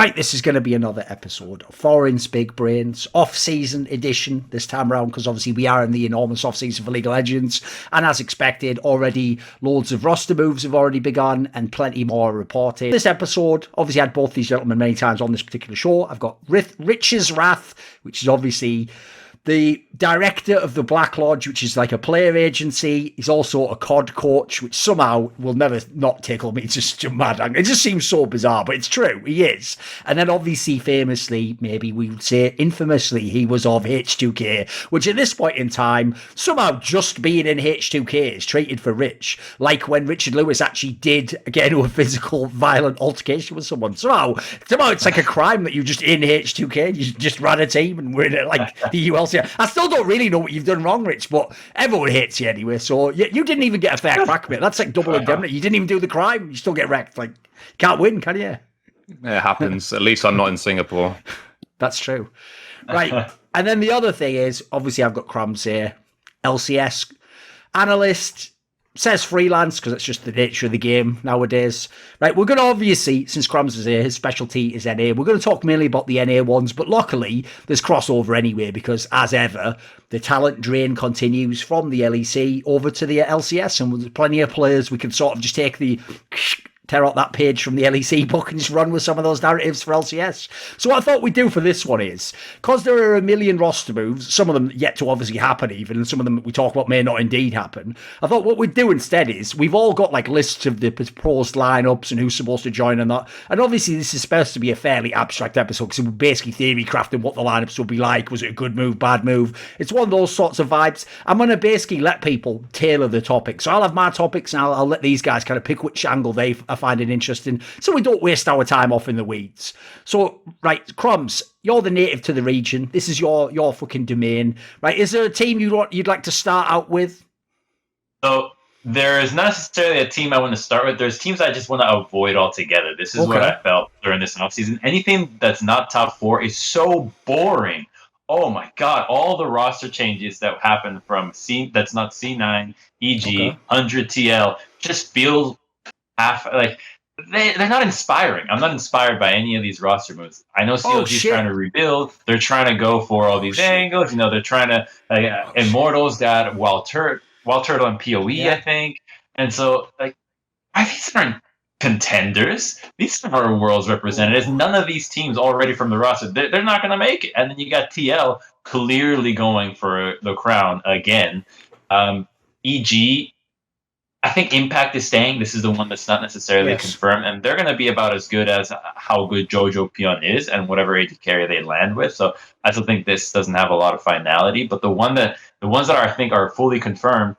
Right, this is going to be another episode of Thorin's Big Brains, off-season edition this time around, because obviously we are in the enormous off-season for League of Legends, and as expected, already loads of roster moves have already begun, and plenty more are reported. This episode, obviously I had both these gentlemen many times on this particular show. I've got RichsWrath, which is obviously the director of the Black Lodge, which is like a player agency. He's also a COD coach, which somehow will never not tickle me. It's just mad. It just seems so bizarre, but it's true. He is. And then obviously, famously, maybe we would say infamously, he was of H2k, which at this point in time, somehow just being in H2k is treated for rich. Like when Richard Lewis actually did get into a physical, violent altercation with someone. Somehow it's like a crime that you just in H2k, you just ran a team and we're in it like the ULC. I still don't really know what you've done wrong, Rich, but everyone hates you anyway. So you didn't even get a fair crack, mate. That's like double indemnity. You didn't even do the crime. You still get wrecked. Like, can't win, can you? It happens. At least I'm not in Singapore. That's true. Right. And then the other thing is, obviously, I've got Crumbz here. LCS analyst. Says freelance because it's just the nature of the game nowadays. Right, we're going to obviously, since Crumbz is here, his specialty is NA. We're going to talk mainly about the NA ones, but luckily there's crossover anyway because, as ever, the talent drain continues from the LEC over to the LCS, and there's plenty of players we can sort of just take tear out that page from the LEC book and just run with some of those narratives for LCS. So what I thought we'd do for this one is, because there are a million roster moves, some of them yet to obviously happen even, and some of them that we talk about may not indeed happen, I thought what we'd do instead is, we've all got like lists of the proposed lineups and who's supposed to join and that, and obviously this is supposed to be a fairly abstract episode because we're basically theory crafting what the lineups will be like. Was it a good move, bad move? It's one of those sorts of vibes. I'm going to basically let people tailor the topic. So I'll have my topics and I'll let these guys kind of pick which angle they find it interesting, so we don't waste our time off in the weeds. So, right, Crumbz, you're the native to the region. This is your fucking domain, right? Is there a team you'd like to start out with? So there is not necessarily a team I want to start with. There's teams I just want to avoid altogether. This is what I felt during this offseason. Anything that's not top 4 is so boring. Oh my god, all the roster changes that happened from that's not C9, EG, 100 TL, just feel like they're not inspiring. I'm not inspired by any of these roster moves. I know CLG's trying to rebuild. They're trying to go for all these angles. You know, they're trying to Immortals got Wild Turtle and PoE, I think. And so, like, these aren't contenders. These are Worlds representatives. None of these teams already from the roster, they're not going to make it. And then you got TL clearly going for the crown again. EG, I think Impact is staying. This is the one that's not necessarily confirmed, and they're going to be about as good as how good JoJoPyun is and whatever AD carry they land with. So I still think this doesn't have a lot of finality. But the ones that I think are fully confirmed,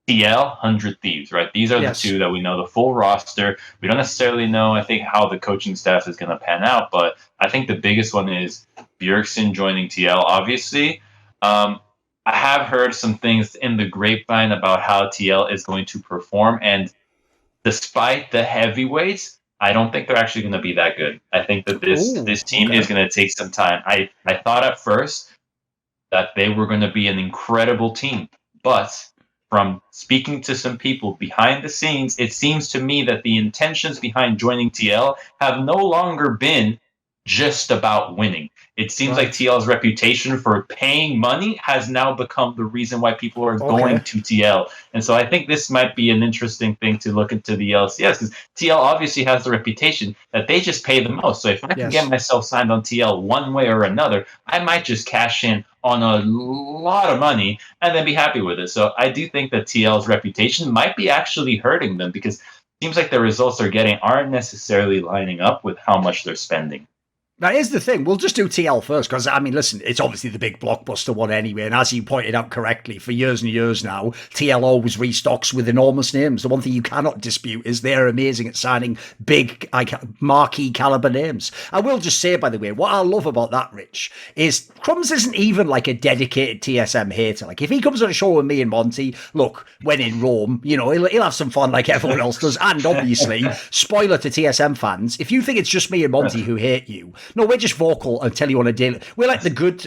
TL, 100 Thieves, right? These are the two that we know the full roster. We don't necessarily know, I think, how the coaching staff is going to pan out, but I think the biggest one is Bjergsen joining TL, obviously. I have heard some things in the grapevine about how TL is going to perform, and despite the heavyweights, I don't think they're actually going to be that good. I think that this team is going to take some time. I thought at first that they were going to be an incredible team, but from speaking to some people behind the scenes, it seems to me that the intentions behind joining TL have no longer been just about winning. It seems like TL's reputation for paying money has now become the reason why people are going to TL. And so I think this might be an interesting thing to look into the LCS, because TL obviously has the reputation that they just pay the most. So if I can get myself signed on TL one way or another, I might just cash in on a lot of money and then be happy with it. So I do think that TL's reputation might be actually hurting them, because it seems like the results they're getting aren't necessarily lining up with how much they're spending. Now, here's the thing. We'll just do TL first because, I mean, listen, it's obviously the big blockbuster one anyway. And as you pointed out correctly, for years and years now, TL always restocks with enormous names. The one thing you cannot dispute is they're amazing at signing big, marquee caliber names. I will just say, by the way, what I love about that, Rich, is Crumbz isn't even like a dedicated TSM hater. Like, if he comes on a show with me and Monty, look, when in Rome, you know, he'll have some fun like everyone else does. And obviously, spoiler to TSM fans, if you think it's just me and Monty who hate you, No, we're just vocal and tell you on a daily. We're like the good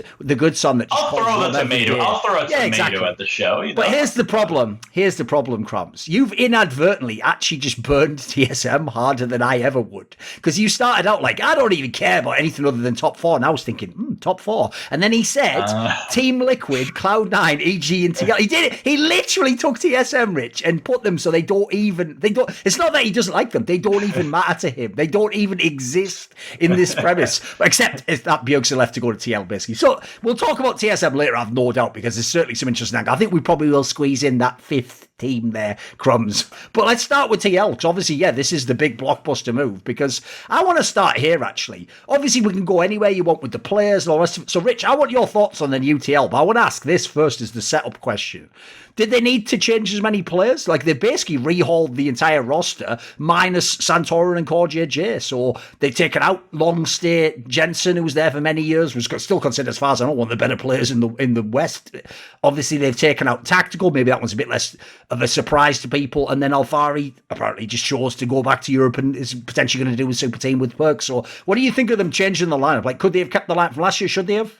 son that just I'll calls throw you the on every tomato. day. I'll throw a tomato exactly. at the show. You know? But here's the problem. Crumbz. You've inadvertently actually just burned TSM harder than I ever would. Because you started out like, I don't even care about anything other than top 4. And I was thinking, top 4. And then he said, Team Liquid, Cloud9, EG, and TL. He did it. He literally took TSM, Rich, and put them so they don't. It's not that he doesn't like them. They don't even matter to him. They don't even exist in this premise. Except if that Bjergsen left to go to TL, basically. So we'll talk about TSM later, I've no doubt, because there's certainly some interesting angle. I think we probably will squeeze in that 5th team there, Crumbz. But let's start with TL, because obviously, this is the big blockbuster move, because I want to start here, actually. Obviously, we can go anywhere you want with the players and all the rest of it. So, Rich, I want your thoughts on the new TL, but I want to ask this first as the setup question. Did they need to change as many players? Like, they basically rehauled the entire roster, minus Santorin and Core JJ. So they've taken out long stay Jensen, who was there for many years, was still considered, as far as I know, one of the better players in the West. Obviously, they've taken out Tactical. Maybe that one's a bit less of a surprise to people. And then Alfari apparently just chose to go back to Europe and is potentially going to do a super team with Perks. So what do you think of them changing the lineup? Like, could they have kept the lineup from last year? Should they have?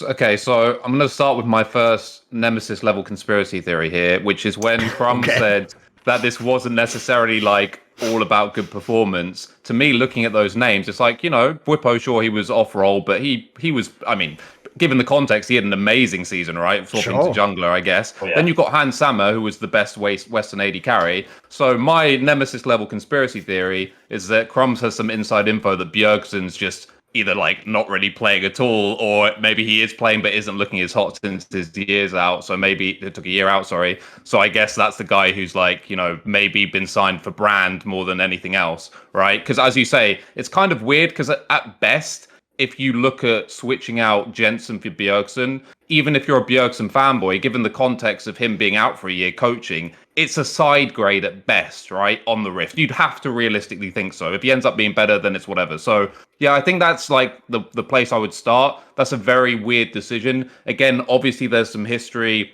Okay, so I'm going to start with my first Nemesis level conspiracy theory here, which is when Crumbz said that this wasn't necessarily like all about good performance. To me, looking at those names, it's like, Bwipo, sure, he was off roll, but he was, I mean, given the context, he had an amazing season, right? Swapping to jungler, I guess. Oh, yeah. Then you've got Han Sama, who was the best Western AD carry. So my Nemesis level conspiracy theory is that Crumbz has some inside info that Bjergsen's just either like not really playing at all, or maybe he is playing but isn't looking as hot since his year's out. So maybe it took a year out, sorry. So I guess that's the guy who's like, maybe been signed for brand more than anything else, right? Because as you say, it's kind of weird because at best, if you look at switching out Jensen for Bjergsen, even if you're a Bjergsen fanboy, given the context of him being out for a year coaching, it's a side grade at best, right, on the Rift. You'd have to realistically think so. If he ends up being better, then it's whatever. So, yeah, I think that's like the place I would start. That's a very weird decision. Again, obviously there's some history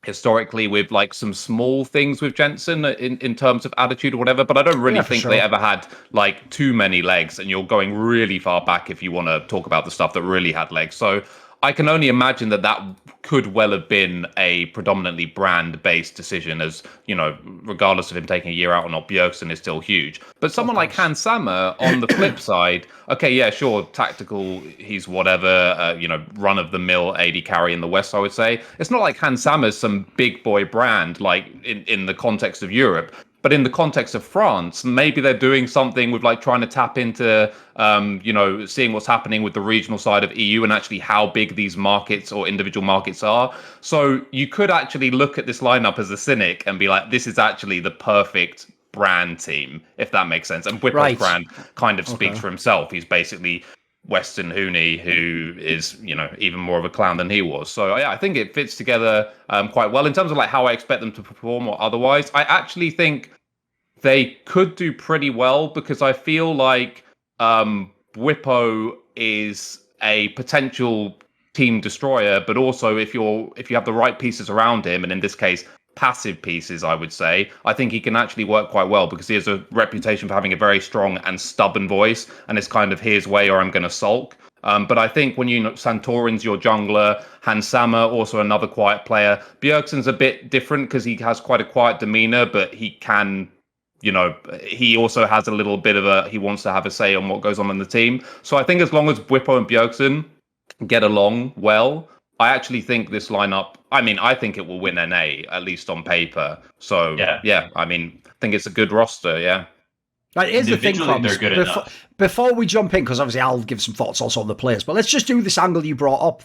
historically with like some small things with Jensen in terms of attitude or whatever, but I don't really think they ever had like too many legs, and you're going really far back if you want to talk about the stuff that really had legs. So I can only imagine that could well have been a predominantly brand-based decision, as, regardless of him taking a year out or not, Bjergsen is still huge. But someone like Han Sama, on the flip side, okay, yeah, sure, tactical, he's whatever, run-of-the-mill AD carry in the West, I would say. It's not like Han Sama's some big boy brand, like, in the context of Europe. But in the context of France, maybe they're doing something with like trying to tap into, seeing what's happening with the regional side of EU and actually how big these markets or individual markets are. So you could actually look at this lineup as a cynic and be like, this is actually the perfect brand team, if that makes sense. And Bwipo's brand kind of speaks for himself. He's basically Western Huni, who is, even more of a clown than he was. So yeah, I think it fits together quite well in terms of like how I expect them to perform or otherwise. I actually think they could do pretty well because I feel like Bwipo is a potential team destroyer, but also if you have the right pieces around him, and in this case, passive pieces, I would say, I think he can actually work quite well because he has a reputation for having a very strong and stubborn voice, and it's kind of his way or I'm going to sulk. But I think when Santorin's your jungler, Han Sama, also another quiet player. Bjergsen's a bit different because he has quite a quiet demeanor, but he can, he also has a little bit of he wants to have a say on what goes on in the team. So I think as long as Bwipo and Bjergsen get along well, I actually think this lineup, I think it will win NA, at least on paper. So, yeah, I think it's a good roster, yeah. Right, here's the thing, they're good enough. Before we jump in, because obviously I'll give some thoughts also on the players, but let's just do this angle you brought up.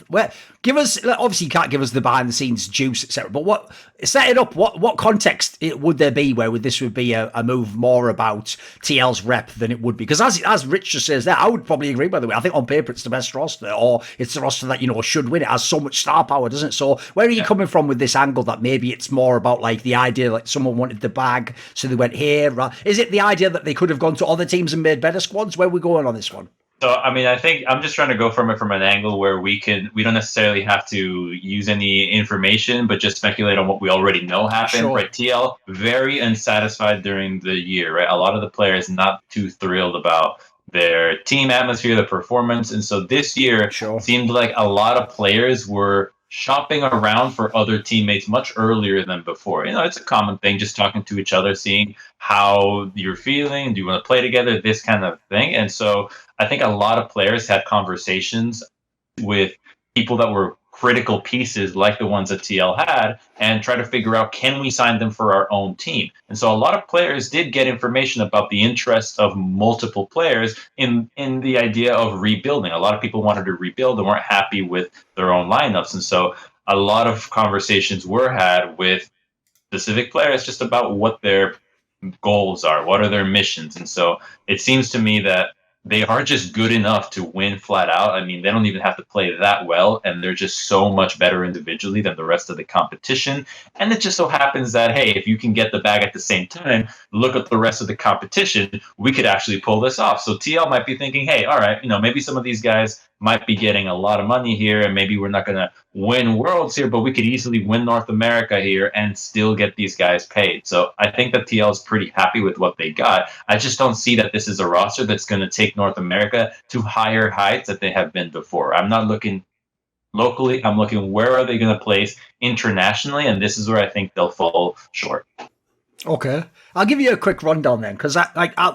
Give us, obviously you can't give us the behind the scenes juice, etc. But set it up. What context would there be where this would be a move more about TL's rep than it would be? Because as Rich just says there, I would probably agree. By the way, I think on paper it's the best roster, or it's the roster that should win. It has so much star power, doesn't it? So where are you coming from with this angle that maybe it's more about like the idea like someone wanted the bag, so they went here? Is it the idea that they could have gone to other teams and made better squads? Where are we going on this one? So, I think I'm just trying to go from an angle where we don't necessarily have to use any information, but just speculate on what we already know happened. Sure. Right? TL, very unsatisfied during the year, right? A lot of the players not too thrilled about their team atmosphere, the performance. And so this year seemed like a lot of players were shopping around for other teammates much earlier than before. It's a common thing, just talking to each other, seeing how you're feeling, do you want to play together, this kind of thing. And so I think a lot of players had conversations with people that were critical pieces like the ones that TL had and try to figure out, can we sign them for our own team? And so a lot of players did get information about the interest of multiple players in the idea of rebuilding. A lot of people wanted to rebuild and weren't happy with their own lineups. And so a lot of conversations were had with specific players just about what their goals are, what are their missions. And so it seems to me that they are just good enough to win flat out. I mean, they don't even have to play that well, and they're just so much better individually than the rest of the competition. And it just so happens that, hey, if you can get the bag at the same time, look at the rest of the competition, we could actually pull this off. So TL might be thinking, hey, all right, maybe some of these guys might be getting a lot of money here, and maybe we're not going to win worlds here, but we could easily win North America here and still get these guys paid. So I think that TL is pretty happy with what they got. I just don't see that this is a roster that's going to take North America to higher heights that they have been before. I'm not looking locally. I'm looking, where are they going to place internationally? And this is where I think they'll fall short. Okay. I'll give you a quick rundown then, because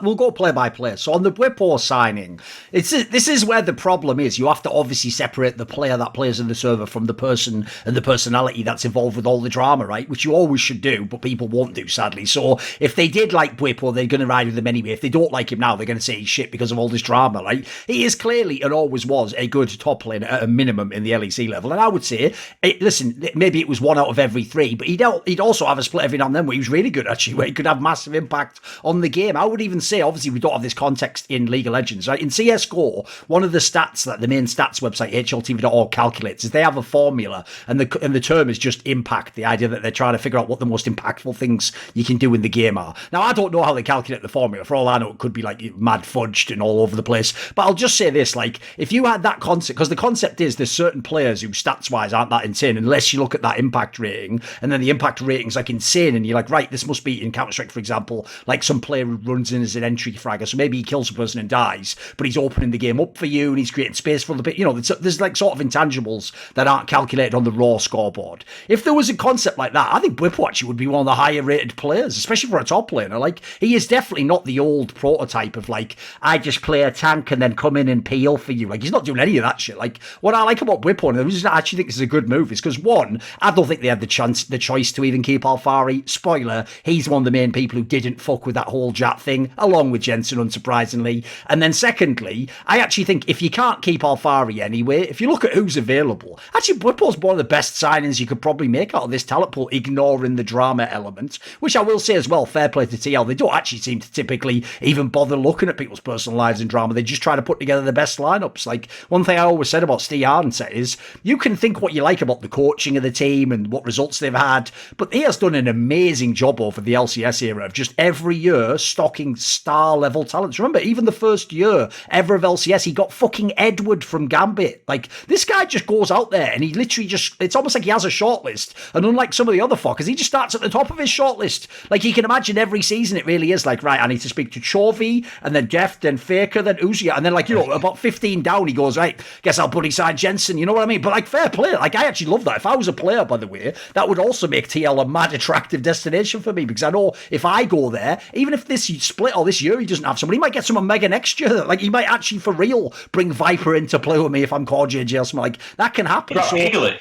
we'll go play by play. So on the Bwiplonger signing, this is where the problem is. You have to obviously separate the player that plays in the server from the person and the personality that's involved with all the drama, right? Which you always should do, but people won't do, sadly. So if they did like Bwiplonger, they're going to ride with him anyway. If they don't like him now, they're going to say he's shit because of all this drama, right? He is clearly and always was a good top laner at a minimum in the LEC level. And I would say, listen, maybe it was 1 out of every 3, but he'd also have a split every now and then where he was really good, actually, where he could have massive impact on the game. I would even say, obviously, we don't have this context in League of Legends, right? In CSGO, one of the stats that the main stats website, hltv.org, calculates is they have a formula, and the term is just impact, the idea that they're trying to figure out what the most impactful things you can do in the game are. Now, I don't know how they calculate the formula. For all I know, it could be like mad fudged and all over the place. But I'll just say this, like, if you had that concept, because the concept is there's certain players who stats-wise aren't that insane unless you look at that impact rating, and then the impact rating's like insane, and you're like, right, this must be in Counter-Strike, for example, like some player who runs in as an entry fragger, so maybe he kills a person and dies, but he's opening the game up for you and he's creating space for the bit. There's like sort of intangibles that aren't calculated on the raw scoreboard. If there was a concept like that, I think Bwiplonger actually would be one of the higher rated players, especially for a top laner. Like, he is definitely not the old prototype of like, I just play a tank and then come in and peel for you. Like, he's not doing any of that shit. Like, what I like about Bwiplonger, the reason I actually think this is a good move is because, one, I don't think they had the choice to even keep Alfari. Spoiler, he's one of the main people who didn't fuck with that whole Jat thing, along with Jensen, unsurprisingly. And then secondly, I actually think if you can't keep Alfari anyway, if you look at who's available, actually Bwipplonger's one of the best signings you could probably make out of this talent pool, ignoring the drama element, which I will say as well, fair play to TL, they don't actually seem to typically even bother looking at people's personal lives and drama. They just try to put together the best lineups. Like, one thing I always said about Steve Arhancet is, you can think what you like about the coaching of the team and what results they've had, but he has done an amazing job over the LCS era of just every year stocking star level talents. Remember, even the first year ever of LCS, he got fucking Edward from Gambit. Like, this guy just goes out there and he literally just, it's almost like he has a shortlist. And unlike some of the other fuckers, he just starts at the top of his shortlist. Like, you can imagine every season it really is like, right, I need to speak to Chovy and then Deft, then Faker, then Uzia, and then like, about 15 down, he goes, right, guess I'll buddy sign Jensen. You know what I mean? But like, fair play. Like, I actually love that. If I was a player, by the way, that would also make TL a mad attractive destination for me, because I know if I go there, even if this split or this year he doesn't have someone, he might get someone mega next year. Like, he might actually for real bring Viper in to play with me if I'm Core JJ or something. Like, that can happen.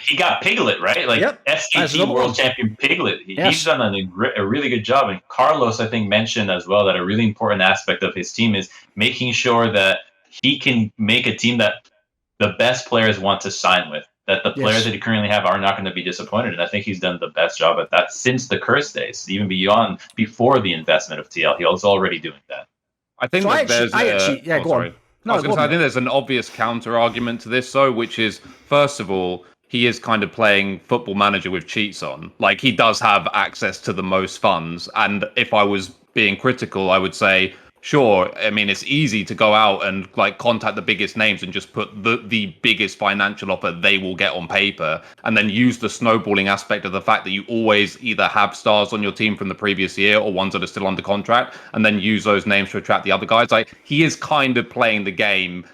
He got Piglet, right? Like, yep. SKT World Champion Piglet. He's done a really good job. And Carlos, I think, mentioned as well that a really important aspect of his team is making sure that he can make a team that the best players want to sign with, that the players that he currently have are not going to be disappointed. And I think he's done the best job at that since the Curse days, even before the investment of TL. He was already doing that. I think so there's go on. No, I think there's an obvious counter argument to this, though, which is, first of all, he is kind of playing Football Manager with cheats on. Like, he does have access to the most funds. And if I was being critical, I would say sure, I mean, it's easy to go out and like contact the biggest names and just put the biggest financial offer they will get on paper, and then use the snowballing aspect of the fact that you always either have stars on your team from the previous year or ones that are still under contract, and then use those names to attract the other guys. Like, he is kind of playing the game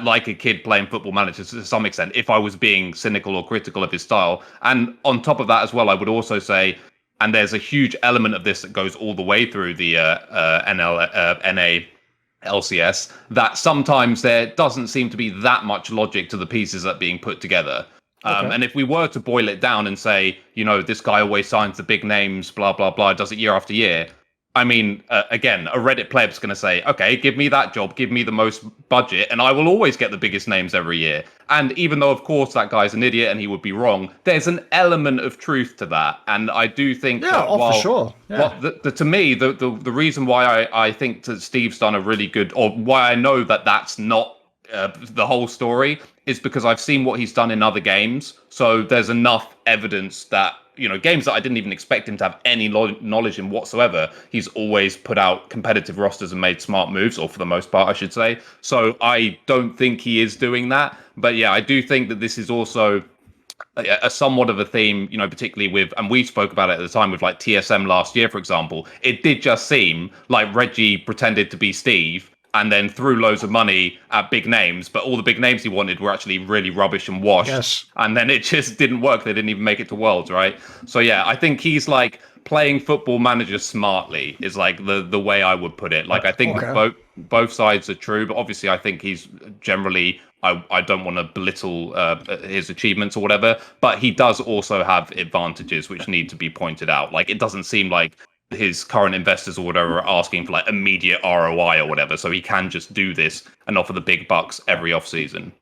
like a kid playing Football Manager to some extent, if I was being cynical or critical of his style. And on top of that as well, I would also say, and there's a huge element of this that goes all the way through the NA LCS, that sometimes there doesn't seem to be that much logic to the pieces that are being put together. And if we were to boil it down and say, you know, this guy always signs the big names, blah, blah, blah, does it year after year. I mean, again, a Reddit pleb's going to say, okay, give me that job, give me the most budget, and I will always get the biggest names every year. And even though, of course, that guy's an idiot and he would be wrong, there's an element of truth to that. And I do think that for sure. Yeah. To me, the reason why I think that Steve's done a really good, or why I know that that's not the whole story, is because I've seen what he's done in other games. So there's enough evidence that, you know, games that I didn't even expect him to have any knowledge in whatsoever, he's always put out competitive rosters and made smart moves, or for the most part, I should say. So I don't think he is doing that. But yeah, I do think that this is also a somewhat of a theme, you know, particularly with, and we spoke about it at the time with like TSM last year, for example. It did just seem like Reggie pretended to be Steve and then threw loads of money at big names, but all the big names he wanted were actually really rubbish and washed. Yes. And then it just didn't work. They didn't even make it to Worlds, right? So yeah, I think he's like playing Football Manager smartly is like the way I would put it. Like, I think both sides are true, but obviously I think he's generally, I don't want to belittle his achievements or whatever, but he does also have advantages which need to be pointed out. Like, it doesn't seem like his current investors or whatever are asking for like immediate ROI or whatever, so he can just do this and offer the big bucks every off season.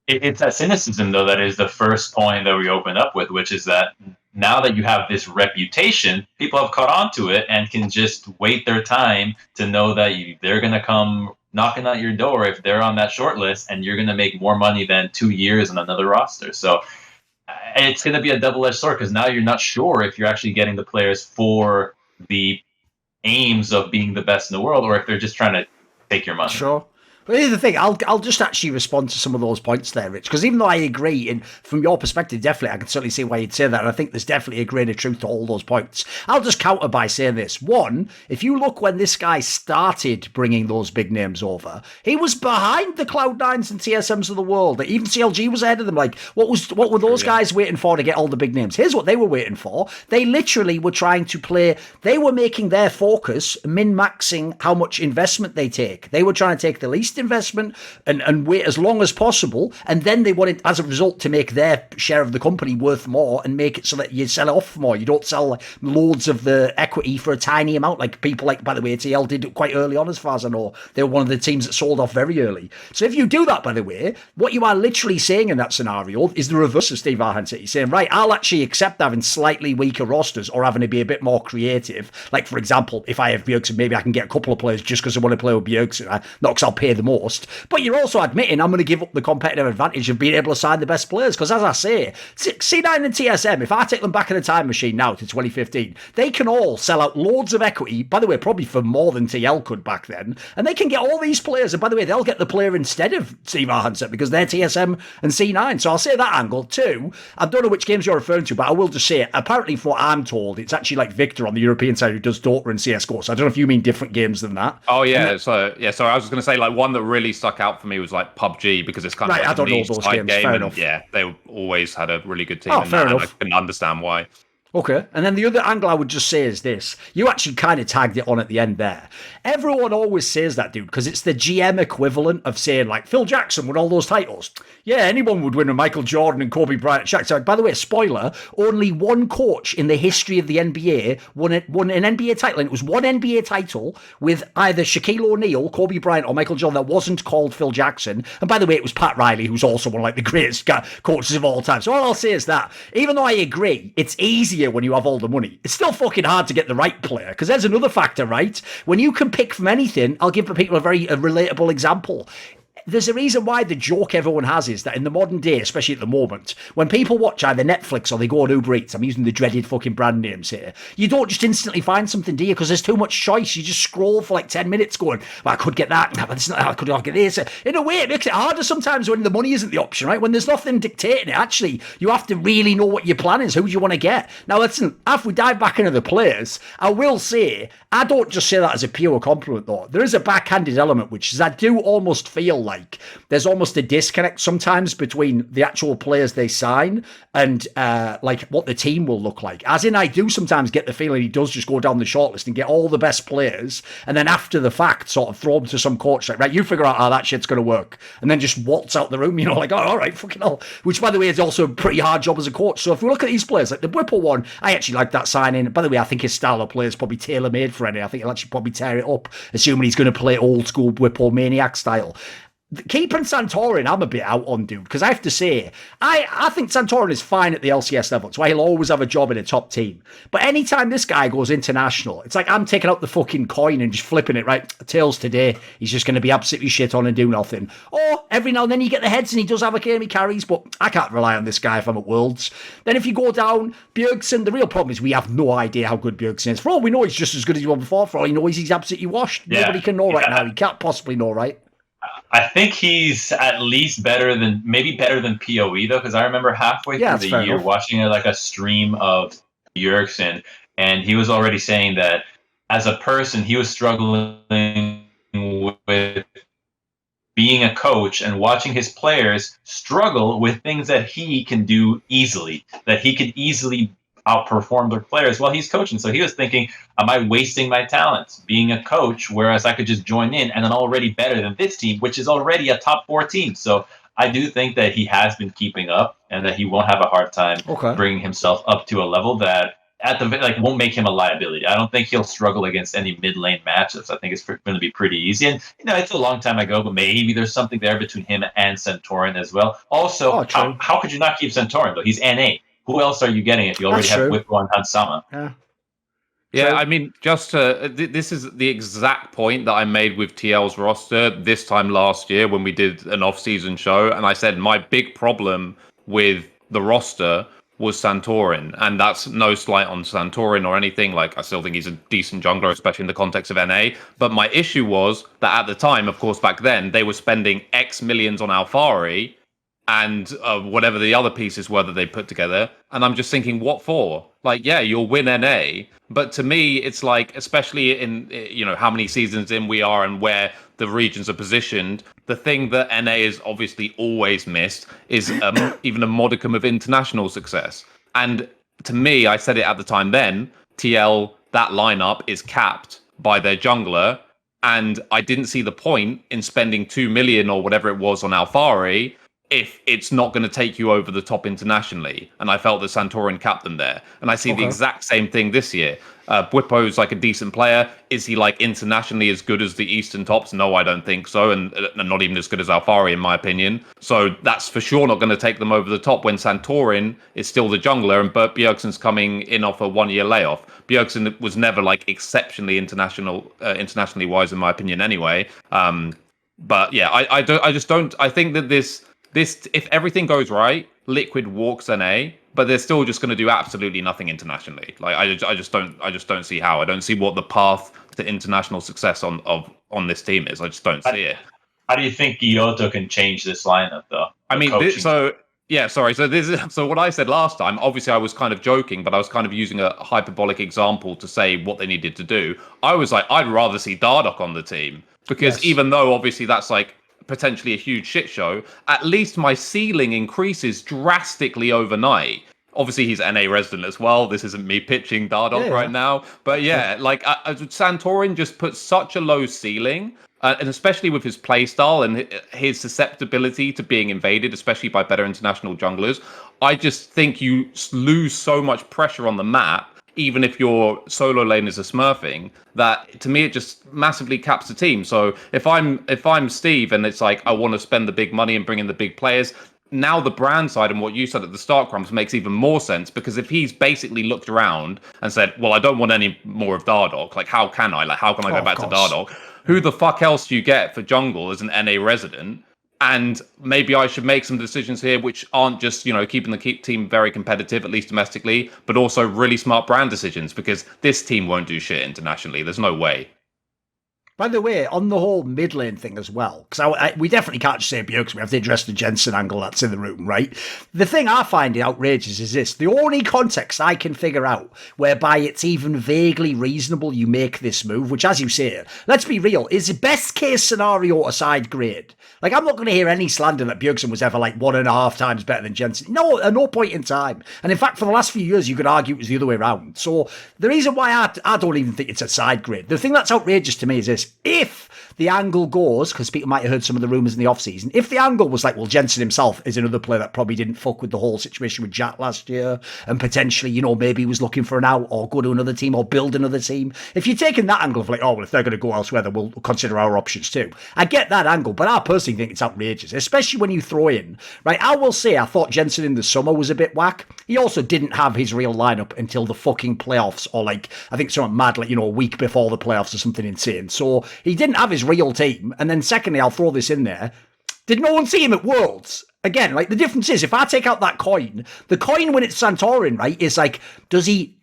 It's that cynicism, though, that is the first point that we opened up with, which is that now that you have this reputation, people have caught on to it and can just wait their time to know that they're going to come knocking at your door if they're on that short list, and you're going to make more money than 2 years on another roster. So it's going to be a double-edged sword, because now you're not sure if you're actually getting the players for the aims of being the best in the world, or if they're just trying to take your money. Sure. But here's the thing, I'll just actually respond to some of those points there, Rich, because even though I agree, and from your perspective, definitely, I can certainly see why you'd say that, and I think there's definitely a grain of truth to all those points. I'll just counter by saying this. One, if you look when this guy started bringing those big names over, he was behind the Cloud9s and TSMs of the world. Even CLG was ahead of them. Like, what were those guys waiting for to get all the big names? Here's what they were waiting for. They literally were trying to play, they were making their focus min-maxing how much investment they take. They were trying to take the least investment and wait as long as possible, and then they wanted, as a result, to make their share of the company worth more and make it so that you sell it off more. You don't sell like loads of the equity for a tiny amount, like people like, by the way, TL did quite early on, as far as I know. They were one of the teams that sold off very early. So if you do that, by the way, what you are literally saying in that scenario is the reverse of Steve Arhancet. You're saying, right, I'll actually accept having slightly weaker rosters or having to be a bit more creative. Like, for example, if I have Bjergsen, maybe I can get a couple of players just because I want to play with Bjergsen, not because I'll pay the most. But you're also admitting I'm going to give up the competitive advantage of being able to sign the best players. Because as I say, C9 and TSM, if I take them back in a time machine now to 2015, they can all sell out loads of equity, by the way, probably for more than TL could back then. And they can get all these players. And by the way, they'll get the player instead of Steve Arhancet because they're TSM and C9. So I'll say that angle. Two, I don't know which games you're referring to, but I will just say, apparently from what I'm told, it's actually like Victor on the European side who does Dota and CSGO. So I don't know if you mean different games than that. Oh, yeah. So I was just going to say, like, one that really stuck out for me was like PUBG, because it's kind of like I don't know those games. game, fair and enough. yeah, they always had a really good team. Oh, fair enough. And I can understand why. Okay, and then the other angle I would just say is this. You actually kind of tagged it on at the end there. Everyone always says that, dude, because it's the GM equivalent of saying, like, Phil Jackson won all those titles. Yeah, anyone would win with Michael Jordan and Kobe Bryant. So, by the way, spoiler, only one coach in the history of the NBA won an NBA title, and it was one NBA title with either Shaquille O'Neal, Kobe Bryant, or Michael Jordan that wasn't called Phil Jackson. And by the way, it was Pat Riley, who's also one of like the greatest coaches of all time. So all I'll say is that, even though I agree, it's easier when you have all the money. It's still fucking hard to get the right player, because there's another factor, right? When you can pick from anything, I'll give the people a very relatable example. there's a reason why the joke everyone has is that in the modern day, especially at the moment, when people watch either Netflix or they go on Uber Eats, I'm using the dreaded fucking brand names here, you don't just instantly find something, do you? Because there's too much choice. You just scroll for like 10 minutes going, well, I could get that, but it's not, I could get this. In a way, it makes it harder sometimes when the money isn't the option, right? When there's nothing dictating it, actually, you have to really know what your plan is. Who do you want to get? Now, listen, if we dive back into the players, I will say, I don't just say that as a pure compliment, though. There is a backhanded element, which is I do almost feel like there's almost a disconnect sometimes between the actual players they sign and like what the team will look like. As in, I do sometimes get the feeling he does just go down the shortlist and get all the best players, and then after the fact, sort of throw them to some coach like, right, you figure out how that shit's going to work, and then just waltz out the room, you know, like, oh, all right, fucking hell. Which, by the way, is also a pretty hard job as a coach. So if we look at these players, like the Whipple one, I actually like that signing. By the way, I think his style of play is probably tailor-made for any. I think he'll actually probably tear it up, assuming he's going to play old school Whipple maniac style. Keeping Santorin, I'm a bit out on, dude, because I have to say, I think Santorin is fine at the LCS level. It's why he'll always have a job in a top team. But anytime this guy goes international, it's like I'm taking out the fucking coin and just flipping it, right? Tails today, he's just going to be absolutely shit on and do nothing. Or every now and then you get the heads and he does have a game he carries, but I can't rely on this guy if I'm at Worlds. Then if you go down, Bjergsen, the real problem is we have no idea how good Bjergsen is. For all we know, he's just as good as he was before. For all he knows, he's absolutely washed. Yeah. Nobody can know right now. He can't possibly know, right? I think he's at least maybe better than PoE though, because I remember halfway through the year watching like a stream of Bjergsen, and he was already saying that as a person he was struggling with being a coach and watching his players struggle with things that he can do easily, that he could easily outperform their players while he's coaching. So he was thinking, am I wasting my talents being a coach, whereas I could just join in and I'm already better than this team, which is already a top 4 team. So I do think that he has been keeping up and that he won't have a hard time bringing himself up to a level that won't make him a liability. I don't think he'll struggle against any mid lane matchups. I think it's going to be pretty easy. And it's a long time ago, but maybe there's something there between him and Santorin as well. Also, how could you not keep Santorin though? He's NA. Who else are you getting if you already have Whipple and Hansama? Yeah, I mean, just this is the exact point that I made with TL's roster this time last year when we did an off-season show, and I said my big problem with the roster was Santorin, and that's no slight on Santorin or anything. Like, I still think he's a decent jungler, especially in the context of NA. But my issue was that at the time, of course, back then, they were spending X millions on Alphari, and whatever the other pieces were that they put together. And I'm just thinking, what for? Like, yeah, you'll win NA. But to me, it's like, especially in, how many seasons in we are and where the regions are positioned, the thing that NA is obviously always missed is even a modicum of international success. And to me, I said it at the time then, TL, that lineup is capped by their jungler. And I didn't see the point in spending 2 million or whatever it was on Alphari if it's not going to take you over the top internationally. And I felt that Santorin capped them there. And I see the exact same thing this year. Bwippo's like a decent player. Is he like internationally as good as the Eastern tops? No, I don't think so. And not even as good as Alphari, in my opinion. So that's for sure not going to take them over the top when Santorin is still the jungler and Bert Bjergsen's coming in off a 1-year layoff. Bjergsen was never like exceptionally internationally wise, in my opinion, anyway. But yeah, I just don't. I think that this, if everything goes right, Liquid walks NA, but they're still just going to do absolutely nothing internationally. Like I just don't see how. I don't see what the path to international success on this team is. I just don't see it. How do you think Giotto can change this lineup, though? I mean, so what I said last time, obviously I was kind of joking, but I was kind of using a hyperbolic example to say what they needed to do. I was like, I'd rather see Dardoch on the team because even though obviously that's like potentially a huge shit show, at least my ceiling increases drastically overnight. Obviously, he's NA resident as well. This isn't me pitching Dardoch right now. But like Santorin just puts such a low ceiling, and especially with his playstyle and his susceptibility to being invaded, especially by better international junglers, I just think you lose so much pressure on the map, even if your solo lane is a smurfing, that to me it just massively caps the team. So if I'm Steve and it's like I want to spend the big money and bring in the big players, now the brand side and what you said at the start, Crumbz, makes even more sense, because if he's basically looked around and said, well, I don't want any more of Dardoch, like how can I go back to Dardoch? who the fuck else do you get for jungle as an NA resident? And maybe I should make some decisions here which aren't just, keeping the team very competitive, at least domestically, but also really smart brand decisions, because this team won't do shit internationally. There's no way. By the way, on the whole mid lane thing as well, because we definitely can't just say Bjergsen, we have to address the Jensen angle that's in the room, right? The thing I find outrageous is this. The only context I can figure out whereby it's even vaguely reasonable you make this move, which, as you say, let's be real, is best case scenario aside grade. Like, I'm not going to hear any slander that Bjergsen was ever like 1.5 times better than Jensen. No, at no point in time. And in fact, for the last few years, you could argue it was the other way around. So the reason why I don't even think it's a side grade, the thing that's outrageous to me is this. If the angle goes, because people might have heard some of the rumours in the offseason, if the angle was like, well, Jensen himself is another player that probably didn't fuck with the whole situation with Jack last year, and potentially, maybe he was looking for an out or go to another team or build another team. If you're taking that angle of like, oh, well, if they're going to go elsewhere, then we'll consider our options too. I get that angle, but I personally think it's outrageous, especially when you throw in, right? I will say I thought Jensen in the summer was a bit whack. He also didn't have his real lineup until the fucking playoffs, or like, I think something mad, like, a week before the playoffs or something insane. So he didn't have his real team. And then secondly, I'll throw this in there. Did no one see him at Worlds? Again, like, the difference is, if I take out that coin, the coin when it's Santorin, right, is like, does he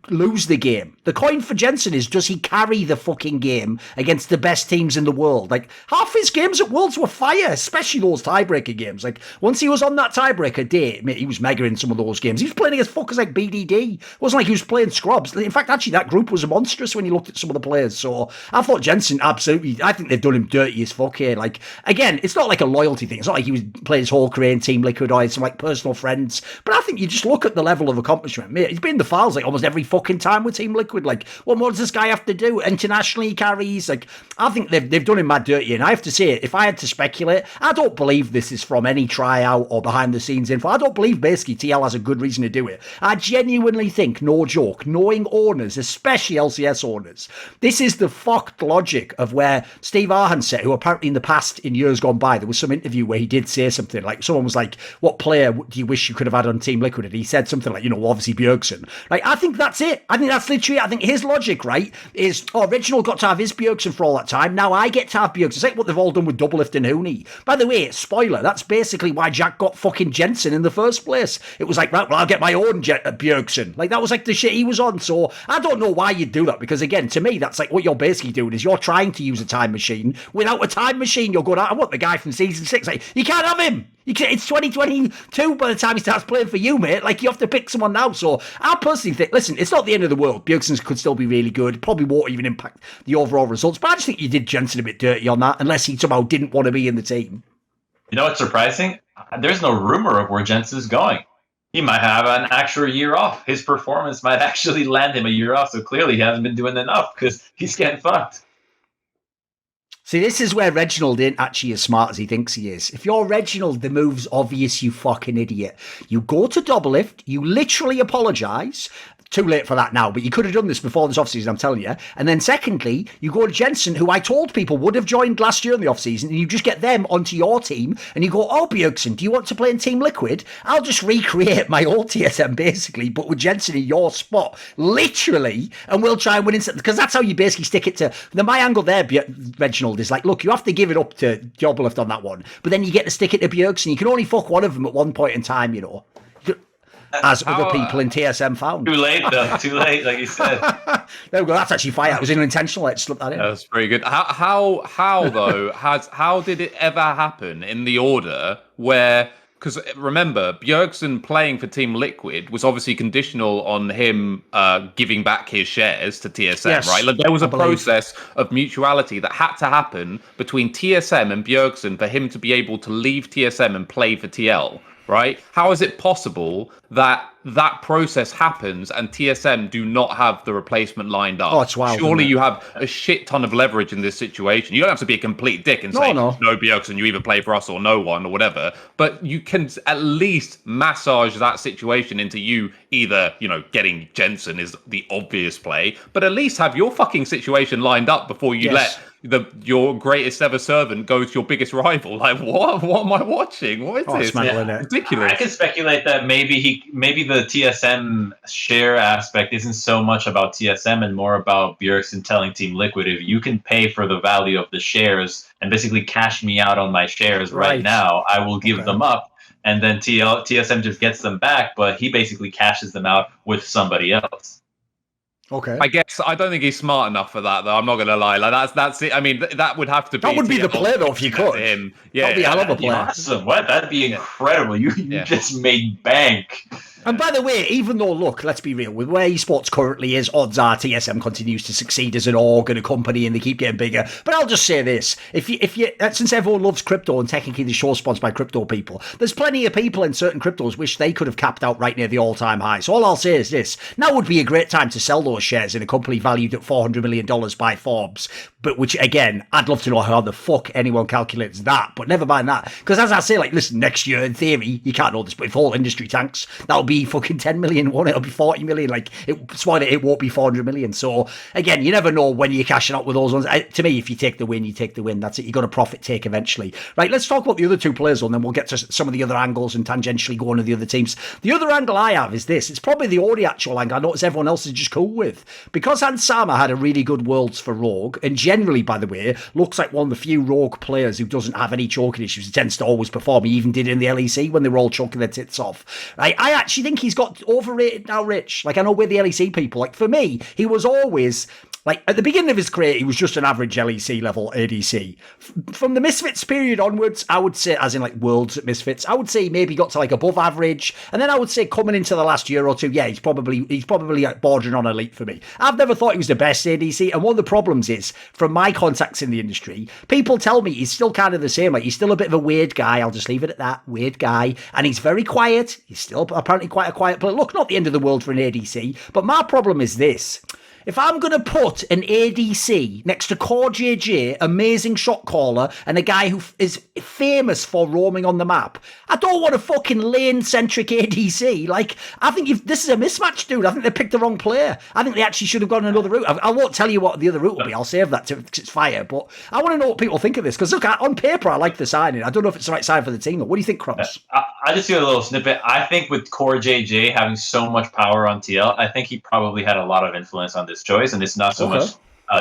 lose the game? The coin for Jensen is, does he carry the fucking game against the best teams in the world? Like, half his games at Worlds were fire, especially those tiebreaker games. Like, once he was on that tiebreaker day, mate, he was mega in some of those games. He was playing against fuckers like BDD. It wasn't like he was playing scrubs. In fact, actually, that group was monstrous when you looked at some of the players. So I thought Jensen, absolutely, I think they've done him dirty as fuck here. Like, again, it's not like a loyalty thing. It's not like he was playing his whole career in Team Liquid or had some like personal friends. But I think you just look at the level of accomplishment. Mate, he's been in the files like almost every fucking time with Team Liquid. Like, what more does this guy have to do? Internationally, he carries. Like, I think they've done him mad dirty. And I have to say, if I had to speculate, I don't believe this is from any tryout or behind the scenes info. I don't believe basically TL has a good reason to do it. I genuinely think, no joke, knowing owners, especially LCS owners, this is the fucked logic of where Steve Arhancet, who apparently in the past, in years gone by, there was some interview where he did say something like, someone was like, what player do you wish you could have had on Team Liquid? And he said something like, obviously Bjergsen. Like, I think that's it. I think that's literally it. I think his logic, right, is, Reginald got to have his Bjergsen for all that time. Now I get to have Bjergsen. It's like what they've all done with Doublelift and Hooney. By the way, spoiler, that's basically why Jack got fucking Jensen in the first place. It was like, right, well, I'll get my own Bjergsen. Like, that was like the shit he was on. So I don't know why you'd do that, because again, to me, that's like what you're basically doing is you're trying to use a time machine. Without a time machine, you're going, I want the guy from season 6. Like, you can't have him. It's 2022 by the time he starts playing for you, mate. Like, you have to pick someone now. So I personally think, listen, it's not the end of the world. Bjergsen could still be really good. Probably won't even impact the overall results. But I just think you did Jensen a bit dirty on that, unless he somehow didn't want to be in the team. You know what's surprising? There's no rumor of where Jensen's going. He might have an actual year off. His performance might actually land him a year off. So clearly he hasn't been doing enough because he's getting fucked. See, this is where Reginald ain't actually as smart as he thinks he is. If you're Reginald, the move's obvious, you fucking idiot. You go to Doublelift, you literally apologise. Too late for that now, but you could have done this before this offseason, I'm telling you. And then secondly, you go to Jensen, who I told people would have joined last year in the offseason, and you just get them onto your team, and you go, oh, Bjergsen, do you want to play in Team Liquid? I'll just recreate my old TSM, basically, but with Jensen in your spot, literally, and we'll try and win instant, because that's how you basically stick it to... My angle there, Reginald, is like, look, you have to give it up to Doublelift on that one, but then you get to stick it to Bjergsen. You can only fuck one of them at one point in time, as other people in TSM found. Too late, though. Too late, like you said. There we go. That's actually fire. It was unintentional. I just slipped that in. That's pretty good. How though? How did it ever happen in the order where? Because remember, Bjergsen playing for Team Liquid was obviously conditional on him giving back his shares to TSM, yes, right? Like, there was a process of mutuality that had to happen between TSM and Bjergsen for him to be able to leave TSM and play for TL. Right? How is it possible that that process happens and TSM do not have the replacement lined up? Oh, it's wild. Surely you have a shit ton of leverage in this situation. You don't have to be a complete dick and say, no, Bjergsen, you either play for us or no one or whatever. But you can at least massage that situation into you either, getting Jensen is the obvious play, but at least have your fucking situation lined up before you let your greatest ever servant goes to your biggest rival. Like, what am I watching? What is this? Ridiculous. I can speculate that maybe the TSM share aspect isn't so much about TSM and more about Bjergsen telling Team Liquid, if you can pay for the value of the shares and basically cash me out on my shares right now, I will give them up. And then TSM just gets them back, but he basically cashes them out with somebody else. Okay. I guess I don't think he's smart enough for that, though. I'm not going to lie. Like that's it. I mean, that would have to be. That would be the play, though, if you could. Him. That'd be a hell of a play. Awesome. What? That'd be incredible. You just made bank. And by the way, even though, look, let's be real, with where esports currently is, odds are TSM continues to succeed as an org and a company, and they keep getting bigger. But I'll just say this: if you, since everyone loves crypto and technically the show's sponsored by crypto people, there's plenty of people in certain cryptos wish they could have capped out right near the all-time high. So all I'll say is this: now would be a great time to sell those shares in a company valued at $400 million by Forbes. But which, again, I'd love to know how the fuck anyone calculates that. But never mind that, because as I say, like, listen, next year in theory, you can't know this, but if whole industry tanks, that'll be fucking 10 million, won't it? It'll be 40 million. Like, it won't be 400 million. So again, you never know when you're cashing out with those ones. To me, if you take the win, you take the win. That's it. You got a profit take eventually. Right, let's talk about the other two players, and then we'll get to some of the other angles and tangentially go on to the other teams. The other angle I have is this. It's probably the only actual angle I notice everyone else is just cool with. Because Hansama had a really good Worlds for Rogue, and generally, by the way, looks like one of the few Rogue players who doesn't have any choking issues. He tends to always perform. He even did in the LEC when they were all choking their tits off. Right? I actually think he's got overrated now, Rich. Like, I know we're the LEC people. Like, for me, he was always... Like, at the beginning of his career, he was just an average LEC level ADC. From the Misfits period onwards, I would say, as in like Worlds at Misfits, I would say he maybe got to like above average. And then I would say coming into the last year or two, yeah, he's probably like bordering on elite for me. I've never thought he was the best ADC. And one of the problems is, from my contacts in the industry, people tell me he's still kind of the same. Like, he's still a bit of a weird guy. I'll just leave it at that. Weird guy. And he's very quiet. He's still apparently quite a quiet player. Look, not the end of the world for an ADC. But my problem is this. If I'm going to put an ADC next to Core JJ, amazing shot caller, and a guy who is famous for roaming on the map, I don't want a fucking lane-centric ADC. Like, I think this is a mismatch, dude. I think they picked the wrong player. I think they actually should have gone another route. I won't tell you what the other route will be. I'll save that because it's fire. But I want to know what people think of this. Because, look, on paper, I like the signing. I don't know if it's the right sign for the team. What do you think, Crumbz? I just get a little snippet. I think with Core JJ having so much power on TL, I think he probably had a lot of influence on this choice, and it's not so much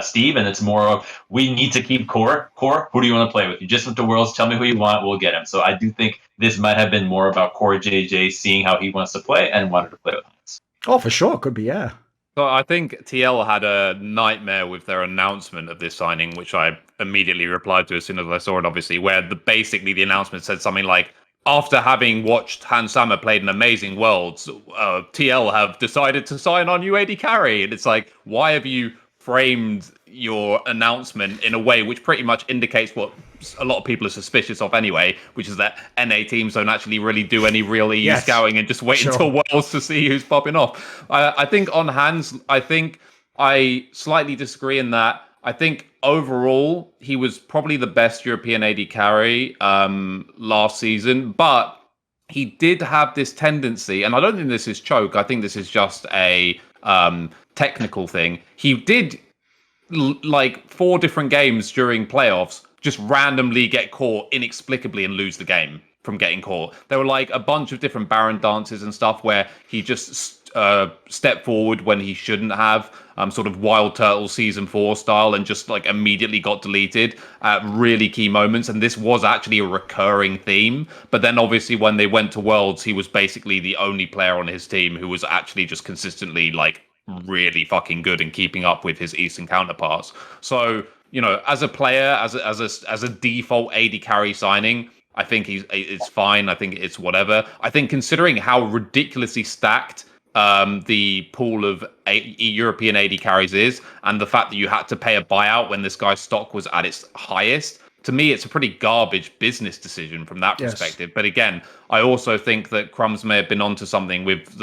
Steve, and it's more of, we need to keep Core. Who do you want to play with? You just went to Worlds. Tell me who you want. We'll get him. So I do think this might have been more about Core JJ seeing how he wants to play and wanted to play with us. Oh, for sure. Could be, yeah. So I think TL had a nightmare with their announcement of this signing, which I immediately replied to as soon as I saw it, obviously, where basically the announcement said something like, after having watched Hansama played an amazing Worlds, TL have decided to sign on you AD carry. And it's like, why have you framed your announcement in a way which pretty much indicates what a lot of people are suspicious of anyway, which is that NA teams don't actually really do any real EU scouting and just wait until Worlds to see who's popping off. I think on Hans, I slightly disagree in that. I think overall, he was probably the best European AD carry last season, but he did have this tendency, and I don't think this is choke, I think this is just a technical thing. He did, like, 4 different games during playoffs, just randomly get caught inexplicably and lose the game from getting caught. There were, like, a bunch of different Baron dances and stuff where he just stepped forward when he shouldn't have, sort of Wild Turtle Season 4 style, and just like immediately got deleted at really key moments. And this was actually a recurring theme. But then obviously when they went to Worlds, he was basically the only player on his team who was actually just consistently like really fucking good and keeping up with his Eastern counterparts. So, you know, as a player, as a default AD carry signing, I think it's fine. I think it's whatever. I think considering how ridiculously stacked the pool of European AD carries is, and the fact that you had to pay a buyout when this guy's stock was at its highest, to me, it's a pretty garbage business decision from that perspective. But again, I also think that Crumbz may have been onto something with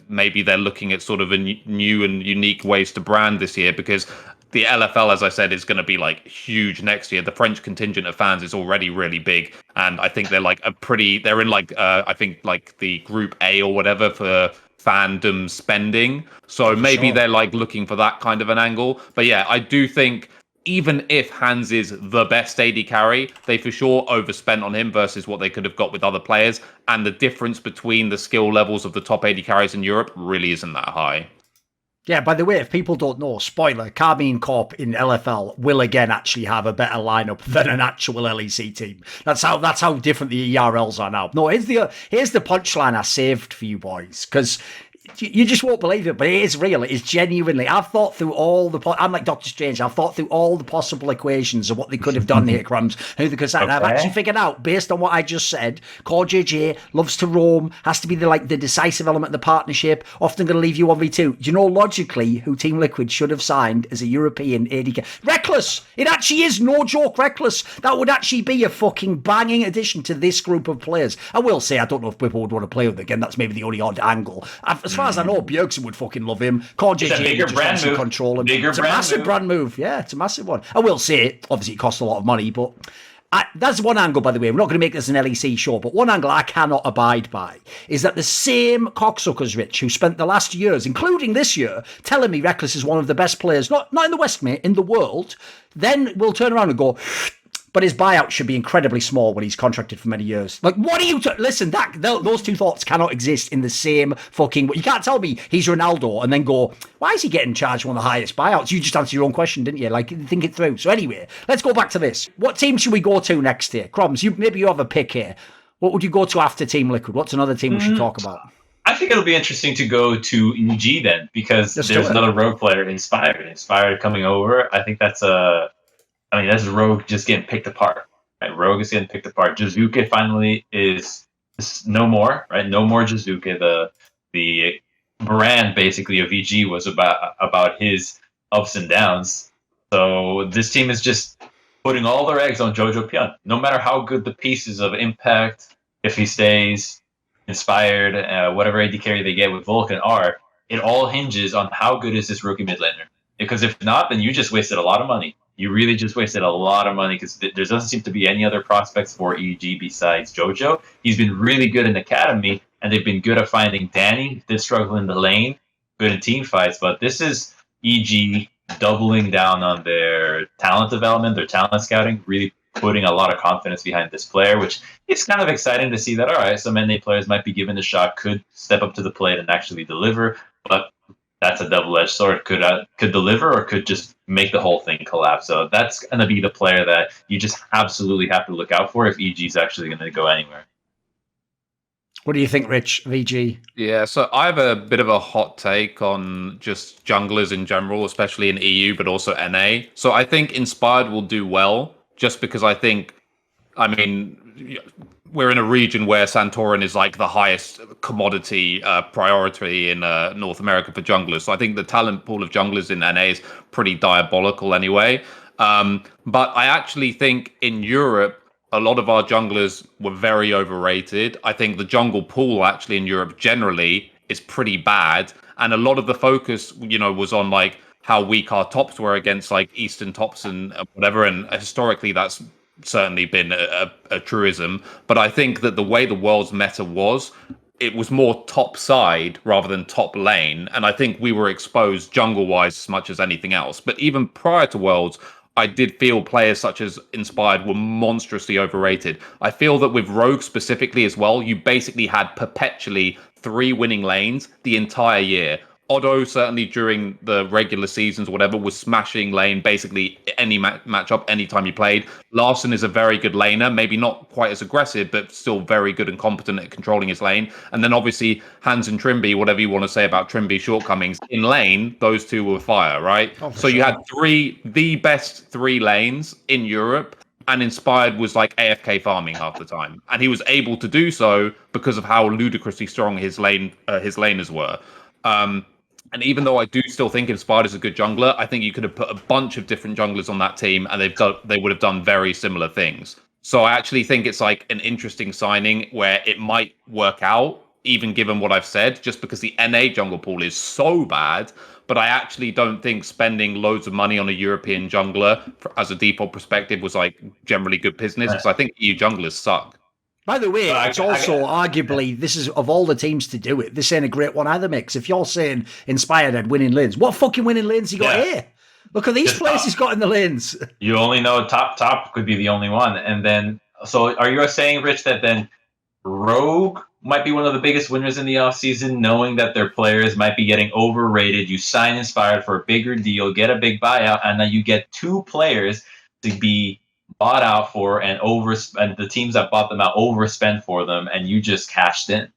maybe they're looking at sort of a new and unique ways to brand this year, because the LFL, as I said, is going to be like huge next year. The French contingent of fans is already really big, and I think they're like they're in like I think like the Group A or whatever for fandom spending. So maybe they're like looking for that kind of an angle. But yeah, I do think even if Hans is the best AD carry, they for sure overspent on him versus what they could have got with other players. And the difference between the skill levels of the top AD carries in Europe really isn't that high. Yeah, by the way, if people don't know, spoiler, Karmine Corp in LFL will again actually have a better lineup than an actual LEC team. That's how different the ERLs are now. No, here's the punchline I saved for you boys, because you just won't believe it, but it is real. It is genuinely. I've thought through all the. I'm like Doctor Strange. I've thought through all the possible equations of what they could have done here, Crumbz. Who they could say. And I've actually figured out, based on what I just said, Core JJ loves to roam, has to be the decisive element of the partnership. Often going to leave you 1v2. Do you know logically who Team Liquid should have signed as a European AD? Reckless. It actually is no joke. Reckless. That would actually be a fucking banging addition to this group of players. I will say I don't know if Bwippo would want to play with them again. That's maybe the only odd angle. As far as I know, Bjergsen would fucking love him. Core JJ would just obviously control him. It's a massive brand move. Yeah, it's a massive one. I will say, obviously it costs a lot of money, but that's one angle, by the way. We're not going to make this an LEC show, but one angle I cannot abide by is that the same cocksuckers, Rich, who spent the last years, including this year, telling me Reckless is one of the best players, not in the West, mate, in the world, then we'll turn around and go, but his buyout should be incredibly small when he's contracted for many years. Like, what are you... Listen, those two thoughts cannot exist in the same fucking... You can't tell me he's Ronaldo and then go, why is he getting charged one of the highest buyouts? You just answered your own question, didn't you? Like, think it through. So anyway, let's go back to this. What team should we go to next here? Crumbz, maybe you have a pick here. What would you go to after Team Liquid? What's another team we should talk about? I think it'll be interesting to go to EG then, because there's another Rogue player, Inspired. Inspired coming over. I think that's that's Rogue just getting picked apart. Right? Rogue is getting picked apart. Jdubs finally is no more, right? No more Jdubs. The brand basically of EG was about his ups and downs. So this team is just putting all their eggs on JoJoPyun. No matter how good the pieces of Impact, if he stays, Inspired, whatever AD carry they get with Vulcan are, it all hinges on how good is this rookie mid laner. Because if not, then you just wasted a lot of money. You really just wasted a lot of money because there doesn't seem to be any other prospects for EG besides JoJo. He's been really good in Academy, and they've been good at finding Danny. Did struggle in the lane, good in team fights, but this is EG doubling down on their talent development, their talent scouting, really putting a lot of confidence behind this player, which is kind of exciting to see that, all right, some NA players might be given a shot, could step up to the plate and actually deliver, but that's a double-edged sword. Could deliver or could just make the whole thing collapse. So that's going to be the player that you just absolutely have to look out for if EG is actually going to go anywhere. What do you think, Rich, VG? Yeah, so I have a bit of a hot take on just junglers in general, especially in EU, but also NA. So I think Inspired will do well, just because we're in a region where Santorin is like the highest commodity priority in North America for junglers. So I think the talent pool of junglers in NA is pretty diabolical anyway. But I actually think in Europe, a lot of our junglers were very overrated. I think the jungle pool actually in Europe generally is pretty bad. And a lot of the focus, was on like how weak our tops were against like Eastern tops and whatever. And historically, that's certainly been a truism, but I think that the way the world's meta was, it was more top side rather than top lane, and I think we were exposed jungle wise as much as anything else. But even prior to Worlds, I did feel players such as Inspired were monstrously overrated. I feel that with Rogue specifically as well, you basically had perpetually 3 winning lanes the entire year. Otto, certainly during the regular seasons, whatever, was smashing lane basically any matchup, anytime he played. Larson is a very good laner, maybe not quite as aggressive, but still very good and competent at controlling his lane. And then obviously Hans and Trimby, whatever you want to say about Trimby's shortcomings, in lane, those two were fire, right? So you had the best 3 lanes in Europe, and Inspired was like AFK farming half the time. And he was able to do so because of how ludicrously strong his laners were. And even though I do still think Inspired is a good jungler, I think you could have put a bunch of different junglers on that team and they would have done very similar things. So I actually think it's like an interesting signing where it might work out, even given what I've said, just because the NA jungle pool is so bad. But I actually don't think spending loads of money on a European jungler as a default perspective was like generally good business, because I think EU junglers suck. By the way, it's also arguably, this is, of all the teams to do it, this ain't a great one either, Mix. If you're saying Inspired and winning lanes, what fucking winning lanes you got here? Look at these Just players he's got in the lanes. You only know top could be the only one. And then, so are you saying, Rich, that then Rogue might be one of the biggest winners in the offseason, knowing that their players might be getting overrated? You sign Inspired for a bigger deal, get a big buyout, and then you get 2 players to be bought out for, and the teams that bought them out overspend for them, and you just cashed in.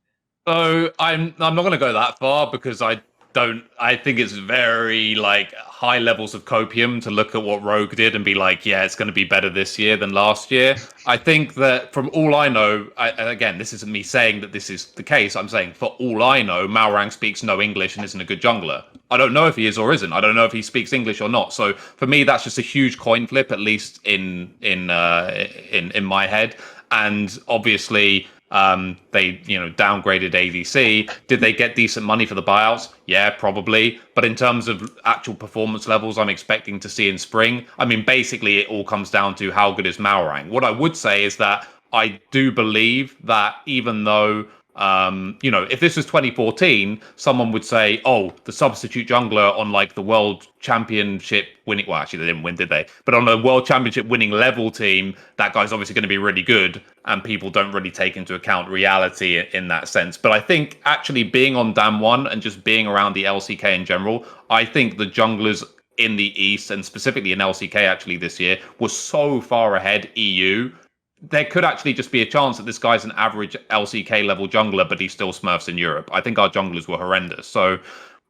So I'm not going to go that far, because I think it's very like high levels of copium to look at what Rogue did and be like, yeah, it's going to be better this year than last year. I think that from all I know, again, this isn't me saying that this is the case. I'm saying for all I know, Malrang speaks no English and isn't a good jungler. I don't know if he is or isn't. I don't know if he speaks English or not. So for me, that's just a huge coin flip, at least in my head. And obviously, they downgraded ADC. Did they get decent money for the buyouts? Yeah, probably. But in terms of actual performance levels I'm expecting to see in spring, I mean, basically it all comes down to how good is Malrang. What I would say is that I do believe that even though if this was 2014, someone would say, oh, the substitute jungler on like the world championship winning, well, actually they didn't win, did they? But on a world championship winning level team, that guy's obviously going to be really good, and people don't really take into account reality in that sense. But I think actually being on Dam 1 and just being around the LCK in general, I think the junglers in the East, and specifically in LCK actually this year, was so far ahead EU. There could actually just be a chance that this guy's an average LCK level jungler, but he still smurfs in Europe. I think our junglers were horrendous. So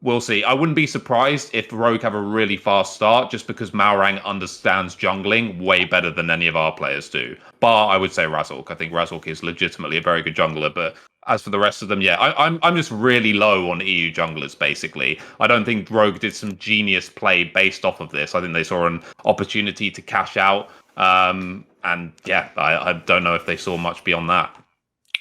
we'll see. I wouldn't be surprised if Rogue have a really fast start, just because Malrang understands jungling way better than any of our players do. Bar, I would say Razork. I think Razork is legitimately a very good jungler, but as for the rest of them, yeah, I'm just really low on EU junglers, basically. I don't think Rogue did some genius play based off of this. I think they saw an opportunity to cash out. And yeah, I don't know if they saw much beyond that.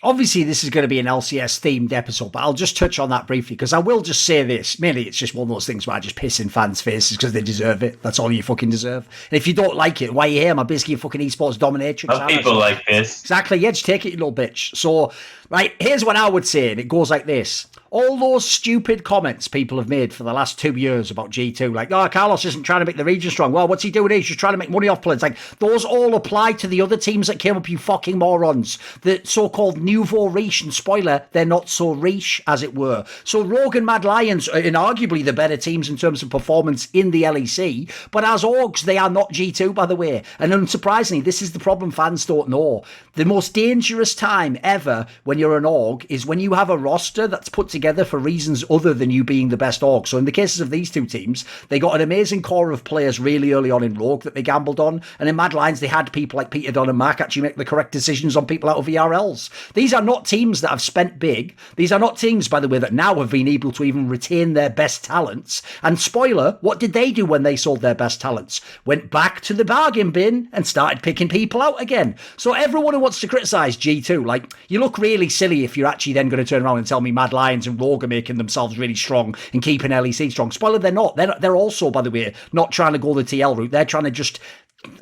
Obviously, this is going to be an LCS themed episode, but I'll just touch on that briefly, because I will just say this. Mainly, it's just one of those things where I just piss in fans' faces because they deserve it. That's all you fucking deserve. And if you don't like it, why are you here? I'm basically a fucking esports dominatrix. Some people like this. Exactly. Yeah, just take it, you little bitch. So, right, here's what I would say, and it goes like this. All those stupid comments people have made for the last 2 years about G2, like, oh, Carlos isn't trying to make the region strong. Well, what's he doing? He's just trying to make money off players. Like, those all apply to the other teams that came up, you fucking morons. The so-called nouveau riche, and spoiler, they're not so riche, as it were. So Rogue and Mad Lions are inarguably the better teams in terms of performance in the LEC, but as orgs, they are not G2, by the way. And unsurprisingly, this is the problem fans don't know. The most dangerous time ever when you're an org is when you have a roster that's put together for reasons other than you being the best org. So in the cases of these two teams, they got an amazing core of players really early on in Rogue that they gambled on, and in Mad Lions they had people like Peter Dunn and Mark actually make the correct decisions on people out of VRLs. These are not teams that have spent big. These are not teams, by the way, that now have been able to even retain their best talents. And spoiler, what did they do when they sold their best talents? Went back to the bargain bin and started picking people out again. So everyone who wants to criticise G2, like, you look really silly if you're actually then going to turn around and tell me Mad Lions and Rogue are making themselves really strong and keeping LEC strong. Spoiler, they're not. They're also, by the way, not trying to go the TL route. They're trying to just,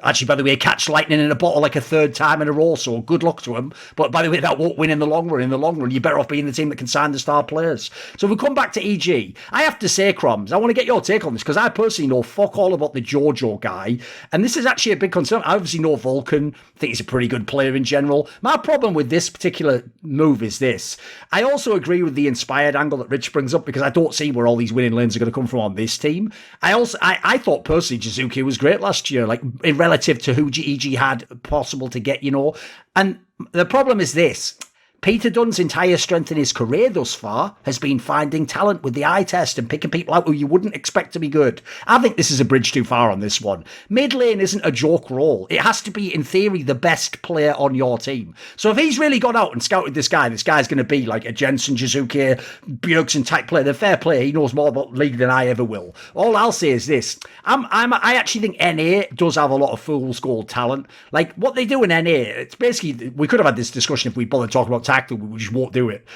actually, by the way, catch lightning in a bottle like a third time in a row, so good luck to them. But by the way, that won't win in the long run. In the long run, you're better off being the team that can sign the star players. So if we come back to EG, I have to say, Crumbz, I want to get your take on this, because I personally know fuck all about the JoJo guy, and this is actually a big concern. I obviously know Vulcan, think he's a pretty good player in general. My problem with this particular move is this. I also agree with the inspired angle that Rich brings up, because I don't see where all these winning lanes are going to come from on this team. I thought personally Jizuki was great last year, like relative to who EG had possible to get, And the problem is this. Peter Dunn's entire strength in his career thus far has been finding talent with the eye test and picking people out who you wouldn't expect to be good. I think this is a bridge too far on this one. Mid lane isn't a joke role. It has to be, in theory, the best player on your team. So if he's really gone out and scouted this guy's going to be like a Jensen, Jdubs, Bjergsen type player. The fair player, he knows more about League than I ever will. All I'll say is this. I actually think NA does have a lot of fool's gold talent. Like, what they do in NA, it's basically, we could have had this discussion if we bothered talking about tactical, we just won't do it.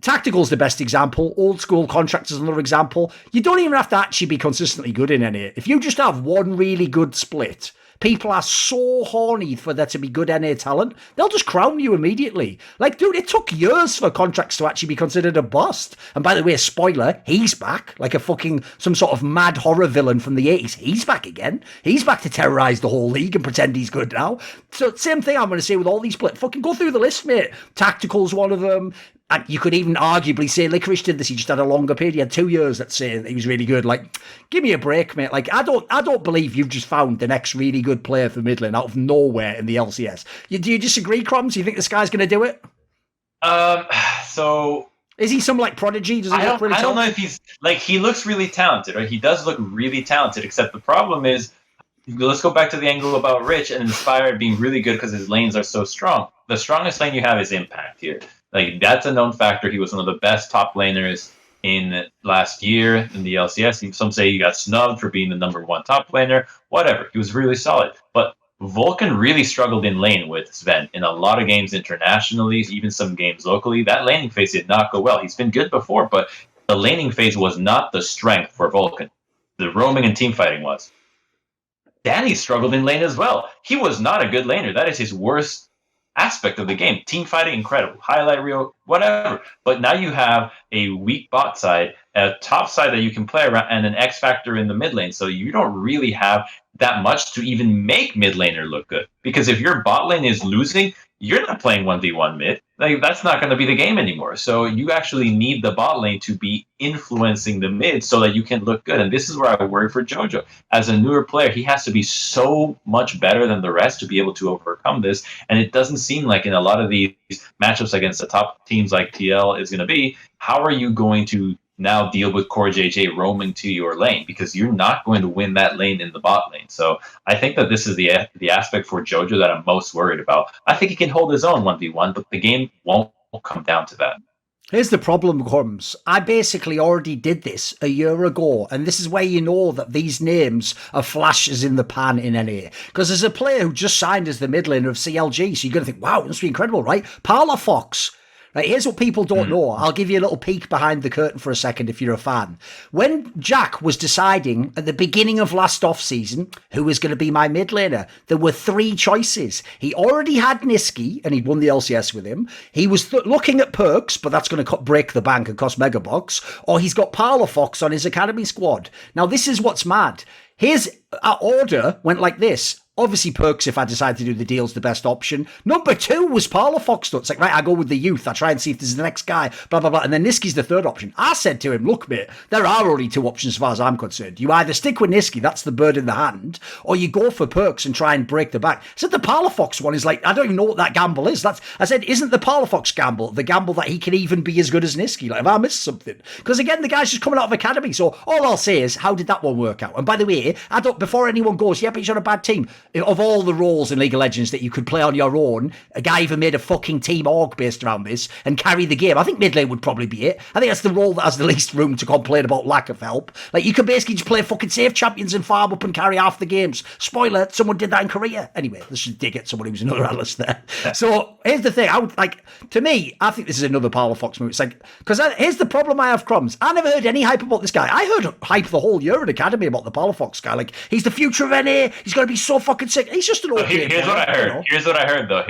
Tactical's the best example. Old school contractors another example. You don't even have to actually be consistently good in NA. If you just have one really good split, people are so horny for there to be good NA talent, they'll just crown you immediately. Like, dude, it took years for contracts to actually be considered a bust. And by the way, spoiler, he's back. Like a fucking, some sort of mad horror villain from the 80s. He's back again. He's back to terrorize the whole league and pretend he's good now. So same thing I'm going to say with all these players. Fucking go through the list, mate. Tactical's one of them. And you could even arguably say Licorice did this. He just had a longer period. He had 2 years, let's say, that he was really good. Like, give me a break, mate. Like, I don't believe you've just found the next really good player for mid lane out of nowhere in the LCS. Do you disagree, Crumbz? Do you think this guy's going to do it? So is he some like prodigy? Does he look really talented? I don't know if he's like, he looks really talented, right? He does look really talented, except the problem is, let's go back to the angle about Rich and Inspire being really good because his lanes are so strong. The strongest lane you have is Impact here. Like, that's a known factor. He was one of the best top laners in last year in the LCS. Some say he got snubbed for being the #1 top laner. Whatever. He was really solid. But Vulcan really struggled in lane with Sven in a lot of games internationally, even some games locally. That laning phase did not go well. He's been good before, but the laning phase was not the strength for Vulcan. The roaming and team fighting was. Danny struggled in lane as well. He was not a good laner. That is his worst aspect of the game. Team fighting, incredible. Highlight reel, whatever. But now you have a weak bot side, a top side that you can play around, and an X factor in the mid lane. So you don't really have that much to even make mid laner look good. Because if your bot lane is losing, you're not playing 1v1 mid. Like, that's not going to be the game anymore. So you actually need the bot lane to be influencing the mid so that you can look good. And this is where I worry for JoJo. As a newer player, he has to be so much better than the rest to be able to overcome this. And it doesn't seem like in a lot of these matchups against the top teams like TL is going to be, how are you going to now deal with Core JJ roaming to your lane, because you're not going to win that lane in the bot lane. So I think that this is the aspect for JoJo that I'm most worried about. I think he can hold his own 1v1, but the game won't come down to that. Here's the problem, Crumbz. I basically already did this a year ago, and this is where you know that these names are flashes in the pan in NA. Because there's a player who just signed as the mid laner of CLG, so you're going to think, wow, it must be incredible, right? Parlofox. Right, here's what people don't know. I'll give you a little peek behind the curtain for a second if you're a fan. When Jack was deciding at the beginning of last off-season who was going to be my mid laner, there were 3 choices. He already had Nisqy, and he'd won the LCS with him. He was looking at Perks, but that's going to break the bank and cost Megabox. Or he's got Parlofox on his academy squad. Now, this is what's mad. His order went like this. Obviously, Perks, if I decide to do the deal's the best option. Number 2 was Parlofox. It's like, right, I go with the youth. I try and see if this is the next guy, blah, blah, blah. And then Nisqy's the 3rd option. I said to him, look, mate, there are only 2 options as far as I'm concerned. You either stick with Nisqy, that's the bird in the hand, or you go for Perks and try and break the back. I said the Parlofox one is like, I don't even know what that gamble is. I said, isn't the Parlofox gamble the gamble that he can even be as good as Nisqy? Like, have I missed something? Because again, the guy's just coming out of academy. So all I'll say is, how did that one work out? And by the way, before anyone goes, yeah, but he's on a bad team. Of all the roles in League of Legends that you could play on your own, a guy even made a fucking team org based around this and carry the game. I think mid lane would probably be it. I think that's the role that has the least room to complain about lack of help. Like, you could basically just play fucking save champions and farm up and carry half the games. Spoiler, someone did that in Korea. Anyway, let's just dig at someone who's another analyst there. So here's the thing. To me, I think this is another Parlofox move. It's like, because here's the problem I have, Crumbz. I never heard any hype about this guy. I heard hype the whole year in academy about the Parlofox guy. Like, he's the future of NA. He's going to be so fucking sick. He's just an okay Here's what I heard. You know? Here's what I heard, though.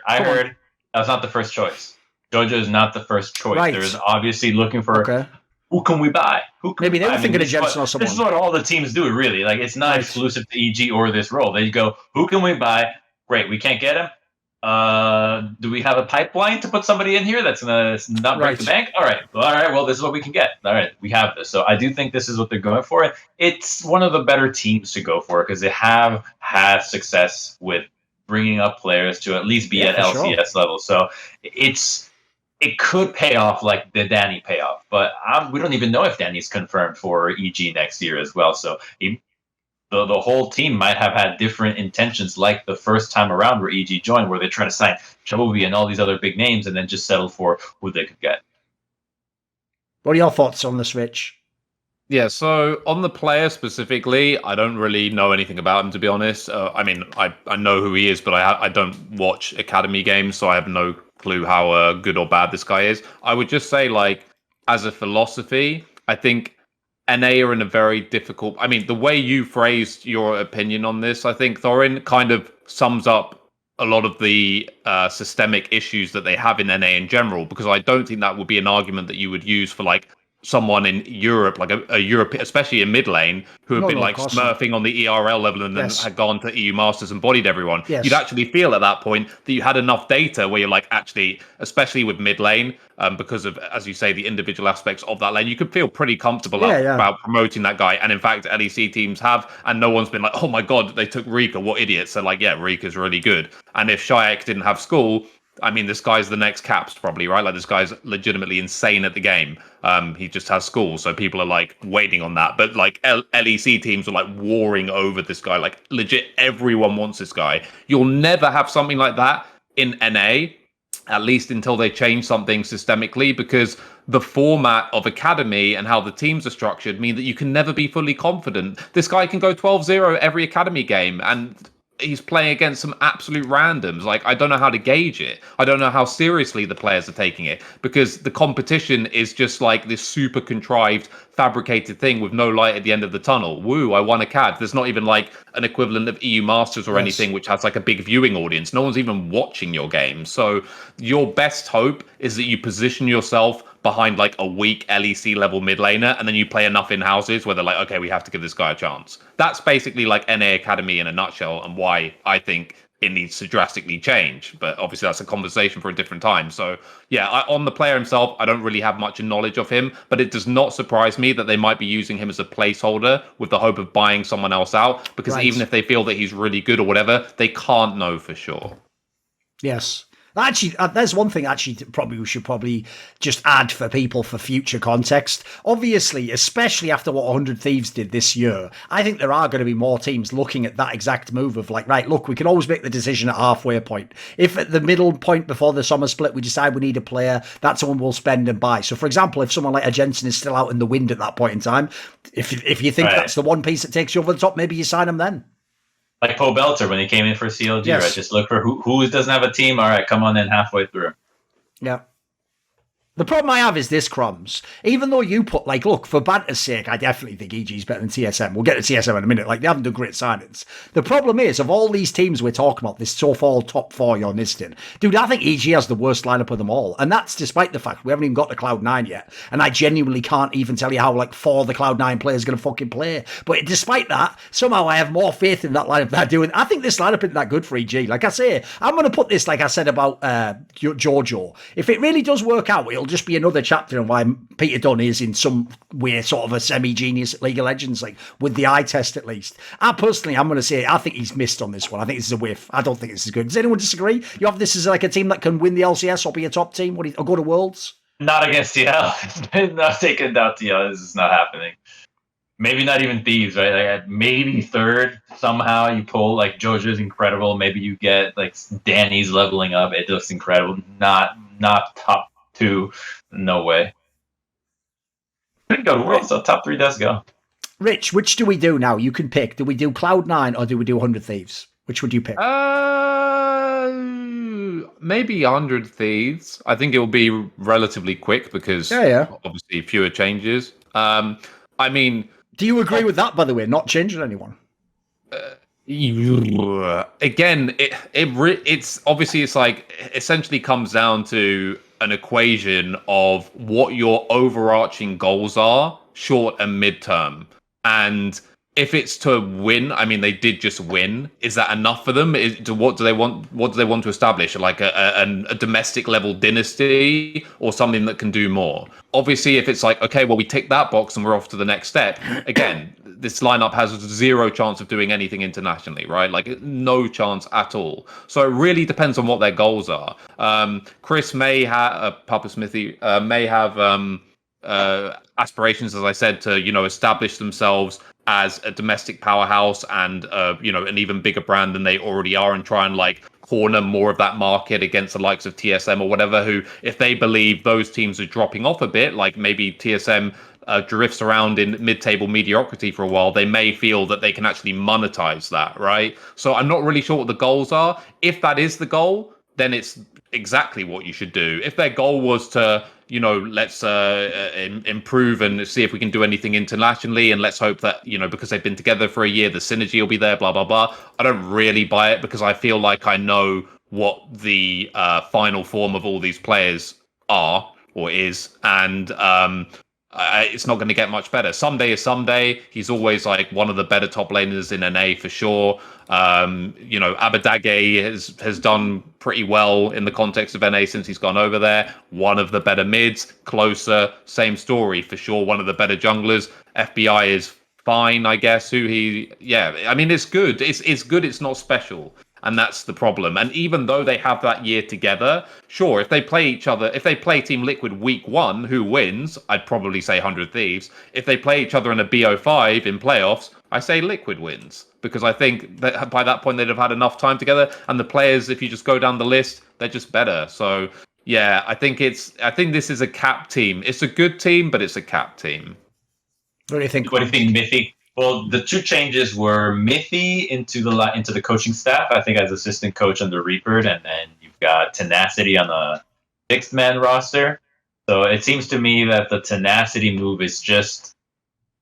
I heard that was not the first choice. JoJo is not the first choice. Right. There's obviously looking for who can we buy? Maybe they were thinking of Jensen or someone. This is what all the teams do, really. Like, it's not exclusive to EG or this role. They go, who can we buy? Great, we can't get him. Do we have a pipeline to put somebody in here that's gonna not break the bank? All right. Well, this is what we can get. All right, we have this. So I do think this is what they're going for. It's one of the better teams to go for because they have had success with bringing up players to at least be at LCS level. So it could pay off like the Danny payoff, but we don't even know if Danny's confirmed for EG next year as well. So the whole team might have had different intentions, like the first time around where EG joined, where they try to sign Chovy and all these other big names and then just settle for who they could get. What are your thoughts on this, Rich? Yeah, so on the player specifically, I don't really know anything about him, to be honest. I mean, I know who he is, but I don't watch Academy games, so I have no clue how good or bad this guy is. I would just say, like, as a philosophy, I think NA are in a very difficult. I mean, the way you phrased your opinion on this, I think, Thorin, kind of sums up a lot of the systemic issues that they have in NA in general, because I don't think that would be an argument that you would use for like someone in Europe, like a Europe, especially in mid lane, who have been like smurfing on the ERL level and then had gone to EU Masters and bodied everyone. You'd actually feel at that point that you had enough data where you're like, actually, especially with mid lane, because of, as you say, the individual aspects of that lane, you could feel pretty comfortable about promoting that guy. And in fact, LEC teams have, and no one's been like, oh my God, they took Rika, what idiots. So like, yeah, Rika's really good. And if Shayak didn't have school, I mean, this guy's the next Caps probably, right? Like this guy's legitimately insane at the game. He just has school, so people are like waiting on that. But like LEC teams are like warring over this guy. Like legit, everyone wants this guy. You'll never have something like that in NA, at least until they change something systemically, because the format of Academy and how the teams are structured mean that you can never be fully confident. This guy can go 12-0 every Academy game, and he's playing against some absolute randoms. Like, I don't know how to gauge it. I don't know how seriously the players are taking it, because the competition is just like this super contrived, fabricated thing with no light at the end of the tunnel. Woo, I won a CAD. There's not even like an equivalent of EU Masters or anything which has like a big viewing audience. No one's even watching your game. So your best hope is that you position yourself behind like a weak LEC level mid laner, and then you play enough in houses where they're like, okay, we have to give this guy a chance. That's basically like NA Academy in a nutshell, and why I think it needs to drastically change. But obviously that's a conversation for a different time. So yeah, on the player himself, I don't really have much knowledge of him, but it does not surprise me that they might be using him as a placeholder with the hope of buying someone else out, because even if they feel that he's really good or whatever, they can't know for sure. Yes. Actually, there's one thing actually we should probably just add for people for future context. Obviously, especially after what 100 Thieves did this year, I think there are going to be more teams looking at that exact move of like, right, look, we can always make the decision at halfway point. If at the middle point before the summer split, we decide we need a player, that's someone we'll spend and buy. So, for example, if someone like a Jensen is still out in the wind at that point in time, if you think that's the one piece that takes you over the top, maybe you sign him then. Like Poe Belter when he came in for CLG, right? Just look for who doesn't have a team. All right, come on in halfway through. Yeah. The problem I have is this, Crumbz. Even though you put, like, look, for banter's sake, I definitely think EG's better than TSM. We'll get to TSM in a minute. Like, they haven't done great signings. The problem is, of all these teams we're talking about, this so-far top four you're listing, dude, I think EG has the worst lineup of them all. And that's despite the fact we haven't even got to Cloud9 yet. And I genuinely can't even tell you how, like, 4 of the Cloud9 players are going to fucking play. But despite that, somehow I have more faith in that lineup than I do. And I think this lineup isn't that good for EG. Like I say, I'm going to put this, like I said about JoJo. If it really does work out, it'll just be another chapter on why Peter Dunn is in some way sort of a semi-genius at League of Legends, like with the eye test at least. I'm going to say I think he's missed on this one. I think this is a whiff. I don't think this is good. Does anyone disagree? You have this as like a team that can win the LCS or be a top team or go to Worlds? Not against TL. Not taking down TL. This is not happening. Maybe not even Thieves, right? Like maybe third somehow you pull. Like JoJo's incredible. Maybe you get like Danny's leveling up. It looks incredible. Not top 2. No way. Couldn't go to Worlds, so top 3 does go. Rich, which do we do now? You can pick. Do we do Cloud9 or do we do 100 Thieves? Which would you pick? Maybe 100 Thieves. I think it will be relatively quick because obviously fewer changes. I mean... Do you agree with that, by the way, not changing anyone? Again, it's obviously it's like essentially comes down to an equation of what your overarching goals are, short and midterm. And if it's to win, I mean, they did just win. Is that enough for them? What do they want? What do they want to establish? Like a domestic level dynasty or something that can do more? Obviously, if it's like, okay, well, we tick that box and we're off to the next step. Again, this lineup has 0 chance of doing anything internationally, right? Like no chance at all. So it really depends on what their goals are. Chris may have, Papa Smithy may have aspirations, as I said, to establish themselves as a domestic powerhouse and an even bigger brand than they already are, and try and like corner more of that market against the likes of TSM or whatever, who, if they believe those teams are dropping off a bit, like maybe TSM drifts around in mid-table mediocrity for a while, they may feel that they can actually monetize that, right? So I'm not really sure what the goals are. If that is the goal, then it's exactly what you should do. If their goal was to, let's improve and see if we can do anything internationally, and let's hope that, because they've been together for a year, the synergy will be there, blah, blah, blah. I don't really buy it because I feel like I know what the final form of all these players are or is, and it's not going to get much better. Someday is someday. He's always like one of the better top laners in NA for sure. Abadage has done pretty well in the context of NA since he's gone over there. One of the better mids, closer, same story for sure. One of the better junglers. FBI is fine, I guess. It's good. It's good. It's not special. And that's the problem. And even though they have that year together, sure, if they play Team Liquid week 1, who wins? I'd probably say 100 Thieves. If they play each other in a BO5 in playoffs, I say Liquid wins. Because I think that by that point they'd have had enough time together. And the players, if you just go down the list, they're just better. So yeah, I think this is a cap team. It's a good team, but it's a cap team. What do you think? What do you think, Mithy? Well, the two changes were Mithy into the coaching staff, I think, as assistant coach under Reaper, and then you've got Tenacity on the 6-man roster. So it seems to me that the Tenacity move is just,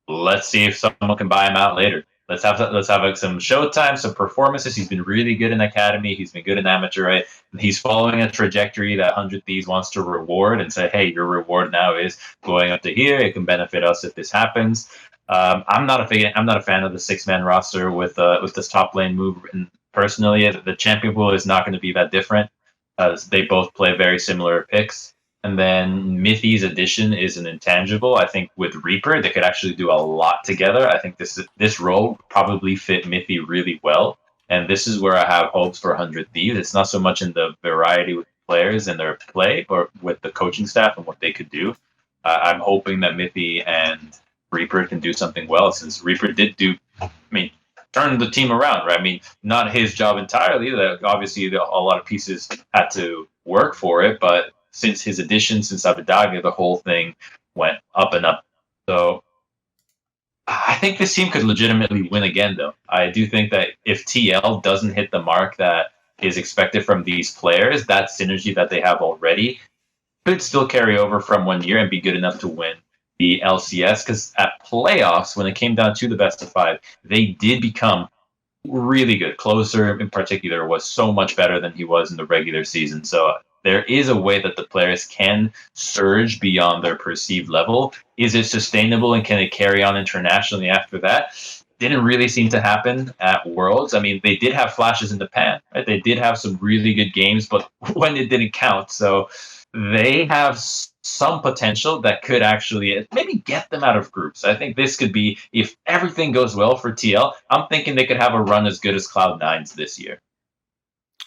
let's see if someone can buy him out later. Let's have some showtime, some performances. He's been really good in Academy. He's been good in Amateur, right? He's following a trajectory that 100 Thieves wants to reward and say, hey, your reward now is going up to here. It can benefit us if this happens. I'm not a fan of the 6-man roster with this top lane move. And personally, the champion pool is not going to be that different, as they both play very similar picks. And then Mithy's addition is an intangible. I think with Reaper, they could actually do a lot together. I think this role probably fit Mithy really well. And this is where I have hopes for 100 Thieves. It's not so much in the variety with players and their play, but with the coaching staff and what they could do. I'm hoping that Mithy and Reaper can do something well, since Reaper did turn the team around, right? Not his job entirely. Obviously, a lot of pieces had to work for it, but since his addition, since Abadaga, the whole thing went up and up. So I think this team could legitimately win again, though. I do think that if TL doesn't hit the mark that is expected from these players, that synergy that they have already could still carry over from 1 year and be good enough to win the LCS. Because at playoffs, when it came down to the best of 5, they did become really good. Closer, in particular, was so much better than he was in the regular season. So there is a way that the players can surge beyond their perceived level. Is it sustainable, and can it carry on internationally after that? Didn't really seem to happen at Worlds. They did have flashes in the pan, right? They did have some really good games, but when it didn't count. So they have some potential that could actually maybe get them out of groups. I think this could be, if everything goes well for TL, I'm thinking they could have a run as good as Cloud9's this year.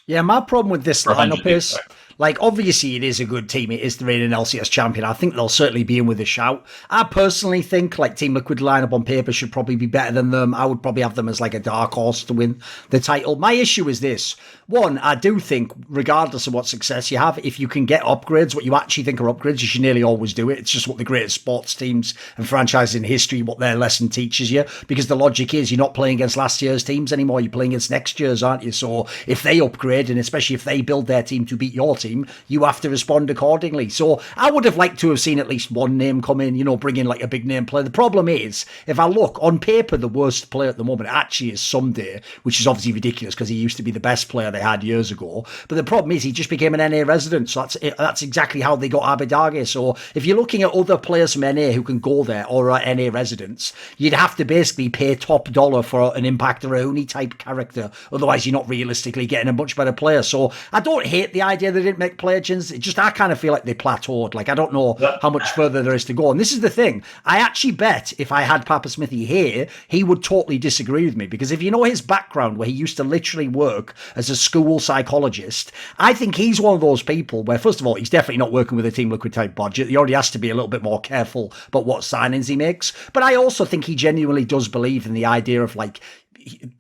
Yeah, my problem with this lineup is, obviously it is a good team. It is the reigning LCS champion. I think they'll certainly be in with a shout. I personally think, Team Liquid lineup on paper should probably be better than them. I would probably have them as a dark horse to win the title. My issue is this. One, I do think, regardless of what success you have, if you can get upgrades, what you actually think are upgrades, you should nearly always do it. It's just what the greatest sports teams and franchises in history, what their lesson teaches you. Because the logic is, you're not playing against last year's teams anymore. You're playing against next year's, aren't you? So if they upgrade, and especially if they build their team to beat your team, you have to respond accordingly. So I would have liked to have seen at least one name come in, bring in a big name player. The problem is, if I look on paper, the worst player at the moment actually is Someday, which is obviously ridiculous because he used to be the best player they had years ago. But the problem is, he just became an NA resident. So that's exactly how they got Abadage. So if you're looking at other players from NA who can go there or are NA residents, you'd have to basically pay top dollar for an Impact Rooney type character. Otherwise, you're not realistically getting a much better player. So I don't hate the idea they didn't make Legends. It just, I kind of feel like they plateaued. I don't know how much further there is to go. And this is the thing. I actually bet if I had Papa Smithy here, he would totally disagree with me, because if you know his background, where he used to literally work as a school psychologist, I think he's one of those people where, first of all, he's definitely not working with a Team Liquid type budget. He already has to be a little bit more careful about what signings he makes. But I also think he genuinely does believe in the idea of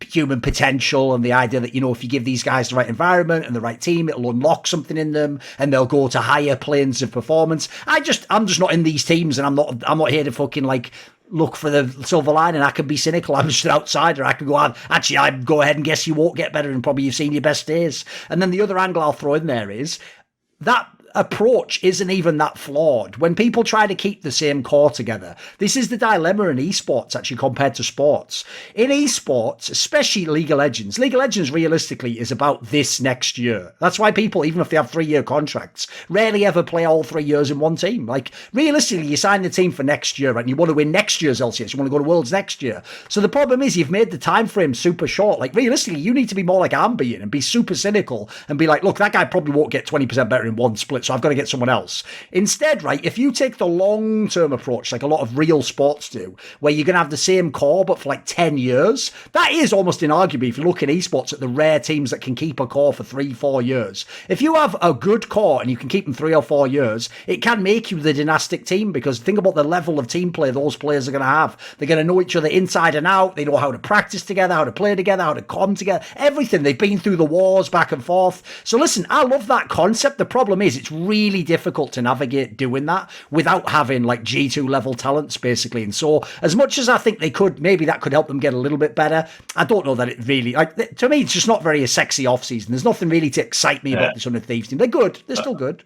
human potential, and the idea that, if you give these guys the right environment and the right team, it'll unlock something in them and they'll go to higher planes of performance. I'm just not in these teams, and I'm not here to fucking look for the silver lining. I can be cynical. I'm just an outsider. I can go on. Actually, I'd go ahead and guess you won't get better, and probably you've seen your best days. And then the other angle I'll throw in there is, that approach isn't even that flawed. When people try to keep the same core together, this is the dilemma in esports actually compared to sports. In esports, especially League of Legends realistically is about this next year. That's why people, even if they have 3-year contracts, rarely ever play all 3 years in one team. Like, realistically, you sign the team for next year, right? And you want to win next year's LCS, you want to go to Worlds next year. So the problem is you've made the time frame super short. Like, realistically, you need to be more like I'm being and be super cynical and be like, look, that guy probably won't get 20% better in one split, so I've got to get someone else. Instead, right, if you take the long-term approach, like a lot of real sports do, where you're going to have the same core, but for like 10 years, that is almost inarguably, if you look at esports, at the rare teams that can keep a core for 3-4 years. If you have a good core and you can keep them 3 or 4 years, it can make you the dynastic team, because think about the level of team play those players are going to have. They're going to know each other inside and out. They know how to practice together, how to play together, how to come together, everything. They've been through the wars back and forth. So listen, I love that concept. The problem is it's really difficult to navigate doing that without having like G2 level talents, basically. And so as much as I think they could, maybe that could help them get a little bit better, I don't know that it really, like, to me, it's just not very a sexy offseason. There's nothing really to excite me about this under Thieves team. They're good. They're still good.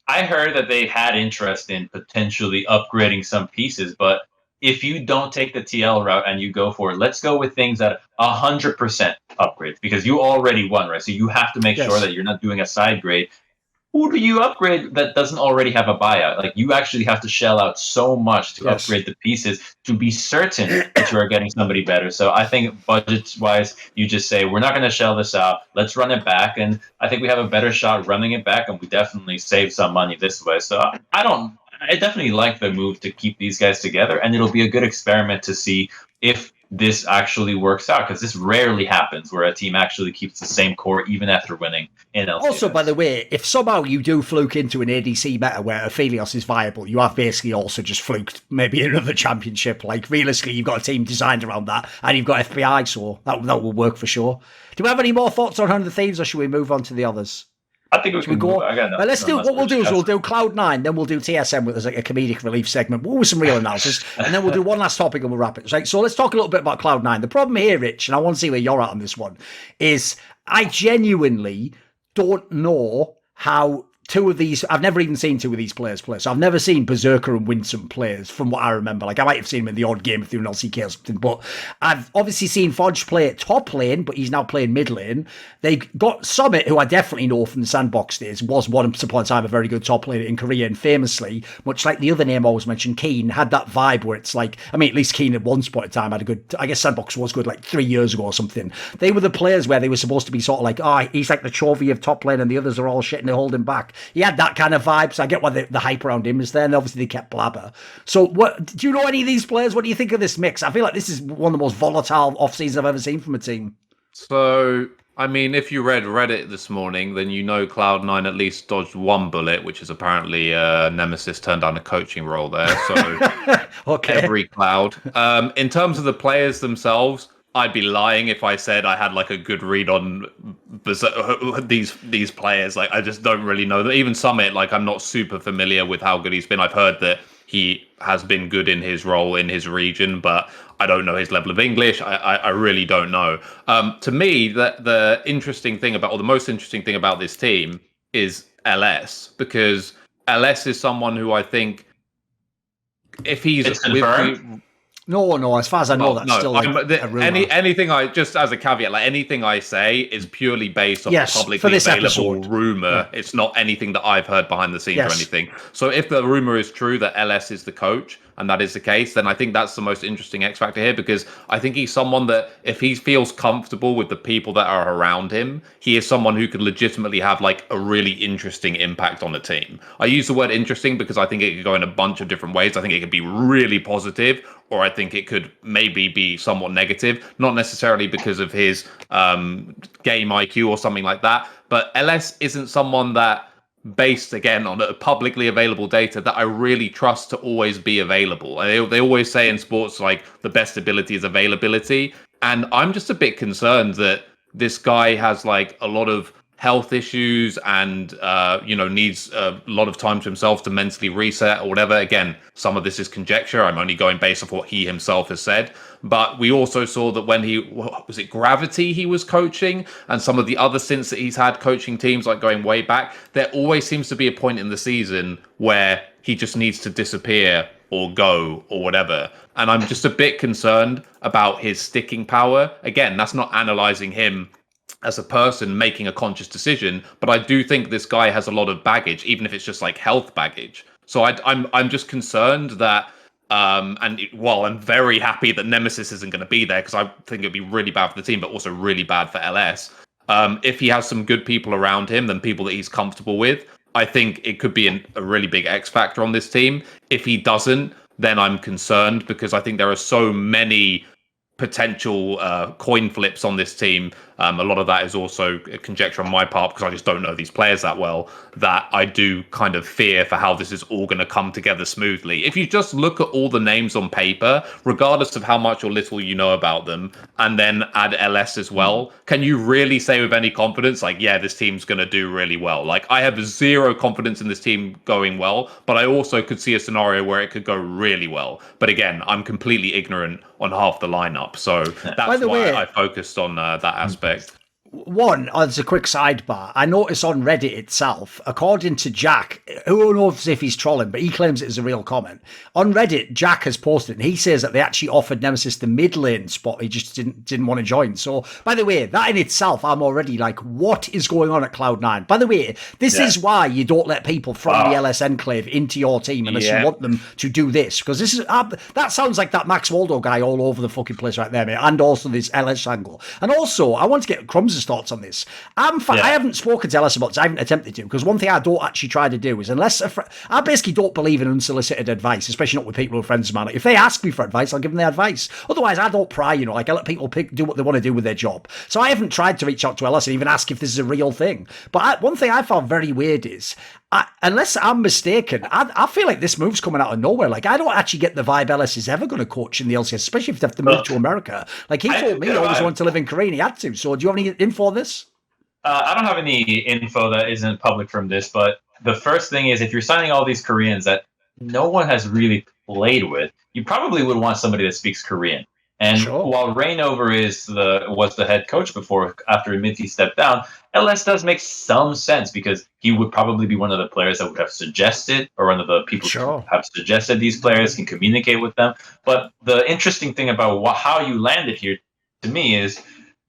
I heard that they had interest in potentially upgrading some pieces, but if you don't take the TL route and you go for it, let's go with things that 100% upgrades, because you already won, right? So you have to make sure that you're not doing a side grade. Who do you upgrade that doesn't already have a buyout? Like, you actually have to shell out so much to upgrade the pieces to be certain that you are getting somebody better. So I think budget-wise, you just say, we're not going to shell this out. Let's run it back. And I think we have a better shot running it back, and we definitely save some money this way. So I definitely like the move to keep these guys together, and it'll be a good experiment to see if this actually works out, because this rarely happens where a team actually keeps the same core even after winning in LCS. Also, by the way, if somehow you do fluke into an ADC meta where Aphelios is viable, you have basically also just fluked maybe another championship. Like, realistically, you've got a team designed around that, and you've got FBI, so that will work for sure. Do we have any more thoughts on 100 Thieves, or should we move on to the others? I think we can go. Let's do what we'll do is we'll do Cloud9, then we'll do TSM with like a comedic relief segment with some real analysis, and then we'll do one last topic and we'll wrap it. Right? So let's talk a little bit about Cloud9. The problem here, Rich, and I want to see where you're at on this one, is I genuinely don't know how two of these, I've never even seen two of these players play. So I've never seen Berserker and Winsome players from what I remember. Like, I might have seen him in the odd game through an LCK or something, but I've obviously seen Fodge play at top lane, but he's now playing mid lane. They got Summit, who I definitely know from the Sandbox days, was once upon a time a very good top laner in Korea, and famously, much like the other name I always mentioned, Keen, had that vibe where it's like, I mean, at least Keen at one spot in time had a good, I guess Sandbox was good like 3 years ago or something. They were the players where they were supposed to be sort of like, oh, he's like the Chovy of top lane and the others are all shit and they hold him back. He had that kind of vibe, so I get why the hype around him is there, and obviously they kept Blabber. So what do you know any of these players? What do you think of this mix? I feel like this is one of the most volatile off-seasons I've ever seen from a team. So, I mean, if you read Reddit this morning, then you know Cloud9 at least dodged one bullet, which is apparently Nemesis turned down a coaching role there. So okay. Every Cloud. In terms of the players themselves, I'd be lying if I said I had like a good read on these players. Like, I just don't really know them. Even Summit, like, I'm not super familiar with how good he's been. I've heard that he has been good in his role in his region, but I don't know his level of English. I really don't know. To me, the interesting thing about, or the most interesting thing about this team is LS, because LS is someone who I think, if he's No, as far as I know, that's still like a rumor. Anything I, just as a caveat, like anything I say is purely based on publicly available rumor. Yeah. It's not anything that I've heard behind the scenes or anything. So if the rumor is true that LS is the coach, and that is the case, then I think that's the most interesting X factor here, because I think he's someone that, if he feels comfortable with the people that are around him, he is someone who could legitimately have like a really interesting impact on the team. I use the word interesting because I think it could go in a bunch of different ways. I think it could be really positive, or I think it could maybe be somewhat negative, not necessarily because of his game IQ or something like that. But LS isn't someone that, based again on publicly available data, that I really trust to always be available. They always say in sports, like, the best ability is availability. And I'm just a bit concerned that this guy has like a lot of health issues and needs a lot of time to himself to mentally reset or whatever. Again, some of this is conjecture. I'm only going based off what he himself has said. But we also saw that when was it Gravity he was coaching, and some of the other stints that he's had coaching teams, like going way back, there always seems to be a point in the season where he just needs to disappear or go or whatever. And I'm just a bit concerned about his sticking power. Again, that's not analyzing him as a person making a conscious decision, but I do think this guy has a lot of baggage, even if it's just like health baggage. So I'm just concerned that while I'm very happy that Nemesis isn't going to be there, because I think it'd be really bad for the team, but also really bad for LS. If he has some good people around him, then people that he's comfortable with, I think it could be a really big X factor on this team. If he doesn't, then I'm concerned, because I think there are so many potential coin flips on this team. A lot of that is also a conjecture on my part, because I just don't know these players that well, that I do kind of fear for how this is all going to come together smoothly. If you just look at all the names on paper, regardless of how much or little you know about them, and then add LS as well, can you really say with any confidence, like, yeah, this team's going to do really well? Like, I have zero confidence in this team going well, but I also could see a scenario where it could go really well. But again, I'm completely ignorant on half the lineup, so that's why I focused on that aspect. One, as a quick sidebar, I noticed on Reddit itself, according to Jack, who knows if he's trolling, but he claims it is a real comment. On Reddit, Jack has posted, and he says that they actually offered Nemesis the mid lane spot. He just didn't want to join. So, by the way, that in itself, I'm already like, what is going on at Cloud9? By the way, this is why you don't let people from the LS Enclave into your team unless you want them to do this. Because this is that sounds like that Max Waldo guy all over the fucking place right there, mate. And also this LS angle. And also, I want to get Crumbz' thoughts on this. I haven't spoken to LS about this. I haven't attempted to, because one thing I don't actually try to do is, I basically don't believe in unsolicited advice, especially not with people who are friends of mine. Like, if they ask me for advice, I'll give them the advice. Otherwise, I don't pry, like, I let people do what they want to do with their job. So I haven't tried to reach out to LS and even ask if this is a real thing. But one thing I found very weird is, unless I'm mistaken, I feel like this move's coming out of nowhere. Like, I don't actually get the vibe LS is ever going to coach in the LCS, especially if they have to move to America. Like, he told me he always wanted to live in Korea and he had to. So do you have any info on this? I don't have any info that isn't public from this, but the first thing is, if you're signing all these Koreans that no one has really played with, you probably would want somebody that speaks Korean. And while Rainover was the head coach before, after Mithy stepped down, LS does make some sense, because he would probably be one of the players that would have suggested, or one of the people who have suggested these players, can communicate with them. But the interesting thing about how you landed here, to me, is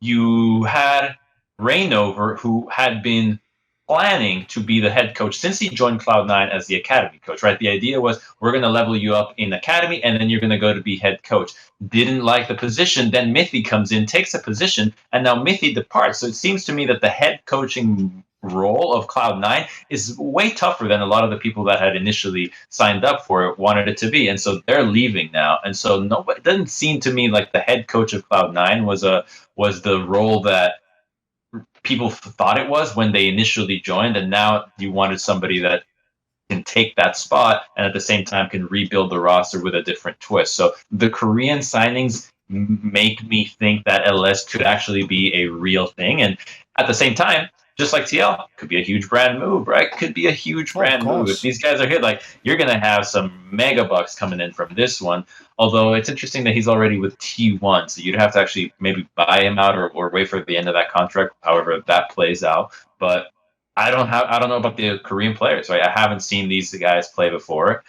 you had Rainover, who had been planning to be the head coach since he joined Cloud9 as the academy coach, right? The idea was, we're going to level you up in academy, and then you're going to go to be head coach. Didn't like the position. Then Mithy comes in, takes a position, and now Mithy departs. So it seems to me that the head coaching role of Cloud9 is way tougher than a lot of the people that had initially signed up for it wanted it to be. And so they're leaving now. And so it doesn't seem to me like the head coach of Cloud9 was the role that people thought it was when they initially joined, and now you wanted somebody that can take that spot and at the same time can rebuild the roster with a different twist. So the Korean signings make me think that LS could actually be a real thing, and at the same time, just like TL, could be a huge brand move, right? Could be a huge brand move. If these guys are hit, like, you're going to have some mega bucks coming in from this one. Although it's interesting that he's already with T1, so you'd have to actually maybe buy him out or wait for the end of that contract, however that plays out. But I don't know about the Korean players, right? I haven't seen these guys play before.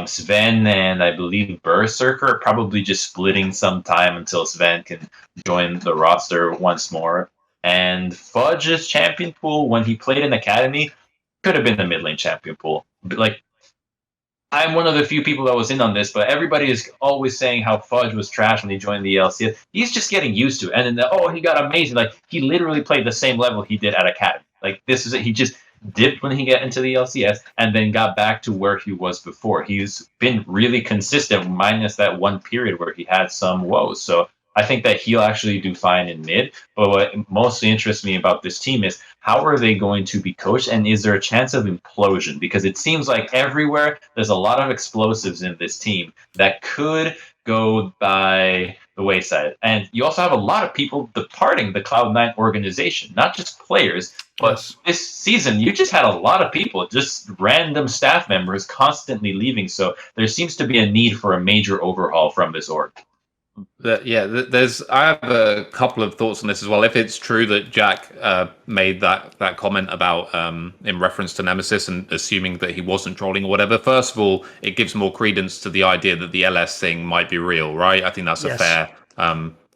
Sven and I believe Berserker are probably just splitting some time until Sven can join the roster once more. And Fudge's champion pool, when he played in Academy, could have been the mid lane champion pool. But, like, I'm one of the few people that was in on this, but everybody is always saying how Fudge was trash when he joined the LCS. He's just getting used to it. And then, he got amazing. Like, he literally played the same level he did at Academy. Like, this is it. He just dipped when he got into the LCS and then got back to where he was before. He's been really consistent, minus that one period where he had some woes. So I think that he'll actually do fine in mid. But what mostly interests me about this team is, how are they going to be coached, and is there a chance of implosion? Because it seems like everywhere there's a lot of explosives in this team that could go by the wayside. And you also have a lot of people departing the Cloud9 organization, not just players, but this season you just had a lot of people, just random staff members constantly leaving. So there seems to be a need for a major overhaul from this org. I have a couple of thoughts on this as well. If it's true that Jack made that comment about in reference to Nemesis and assuming that he wasn't trolling or whatever, first of all, it gives more credence to the idea that the LS thing might be real, right? I think that's a fair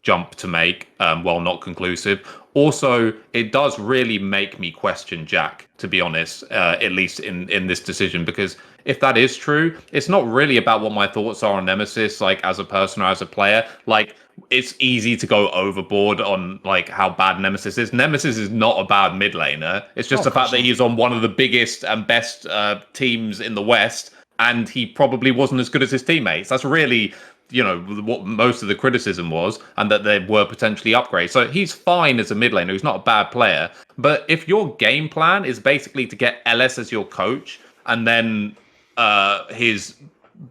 jump to make, while not conclusive. Also, it does really make me question Jack, to be honest, at least in this decision, because if that is true, it's not really about what my thoughts are on Nemesis, like as a person or as a player. Like, it's easy to go overboard on like how bad Nemesis is. Nemesis is not a bad mid laner. It's just the fact that he's on one of the biggest and best teams in the West, and he probably wasn't as good as his teammates. That's really, you know, what most of the criticism was, and that there were potentially upgrades. So he's fine as a mid laner. He's not a bad player. But if your game plan is basically to get LS as your coach, and then his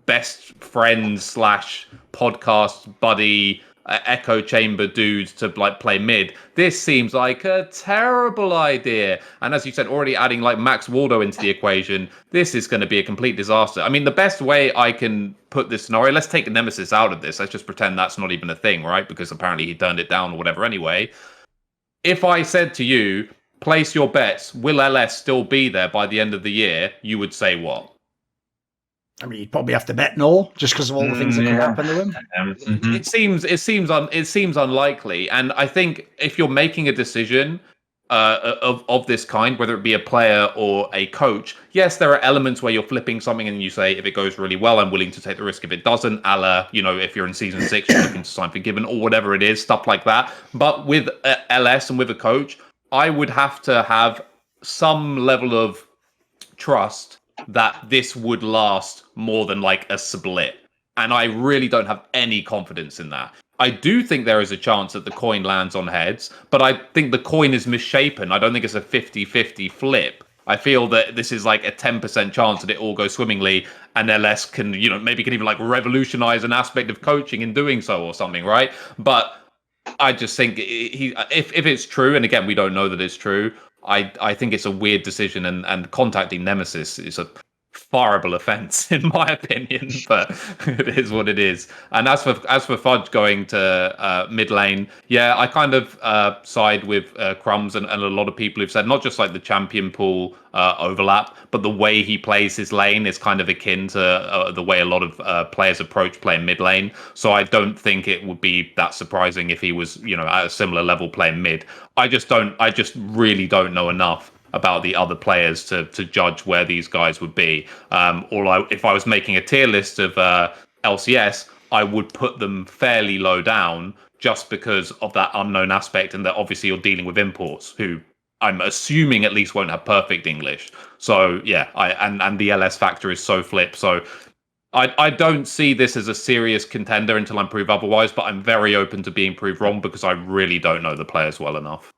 best friend / podcast buddy, echo chamber dudes to like play mid, this seems like a terrible idea. And as you said, already adding like Max Waldo into the equation, this is going to be a complete disaster. I mean, the best way I can put this scenario, let's take Nemesis out of this. Let's just pretend that's not even a thing, right? Because apparently he turned it down or whatever anyway. If I said to you, place your bets, will LS still be there by the end of the year? You would say what? I mean, you'd probably have to bet no, just because of all the things that could happen to him. It seems unlikely, and I think if you're making a decision of this kind, whether it be a player or a coach, yes, there are elements where you're flipping something and you say, if it goes really well, I'm willing to take the risk. If it doesn't, a la, you know, if you're in season 6, you're looking to sign Forgiven or whatever it is, stuff like that. But with LS and with a coach, I would have to have some level of trust that this would last more than like a split. And I really don't have any confidence in that. I do think there is a chance that the coin lands on heads, but I think the coin is misshapen. I don't think it's a 50-50 flip. I feel that this is like a 10% chance that it all goes swimmingly, and LS can, you know, maybe can even like revolutionize an aspect of coaching in doing so or something, right? But I just think if it's true, and again, we don't know that it's true, I think it's a weird decision, and contacting Nemesis is a horrible offense in my opinion, but it is what it is. And as for Fudge going to mid lane, yeah, I kind of side with Crumbz and a lot of people who've said not just like the champion pool overlap, but the way he plays his lane is kind of akin to the way a lot of players approach playing mid lane. So I don't think it would be that surprising if he was, you know, at a similar level playing mid. I just really don't know enough about the other players to judge where these guys would be. If I was making a tier list of LCS, I would put them fairly low down just because of that unknown aspect, and that obviously you're dealing with imports who I'm assuming at least won't have perfect English. So yeah, and the LS factor is so flip. So I don't see this as a serious contender until I'm proved otherwise, but I'm very open to being proved wrong because I really don't know the players well enough.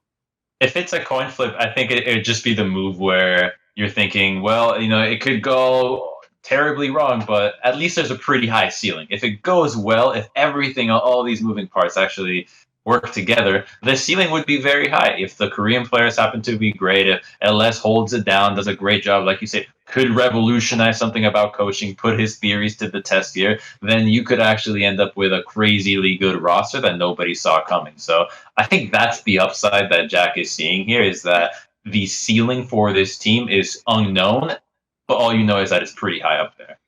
If it's a coin flip, I think it would just be the move where you're thinking, well, you know, it could go terribly wrong, but at least there's a pretty high ceiling. If it goes well, if everything, all these moving parts actually work together, the ceiling would be very high. If the Korean players happen to be great, if LS holds it down, does a great job, like you say, could revolutionize something about coaching, put his theories to the test here, then you could actually end up with a crazily good roster that nobody saw coming. So I think that's the upside that Jack is seeing here, is that the ceiling for this team is unknown, but all you know is that it's pretty high up there.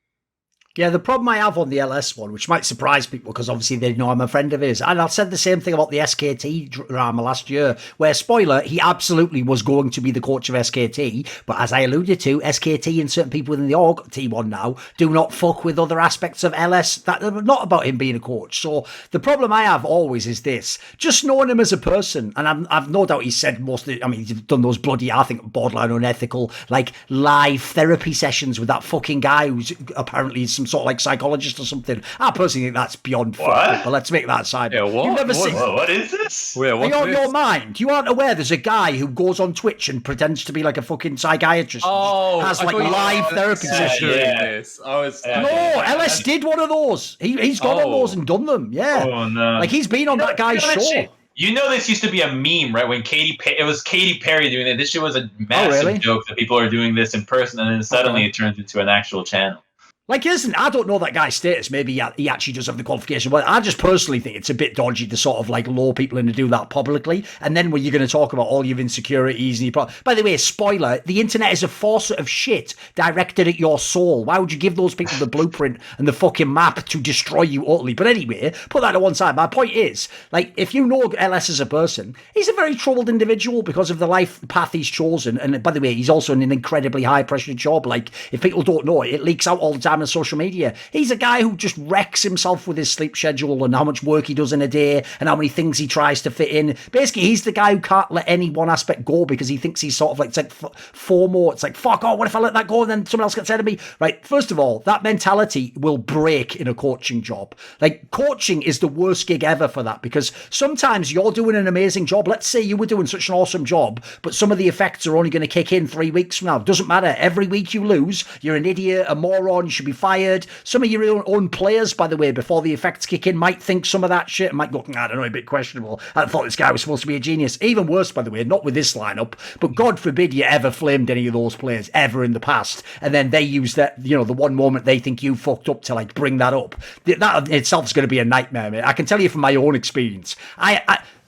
Yeah, the problem I have on the LS one, which might surprise people because obviously they know I'm a friend of his, and I said the same thing about the SKT drama last year, where, spoiler, he absolutely was going to be the coach of SKT, but as I alluded to, SKT and certain people within the org, T1 now, do not fuck with other aspects of LS that are not about him being a coach. So the problem I have always is this, just knowing him as a person, and I've no doubt he's said most of the, I mean, he's done those bloody, I think, borderline unethical, like, live therapy sessions with that fucking guy who's apparently some some sort of like psychologist or something. I personally think that's beyond fucked up, but let's make that aside. Yeah, what? You've never seen... What is this? Yeah, Are you out of your mind? You aren't aware there's a guy who goes on Twitch and pretends to be like a fucking psychiatrist. Has like live therapy sessions. No, LS did one of those. He's gone on those and done them. Yeah. Oh no. Like he's been on that guy's show. You know, this used to be a meme, right? When it was Katy Perry doing it. This shit was a massive joke that people are doing this in person, and then suddenly it turns into an actual channel. Like, listen, I don't know that guy's status. Maybe he actually does have the qualification. But I just personally think it's a bit dodgy to sort of like lure people in to do that publicly. And then when you're going to talk about all your insecurities and your by the way, spoiler, the internet is a faucet of shit directed at your soul. Why would you give those people the blueprint and the fucking map to destroy you utterly? But anyway, put that to one side. My point is, like, if you know LS as a person, he's a very troubled individual because of the life path he's chosen. And by the way, he's also in an incredibly high pressure job. Like, if people don't know it leaks out all the time on social media. He's a guy who just wrecks himself with his sleep schedule and how much work he does in a day and how many things he tries to fit in. Basically, he's the guy who can't let any one aspect go because he thinks he's sort of like, it's like FOMO. It's like, fuck, what if I let that go and then someone else gets ahead of me? Right, first of all, that mentality will break in a coaching job. Like, coaching is the worst gig ever for that because sometimes you're doing an amazing job. Let's say you were doing such an awesome job, but some of the effects are only going to kick in 3 weeks from now. It doesn't matter. Every week you lose, you're an idiot, a moron, you should be fired. Some of your own players, by the way, before the effects kick in, might think some of that shit and might go, I don't know, a bit questionable. I thought this guy was supposed to be a genius. Even worse, by the way, not with this lineup, but God forbid you ever flamed any of those players ever in the past. And then they use that, you know, the one moment they think you fucked up to like bring that up. That itself is going to be a nightmare, mate. I can tell you from my own experience.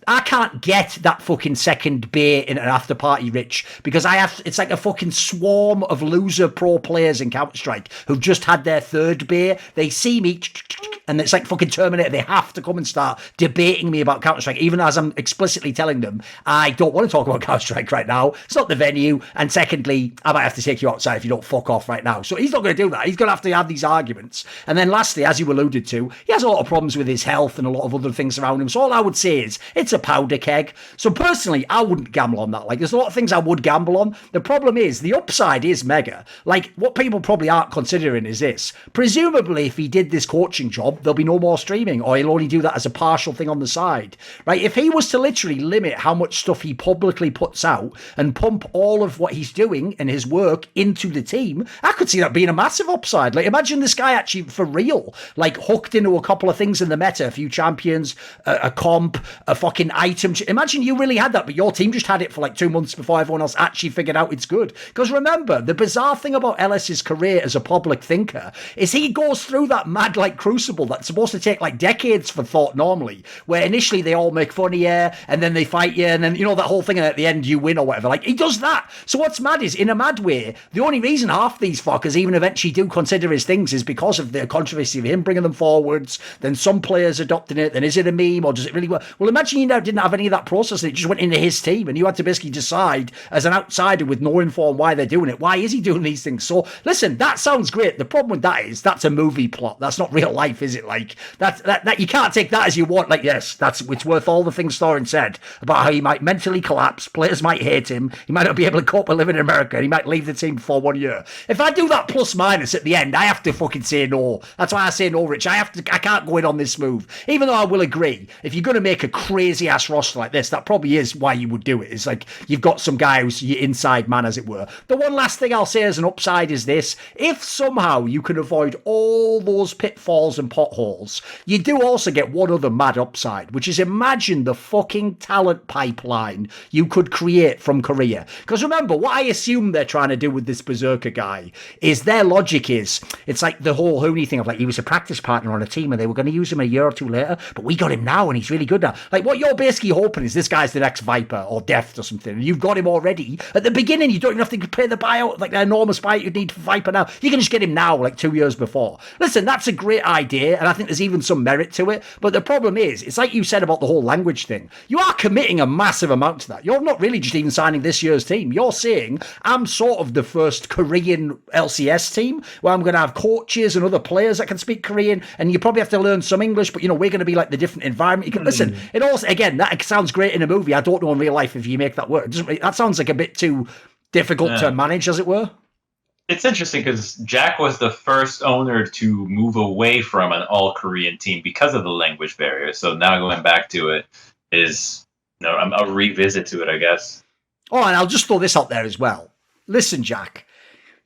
I can't get that fucking second beer in an after party, Rich, because it's like a fucking swarm of loser pro players in Counter-Strike who've just had their third beer. They see me and it's like fucking Terminator. They have to come and start debating me about Counter-Strike, even as I'm explicitly telling them, I don't want to talk about Counter-Strike right now. It's not the venue. And secondly, I might have to take you outside if you don't fuck off right now. So he's not going to do that. He's going to have these arguments. And then lastly, as you alluded to, he has a lot of problems with his health and a lot of other things around him. So all I would say is, it's a powder keg. So personally, I wouldn't gamble on that. Like, there's a lot of things I would gamble on. The problem is, the upside is mega. Like, what people probably aren't considering is this. Presumably, if he did this coaching job, there'll be no more streaming, or he'll only do that as a partial thing on the side, right? If he was to literally limit how much stuff he publicly puts out and pump all of what he's doing and his work into the team, I could see that being a massive upside. Like, imagine this guy actually, for real, like, hooked into a couple of things in the meta, a few champions, a comp, a fucking item. Imagine you really had that, but your team just had it for like 2 months before everyone else actually figured out it's good. Because remember, the bizarre thing about LS's career as a public thinker is he goes through that mad like crucible that's supposed to take like decades for thought normally, where initially they all make fun of you and then they fight you and then, you know, that whole thing, and at the end you win or whatever. Like, he does that. So what's mad is, in a mad way, the only reason half these fuckers even eventually do consider his things is because of the controversy of him bringing them forwards, then some players adopting it, then is it a meme or does it really work? Well, imagine you now didn't have any of that process and it just went into his team and you had to basically decide as an outsider with no info on why they're doing it. Why is he doing these things? So listen, that sounds great. The problem with that is that's a movie plot. That's not real life, is it? Like, that you can't take that as you want. Like, yes, it's worth all the things Thorin said about how he might mentally collapse, players might hate him, he might not be able to cope with living in America, and he might leave the team for 1 year. If I do that plus minus at the end, I have to fucking say no. That's why I say no, Rich. I can't go in on this move. Even though I will agree, if you're going to make a crazy ass roster like this, that probably is why you would do it. It's like you've got some guy who's your inside man, as it were. The one last thing I'll say as an upside is this: if somehow you can avoid all those pitfalls and potholes, you do also get one other mad upside, which is, imagine the fucking talent pipeline you could create from Korea. Because remember, what I assume they're trying to do with this Berserker guy is their logic is, it's like the whole Hooney thing of like, he was a practice partner on a team and they were going to use him a year or two later, but we got him now and he's really good now. Like, what you're basically hoping is this guy's the next Viper or Deft or something, and you've got him already. At the beginning, you don't even have to pay the buyout, like the enormous buyout you'd need for Viper now. You can just get him now, like 2 years before. Listen, that's a great idea, and I think there's even some merit to it, but the problem is, it's like you said about the whole language thing. You are committing a massive amount to that. You're not really just even signing this year's team. You're saying, I'm sort of the first Korean LCS team, where I'm going to have coaches and other players that can speak Korean, and you probably have to learn some English, but, you know, we're going to be like the different environment. You can listen. It also, again, that sounds great in a movie. I don't know in real life if you make that work. That sounds like a bit too difficult to manage, as it were. It's interesting because Jack was the first owner to move away from an all-Korean team because of the language barrier. So now going back to it is, a revisit to it, I guess. Oh, and I'll just throw this out there as well. Listen, Jack.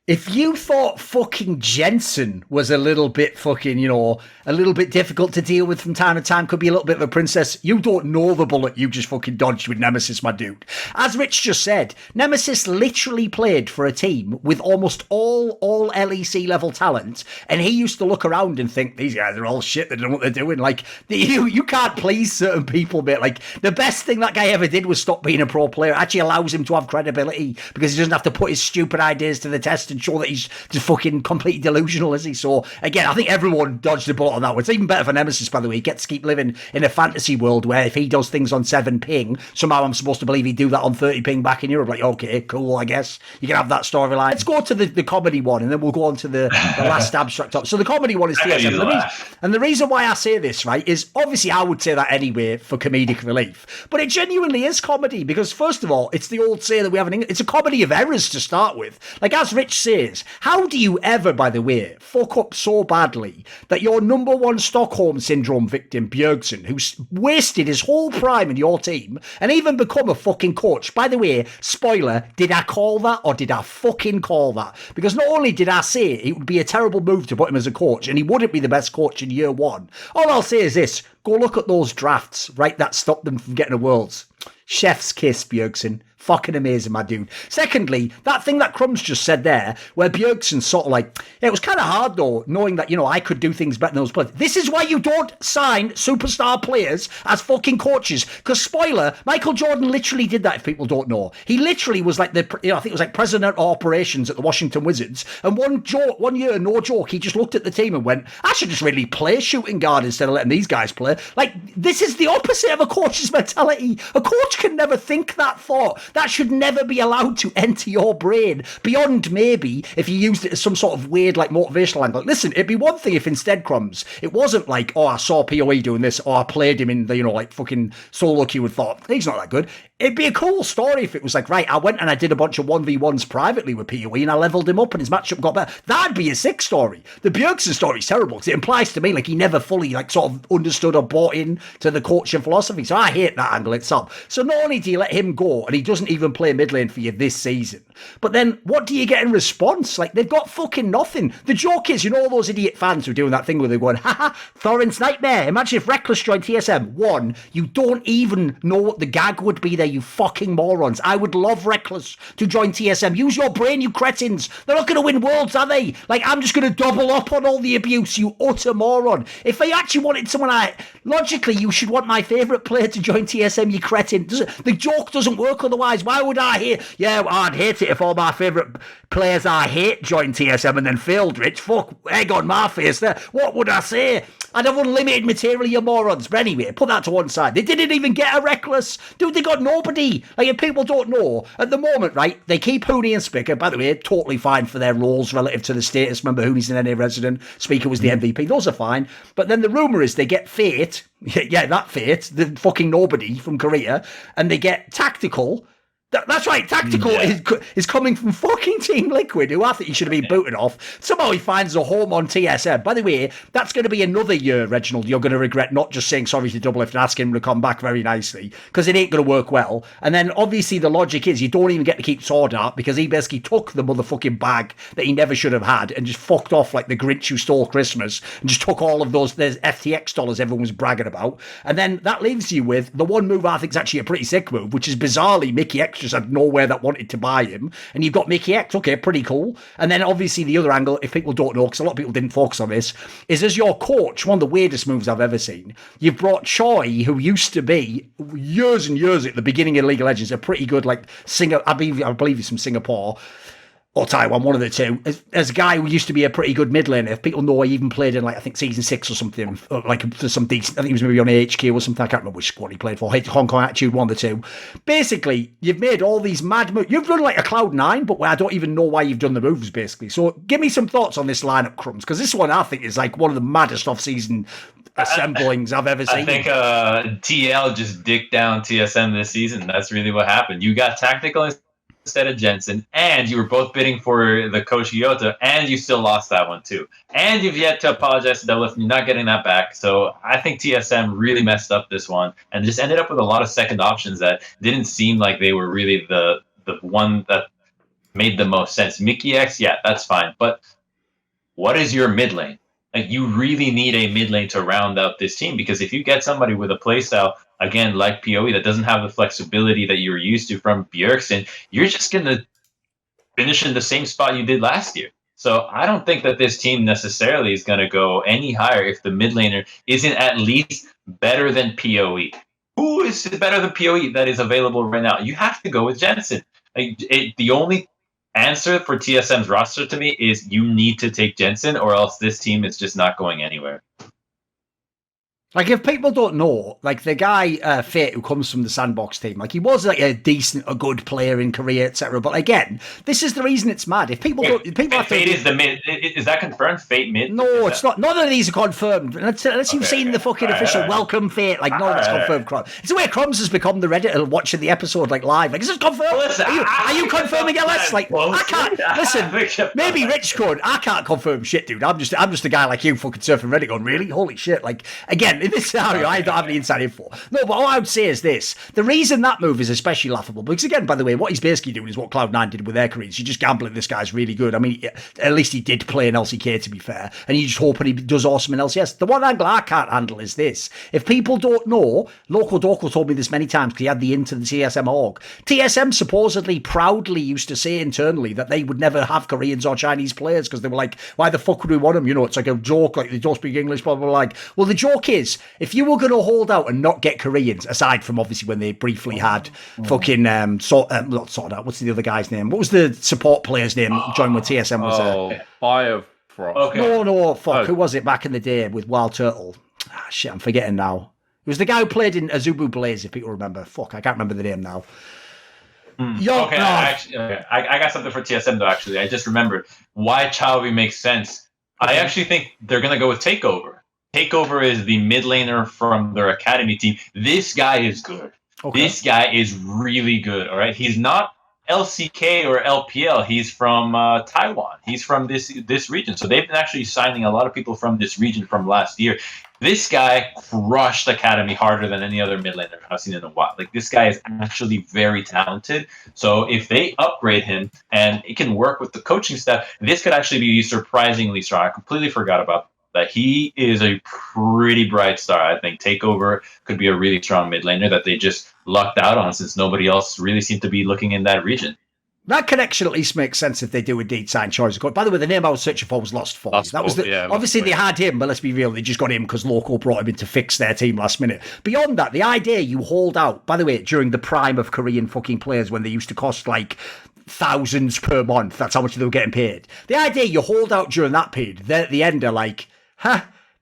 If you thought fucking Jensen was a little bit fucking, a little bit difficult to deal with from time to time, could be a little bit of a princess, you don't know the bullet you just fucking dodged with Nemesis, my dude. As Rich just said, Nemesis literally played for a team with almost all LEC level talent, and he used to look around and think, these guys are all shit, they don't know what they're doing. Like, you can't please certain people, mate. Like, the best thing that guy ever did was stop being a pro player. It actually allows him to have credibility, because he doesn't have to put his stupid ideas to the test and show that he's just fucking completely delusional, is he? So again, I think everyone dodged the bullet on that one. It's even better for Nemesis, by the way. He gets to keep living in a fantasy world where if he does things on 7 ping, somehow I'm supposed to believe he'd do that on 30 ping back in Europe. Like, okay, cool, I guess you can have that storyline. Let's go to the comedy one, and then we'll go on to the last abstract up. So the comedy one is TSM. And the reason why I say this, right, is obviously I would say that anyway for comedic relief, but it genuinely is comedy, because first of all, it's the old saying that we have in English, it's a comedy of errors to start with. Like, as Rich says, how do you ever, by the way, fuck up so badly that your number one Stockholm Syndrome victim, Bjergsen, who's wasted his whole prime in your team and even become a fucking coach? By the way, spoiler, did I call that or did I fucking call that? Because not only did I say it would be a terrible move to put him as a coach and he wouldn't be the best coach in year one, all I'll say is this, go look at those drafts, right, that stopped them from getting a Worlds. Chef's kiss, Bjergsen. Fucking amazing, my dude. Secondly, that thing that Crumbz just said there, where Bjergsen's sort of like, it was kind of hard though, knowing that, I could do things better than those players. This is why you don't sign superstar players as fucking coaches. Because, spoiler, Michael Jordan literally did that, if people don't know. He literally was like I think it was like president of operations at the Washington Wizards. And one year, no joke, he just looked at the team and went, I should just really play shooting guard instead of letting these guys play. Like, this is the opposite of a coach's mentality. A coach can never think that thought. That should never be allowed to enter your brain, beyond maybe if you used it as some sort of weird, like, motivational angle. Listen, it'd be one thing if instead, Crumbz, it wasn't like, oh, I saw PoE doing this, or I played him in the, like, fucking solo queue and thought, he's not that good. It'd be a cool story if it was like, right, I went and I did a bunch of 1v1s privately with PoE and I leveled him up and his matchup got better. That'd be a sick story. The Bjergsen story's terrible because it implies to me like he never fully like sort of understood or bought in to the coaching philosophy. So I hate that angle itself. So not only do you let him go and he doesn't even play mid lane for you this season, but then what do you get in response? Like, they've got fucking nothing. The joke is, all those idiot fans who are doing that thing where they're going, haha, Thorin's nightmare. Imagine if Reckless joined TSM. One, you don't even know what the gag would be there, you fucking morons. I would love Reckless to join TSM. Use your brain, you cretins. They're not going to win Worlds, are they? Like, I'm just going to double up on all the abuse, you utter moron. If they actually wanted someone, logically, you should want my favourite player to join TSM, you cretin. The joke doesn't work otherwise. Why would I hate? Yeah, well, I'd hate it if all my favourite players I hate joined TSM and then failed, Rich. Fuck, egg on my face there. What would I say? I'd have unlimited material, you morons. But anyway, put that to one side. They didn't even get a Reckless. Dude, they got nobody. Like, if people don't know, at the moment, right, they keep Hooney and Spicker. By the way, totally fine for their roles relative to the status. Remember, Hooney's an NA resident. Spicker was the MVP. Those are fine. But then the rumour is they get Fate. Yeah, that Fate, the fucking nobody from Korea. And they get Tactical. That's right, Tactical is coming from fucking Team Liquid, who I think he should have been booted off. Somehow he finds a home on TSM. By the way, that's going to be another year, Reginald, you're going to regret not just saying sorry to Double Lift and asking him to come back very nicely, because it ain't going to work well. And then, obviously, the logic is you don't even get to keep Sword Art, because he basically took the motherfucking bag that he never should have had and just fucked off like the Grinch who stole Christmas and just took all of those FTX dollars everyone was bragging about. And then that leaves you with the one move I think is actually a pretty sick move, which is bizarrely MickeyX just had nowhere that wanted to buy him, and you've got MickeyX, okay, pretty cool. And then obviously the other angle, if people don't know, because a lot of people didn't focus on this, is as your coach, one of the weirdest moves I've ever seen, you've brought Choi, who used to be years and years at the beginning of League of Legends, a pretty good like singer, I believe he's from Singapore or Taiwan, one of the two, as a guy who used to be a pretty good mid laner. If people know, he even played in, like, I think season 6 or something, like for some decent, I think he was maybe on HQ or something, I can't remember which squad he played for, Hong Kong Attitude, one of the two. Basically, you've made all these mad moves. You've done like a Cloud9, but I don't even know why you've done the moves, basically. So give me some thoughts on this lineup, Crumbz, because this one I think is like one of the maddest off-season assemblings I've ever seen. I think TL just dicked down TSM this season. That's really what happened. You got Tactical instead of Jensen, and you were both bidding for the coach Yota, and you still lost that one too. And you've yet to apologize to Doublelift, and you're not getting that back. So I think TSM really messed up this one and just ended up with a lot of second options that didn't seem like they were really the one that made the most sense. MickeyX, yeah, that's fine. But what is your mid lane? Like, you really need a mid lane to round out this team, because if you get somebody with a playstyle, again, like PoE, that doesn't have the flexibility that you're used to from Bjergsen, you're just going to finish in the same spot you did last year. So I don't think that this team necessarily is going to go any higher if the mid laner isn't at least better than PoE. Who is better than PoE that is available right now? You have to go with Jensen. The only answer for TSM's roster to me is you need to take Jensen, or else this team is just not going anywhere. Like, if people don't know, like, the guy, Fate, who comes from the Sandbox team, like, he was, like, a good player in Korea, etc. But, again, this is the reason it's mad. If people don't... Fate is the mid. Is that confirmed? Fate mid? No, it's not. None of these are confirmed. Unless you've seen the fucking official welcome Fate, like, none of it's confirmed. It's the way Crumbz has become the Redditor watching the episode, like, live. Like, is this confirmed? Listen, are you confirming LS? Like, I can't... Listen, maybe Rich could. I can't confirm shit, dude. I'm just a guy like you fucking surfing Reddit going, really? Holy shit. Like, again, in this scenario, I don't have any inside info. No, but all I would say is this. The reason that move is especially laughable, because again, by the way, what he's basically doing is what Cloud9 did with their careers. You're just gambling this guy's really good. I mean, at least he did play in LCK, to be fair, and you just hoping he does awesome in LCS. The one angle I can't handle is this. If people don't know, Loco Doco told me this many times because he had the into the TSM org. TSM supposedly proudly used to say internally that they would never have Koreans or Chinese players because they were like, why the fuck would we want them? You know, it's like a joke, like they don't speak English, blah, blah, blah. Like, well, the joke is, if you were going to hold out and not get Koreans, aside from obviously when they briefly had fucking not sorted out, what's the other guy's name? What was the support player's name joined when TSM was Firefrost. Okay. No, fuck, who was it back in the day with Wild Turtle? Shit, I'm forgetting now. It was the guy who played in Azubu Blaze, if people remember. Fuck, I can't remember the name now. I got something for TSM though, actually. I just remembered why Chaobi makes sense. I actually think they're going to go with Takeover. Takeover is the mid laner from their academy team. This guy is good. Okay. This guy is really good, all right? He's not LCK or LPL. He's from Taiwan. He's from this region. So they've been actually signing a lot of people from this region from last year. This guy crushed Academy harder than any other mid laner I've seen in a while. Like, this guy is actually very talented. So if they upgrade him and it can work with the coaching staff, this could actually be surprisingly strong. I completely forgot about that. He is a pretty bright star. I think Takeover could be a really strong mid laner that they just lucked out on, since nobody else really seemed to be looking in that region. That connection at least makes sense if they do indeed sign choice. By the way, the name I was searching for was Lost Force. That was obviously they had him, but let's be real, they just got him because Loco brought him in to fix their team last minute. Beyond that, the idea you hold out, by the way, during the prime of Korean fucking players when they used to cost like thousands per month, that's how much they were getting paid. The idea you hold out during that period, they're at the end are like,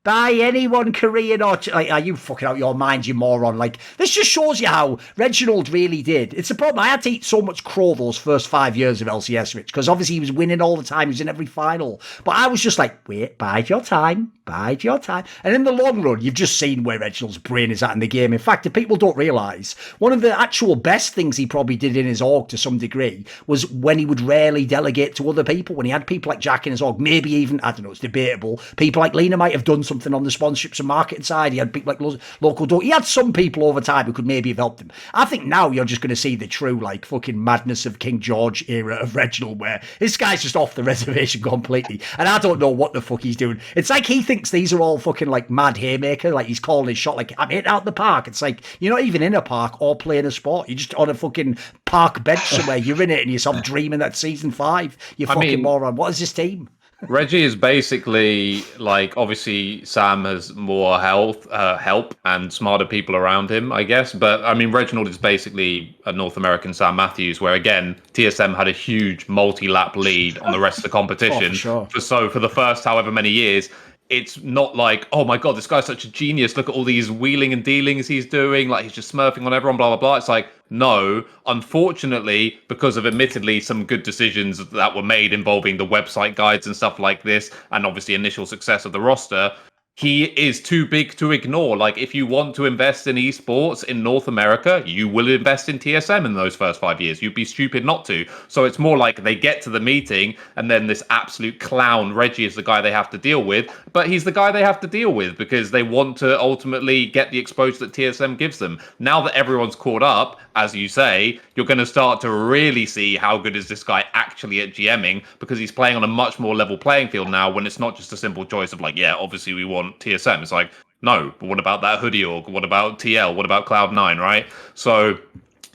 buy anyone Korean or... Like, are you fucking out your mind, you moron? Like, this just shows you how Reginald really did. It's a problem. I had to eat so much crow those first 5 years of LCS, Rich, because obviously he was winning all the time. He was in every final. But I was just like, wait, bide your time. Bide your time. And in the long run, you've just seen where Reginald's brain is at in the game. In fact, if people don't realise, one of the actual best things he probably did in his org to some degree was when he would rarely delegate to other people. When he had people like Jack in his org, maybe even, I don't know, it's debatable, people like Lena might have done something on the sponsorships and marketing side. He had people like Local Door. He had some people over time who could maybe have helped him. I think now you're just going to see the true, like, fucking madness of King George era of Reginald, where this guy's just off the reservation completely. And I don't know what the fuck he's doing. It's like he thinks these are all fucking, like, mad haymaker. Like, he's calling his shot, like, I'm hitting out the park. It's like, you're not even in a park or playing a sport. You're just on a fucking park bench somewhere. You're in it and you're some dreaming that season 5. You fucking moron. What is this team? Reggie is basically like, obviously Sam has more help and smarter people around him, I guess. But I mean, Reginald is basically a North American Sam Matthews, where again, TSM had a huge multi-lap lead on the rest of the competition. So for the first however many years, it's not like, oh my God, this guy's such a genius. Look at all these wheeling and dealings he's doing. Like, he's just smurfing on everyone, blah, blah, blah. It's like, no, unfortunately, because of admittedly some good decisions that were made involving the website guides and stuff like this, and obviously initial success of the roster, he is too big to ignore. Like, if you want to invest in esports in North America, you will invest in TSM in those first 5 years. You'd be stupid not to. So it's more like they get to the meeting and then this absolute clown, Reggie, is the guy they have to deal with. But he's the guy they have to deal with because they want to ultimately get the exposure that TSM gives them. Now that everyone's caught up, as you say, you're going to start to really see how good is this guy actually at GMing, because he's playing on a much more level playing field now, when it's not just a simple choice of like, yeah, obviously we want TSM. It's like, no, but what about that hoodie org? What about TL? What about Cloud9, right? So,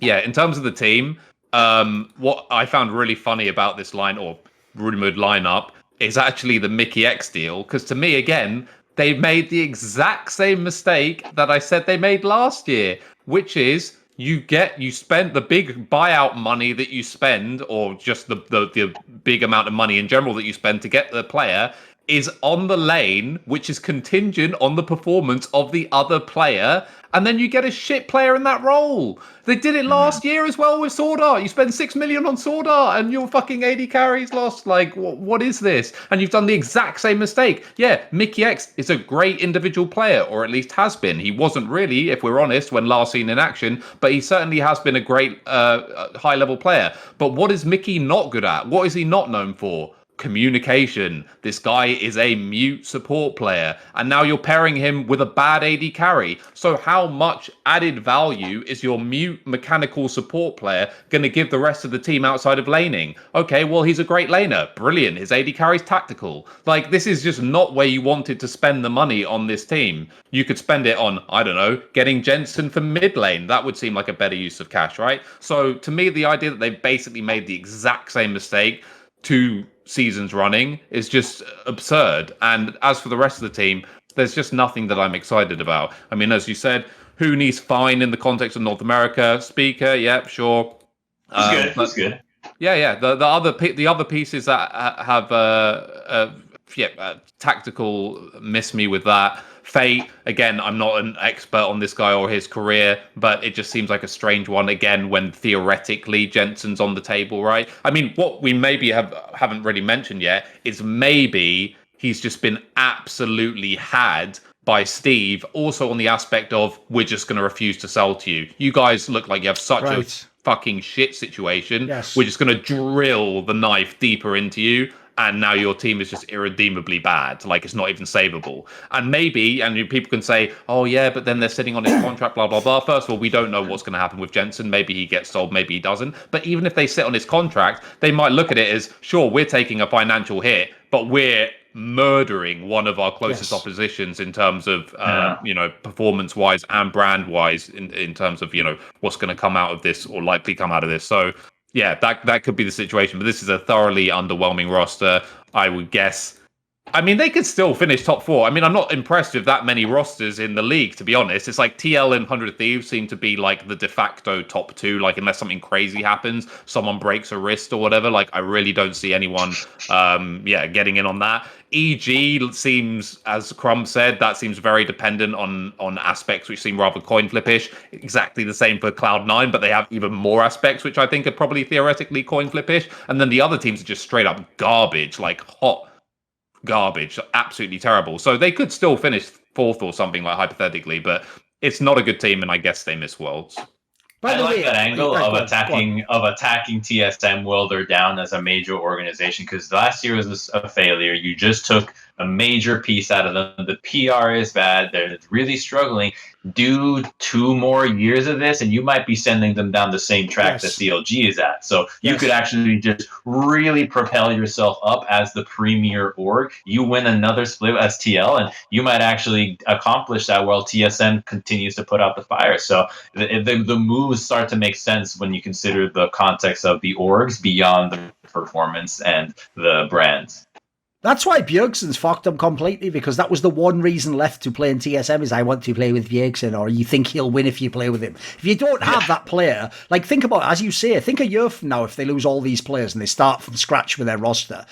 yeah, in terms of the team, what I found really funny about this rumored lineup is actually the MickeyX deal, because to me, again, they made the exact same mistake that I said they made last year, which is you spend the big buyout money that you spend, or just the big amount of money in general that you spend to get the player, is on the lane, which is contingent on the performance of the other player, and then you get a shit player in that role. They did it last year as well with Sword Art. You spend 6 million on Sword Art and your fucking AD carries lost. Like, what is this? And you've done the exact same mistake. Yeah, MickeyX is a great individual player, or at least has been. He wasn't really, if we're honest, when last seen in action, but he certainly has been a great high-level player. But what is Mickey not good at? What is he not known for? Communication. This guy is a mute support player, and now you're pairing him with a bad AD carry. So how much added value is your mute mechanical support player going to give the rest of the team outside of laning? Okay, well, he's a great laner. Brilliant. His AD carry's tactical. Like, this is just not where you wanted to spend the money on this team. You could spend it on, I don't know, getting Jensen for mid lane. That would seem like a better use of cash, right? So to me, the idea that they've basically made the exact same mistake 2 seasons running is just absurd. And as for the rest of the team, there's just nothing that I'm excited about. I mean, as you said, Hooney's fine in the context of North America. Speaker, yep, sure. That's good. Yeah. The other pieces that have tactical miss me with that. Fate, again, I'm not an expert on this guy or his career, but it just seems like a strange one, again, when theoretically Jensen's on the table, right? I mean, what we maybe haven't really mentioned yet is maybe he's just been absolutely had by Steve, also on the aspect of, we're just going to refuse to sell to you. You guys look like you have such a fucking shit situation. Yes. We're just going to drill the knife deeper into you. And now your team is just irredeemably bad. Like, it's not even savable. And maybe, and people can say, oh yeah, but then they're sitting on his contract, blah, blah, blah. First of all, we don't know what's going to happen with Jensen. Maybe he gets sold, maybe he doesn't. But even if they sit on his contract, they might look at it as, sure, we're taking a financial hit, but we're murdering one of our closest oppositions in terms of, performance-wise and brand-wise in terms of, what's going to come out of this or likely come out of this. So, yeah, that could be the situation, but this is a thoroughly underwhelming roster, I would guess. I mean, they could still finish top 4. I mean, I'm not impressed with that many rosters in the league, to be honest. It's like TL and 100 Thieves seem to be like the de facto top 2, like unless something crazy happens, someone breaks a wrist or whatever. Like, I really don't see anyone, getting in on that. EG seems, as Crumbz said, that seems very dependent on aspects which seem rather coin flippish. Exactly the same for Cloud9, but they have even more aspects which I think are probably theoretically coin flippish. And then the other teams are just straight up garbage, like hot garbage, absolutely terrible. So they could still finish 4th or something, like hypothetically, but it's not a good team, and I guess they miss Worlds. I like that angle of attacking TSM while they're down as a major organization, because last year was a failure. You just took a major piece out of them. The PR is bad. They're really struggling. Do 2 more years of this, and you might be sending them down the same track that CLG is at. So you could actually just really propel yourself up as the premier org. You win another split as TL, and you might actually accomplish that while TSM continues to put out the fire. So the moves start to make sense when you consider the context of the orgs beyond the performance and the brands. That's why Bjergsen's fucked him completely, because that was the one reason left to play in TSM is I want to play with Bjergsen, or you think he'll win if you play with him. If you don't have that player, like, think about, as you say, think a year from now if they lose all these players and they start from scratch with their roster.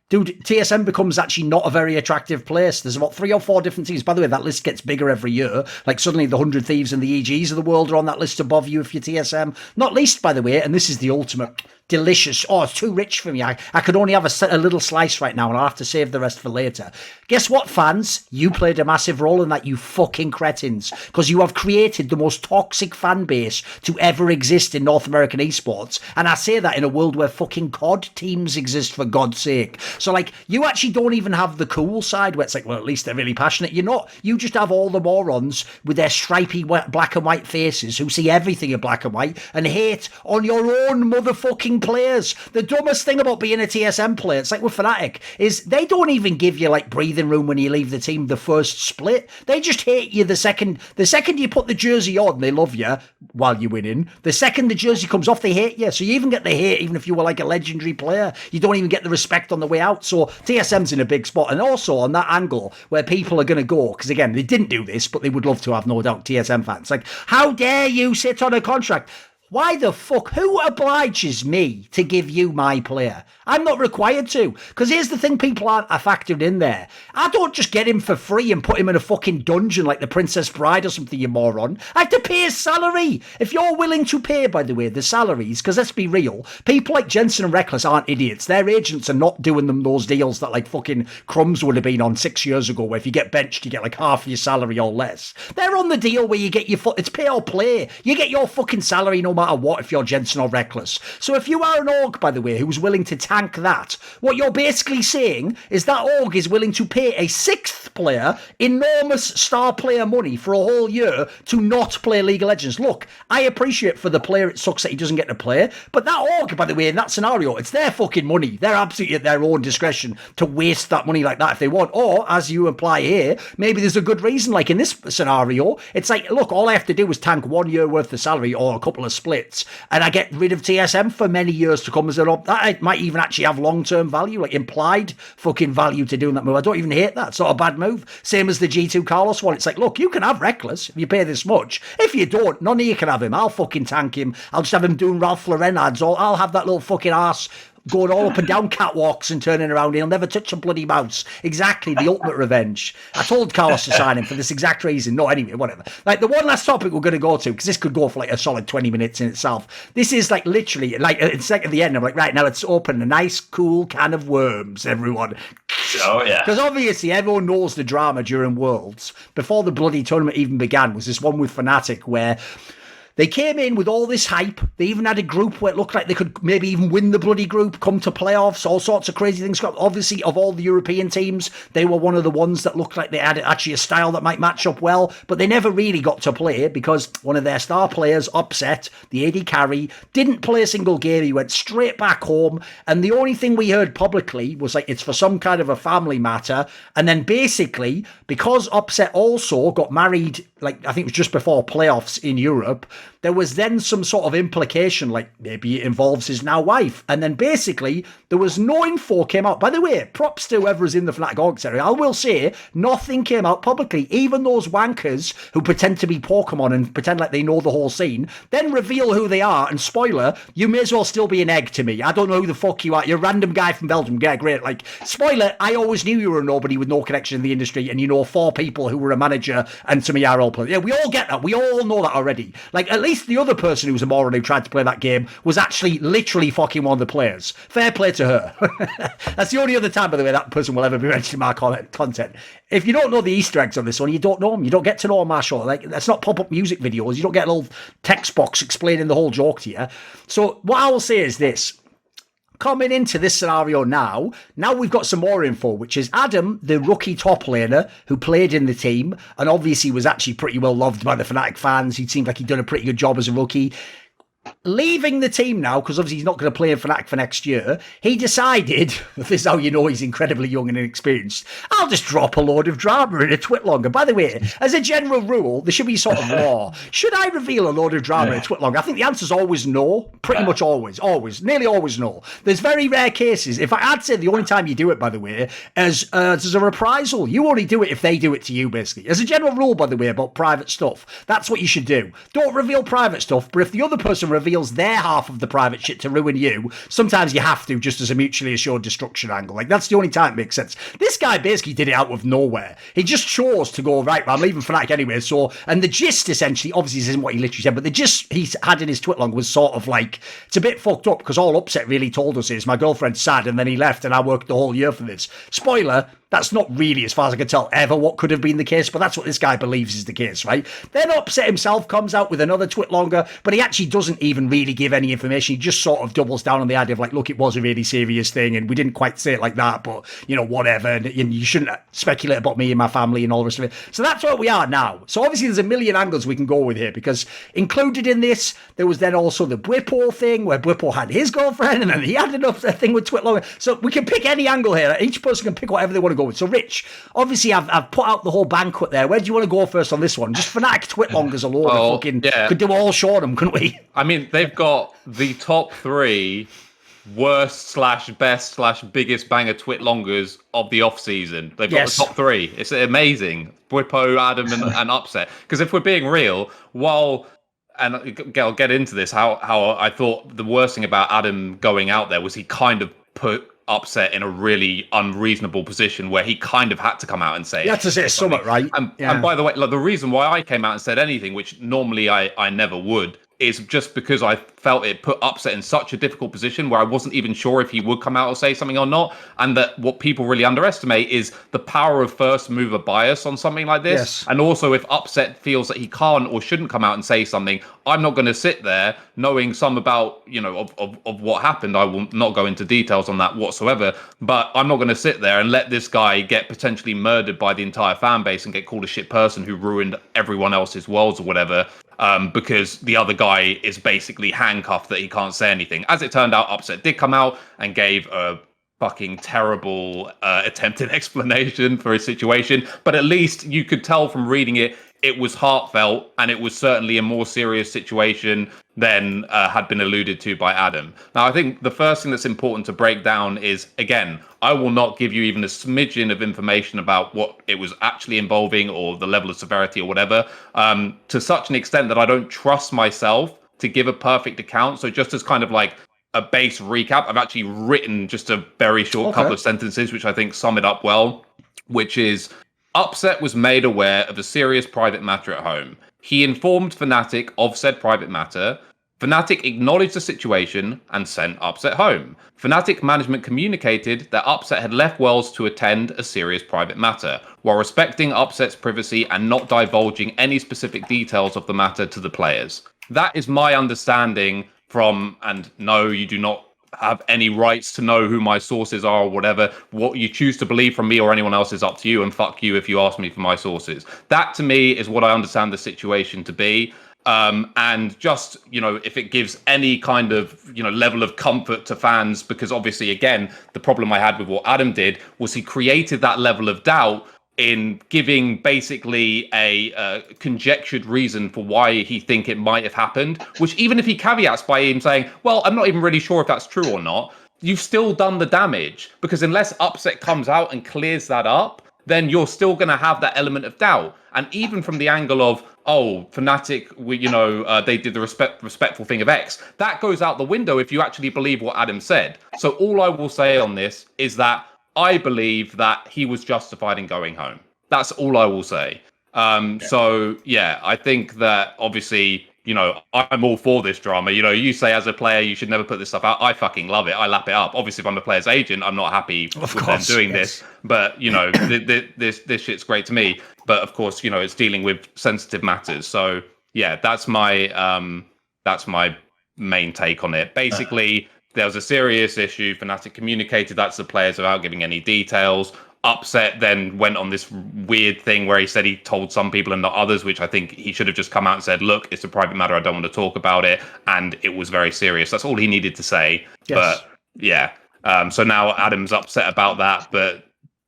Dude, TSM becomes actually not a very attractive place. There's about 3 or 4 different teams. By the way, that list gets bigger every year. Like, suddenly the 100 Thieves and the EGs of the world are on that list above you if you're TSM. Not least, by the way, and this is the ultimate delicious. Oh, it's too rich for me. I could only have a little slice right now and I'll have to save the rest for later. Guess what, fans? You played a massive role in that, you fucking cretins, because you have created the most toxic fan base to ever exist in North American esports. And I say that in a world where fucking COD teams exist, for God's sake. So, like, you actually don't even have the cool side where it's like, well, at least they're really passionate. You're not. You just have all the morons with their stripy black and white faces who see everything in black and white and hate on your own motherfucking players. The dumbest thing about being a TSM player, it's like with Fnatic, is they don't even give you like breathing room when you leave the team the first split. They just hate you the second you put the jersey on. They love you while you're winning. The second the jersey comes off, they hate you. So you even get the hate even if you were like a legendary player. You don't even get the respect on the way out. So TSM's in a big spot. And also on that angle where people are going to go, because again, they didn't do this, but they would love to have, no doubt, TSM fans. Like, how dare you sit on a contract? Why the fuck? Who obliges me to give you my player? I'm not required to. Because here's the thing people aren't factored in there. I don't just get him for free and put him in a fucking dungeon like the Princess Bride or something, you moron. I have to pay his salary. If you're willing to pay, by the way, the salaries, because let's be real, people like Jensen and Reckless aren't idiots. Their agents are not doing them those deals that like fucking Crumbz would have been on 6 years ago, where if you get benched, you get like half your salary or less. They're on the deal where you get your it's pay or play. You get your fucking salary no matter what if you're Jensen or Reckless. So if you are an org, by the way, who's willing to tank that, what you're basically saying is that org is willing to pay a sixth player enormous star player money for a whole year to not play League of Legends. Look, I appreciate for the player it sucks that he doesn't get to play, but that org, by the way, in that scenario, it's their fucking money. They're absolutely at their own discretion to waste that money like that if they want. Or, as you imply here, maybe there's a good reason. Like in this scenario, it's like, look, all I have to do is tank 1 year worth of salary or a couple of splits, and I get rid of TSM for many years to come as an op. That might even actually have long-term value, like implied fucking value to doing that move. I don't even hate that. It's not a bad move. Same as the G2 Carlos one. It's like, look, you can have Reckless if you pay this much. If you don't, none of you can have him. I'll fucking tank him. I'll just have him doing Ralph Lauren ads, or I'll have that little fucking arse going all up and down catwalks and turning around. He'll never touch a bloody mouse. Exactly, the ultimate revenge. I told Carlos to sign him for this exact reason. No, anyway, whatever. Like, the one last topic we're going to go to, because this could go for like a solid 20 minutes in itself. This is like literally, like, it's like at the end, I'm like, right, now let's open a nice, cool can of worms, everyone. Oh, yeah. Because obviously everyone knows the drama during Worlds. Before the bloody tournament even began, was this one with Fnatic where they came in with all this hype. They even had a group where it looked like they could maybe even win the bloody group, come to playoffs, all sorts of crazy things. Obviously, of all the European teams, they were one of the ones that looked like they had actually a style that might match up well, but they never really got to play because one of their star players, Upset, the AD carry, didn't play a single game. He went straight back home, and the only thing we heard publicly was like it's for some kind of a family matter. And then basically, because Upset also got married, like I think it was just before playoffs in Europe, there was then some sort of implication, like maybe it involves his now wife. And then basically, there was no info came out. By the way, props to whoever's in the Fnatic org area. I will say, nothing came out publicly. Even those wankers who pretend to be Pokemon and pretend like they know the whole scene, then reveal who they are. And spoiler, you may as well still be an egg to me. I don't know who the fuck you are. You're a random guy from Belgium. Yeah, great. Like, spoiler, I always knew you were a nobody with no connection in the industry, and you know 4 people who were a manager and some IRL players. Yeah, we all get that. We all know that already. Like, at least the other person who was a moron who tried to play that game was actually literally fucking one of the players. Fair play to her. That's the only other time, by the way, that person will ever be mentioned in my content. If you don't know the Easter eggs on this one, you don't know them. You don't get to know them, Marshall. Like, that's not pop-up music videos. You don't get a little text box explaining the whole joke to you. So what I will say is this. Coming into this scenario now we've got some more info, which is Adam, the rookie top laner who played in the team and obviously was actually pretty well loved by the Fnatic fans. He seemed like he'd done a pretty good job as a rookie. Leaving the team now, because obviously he's not going to play in Fnatic for next year, he decided, this is how you know he's incredibly young and inexperienced, I'll just drop a load of drama in a Twitlonger. By the way, as a general rule, there should be sort of law. Should I reveal a load of drama in a Twitlonger? I think the answer's always no. Pretty much always. Nearly always no. There's very rare cases. If I'd say the only time you do it, by the way, as a reprisal. You only do it if they do it to you, basically. As a general rule, by the way, about private stuff, that's what you should do. Don't reveal private stuff, but if the other person reveals their half of the private shit to ruin you, sometimes you have to, just as a mutually assured destruction angle. Like, that's the only time it makes sense. This guy basically did it out of nowhere. He just chose to go, right, well, I'm leaving Fnatic anyway. So, and the gist essentially, obviously this isn't what he literally said, but the gist he had in his Twitlong was sort of like, it's a bit fucked up because all Upset really told us is my girlfriend's sad and then he left and I worked the whole year for this. Spoiler, that's not really, as far as I can tell, ever what could have been the case, but that's what this guy believes is the case, right? Then Upset himself comes out with another Twitlonger, but he actually doesn't even really give any information. He just sort of doubles down on the idea of like, look, it was a really serious thing, and we didn't quite say it like that, but, you know, whatever, and you shouldn't speculate about me and my family and all the rest of it. So that's where we are now. So obviously there's a million angles we can go with here, because included in this, there was then also the Bwiplonger thing, where Bwiplonger had his girlfriend, and then he had another thing with Twitlonger. So we can pick any angle here. Each person can pick whatever they want to go with. So Rich, obviously I've put out the whole banquet there. Where do you want to go first on this one? Just Fnatic Twitlongers alone. Could do all show them, couldn't we? I mean, they've got the top 3 worst/best/biggest banger Twitlongers of the offseason. They've got the top 3. It's amazing. Bwipo, Adam, and Upset. Because if we're being real, and I'll get into this, how I thought the worst thing about Adam going out there was he kind of put Upset in a really unreasonable position where he kind of had to come out and say, you had to say something, right? And by the way, like, the reason why I came out and said anything, which normally I never would, is just because I felt it put Upset in such a difficult position where I wasn't even sure if he would come out or say something or not. And that what people really underestimate is the power of first mover bias on something like this. Yes. And also, if Upset feels that he can't or shouldn't come out and say something, I'm not going to sit there knowing some about, you know, of what happened. I will not go into details on that whatsoever, but I'm not going to sit there and let this guy get potentially murdered by the entire fan base and get called a shit person who ruined everyone else's worlds or whatever. Because the other guy is basically handcuffed that he can't say anything. As it turned out, Upset did come out and gave a fucking terrible attempted explanation for his situation. But at least you could tell from reading it, it was heartfelt, and it was certainly a more serious situation than had been alluded to by Adam. Now, I think the first thing that's important to break down is, again, I will not give you even a smidgen of information about what it was actually involving or the level of severity or whatever, to such an extent that I don't trust myself to give a perfect account. So just as kind of like a base recap, I've actually written just a very short couple of sentences, which I think sum it up well, which is, Upset was made aware of a serious private matter at home. He informed Fnatic of said private matter. Fnatic acknowledged the situation and sent Upset home. Fnatic management communicated that Upset had left Worlds to attend a serious private matter, while respecting Upset's privacy and not divulging any specific details of the matter to the players. That is my understanding from, and no, you do not have any rights to know who my sources are or whatever. What you choose to believe from me or anyone else is up to you, and fuck you if you ask me for my sources. That to me is what I understand the situation to be. And just, you know, if it gives any kind of, you know, level of comfort to fans, because obviously, again, the problem I had with what Adam did was he created that level of doubt in giving basically a conjectured reason for why he think it might have happened, which even if he caveats by him saying, well, I'm not even really sure if that's true or not, you've still done the damage, because unless Upset comes out and clears that up, then you're still going to have that element of doubt. And even from the angle of, oh, Fnatic, they did the respectful thing of X, that goes out the window if you actually believe what Adam said. So all I will say on this is that I believe that he was justified in going home. That's all I will say. So, yeah, I think that obviously, you know, I'm all for this drama. You know, you say as a player, you should never put this stuff out. I fucking love it. I lap it up. Obviously, if I'm a player's agent, I'm not happy with them doing this. But, you know, this shit's great to me. But, of course, you know, it's dealing with sensitive matters. So, yeah, that's my main take on it. Basically, there was a serious issue. Fnatic communicated that to the players without giving any details. Upset then went on this weird thing where he said he told some people and not others, which I think he should have just come out and said, look, it's a private matter, I don't want to talk about it, and it was very serious. That's all he needed to say. Yes. But yeah, so now Adam's upset about that, but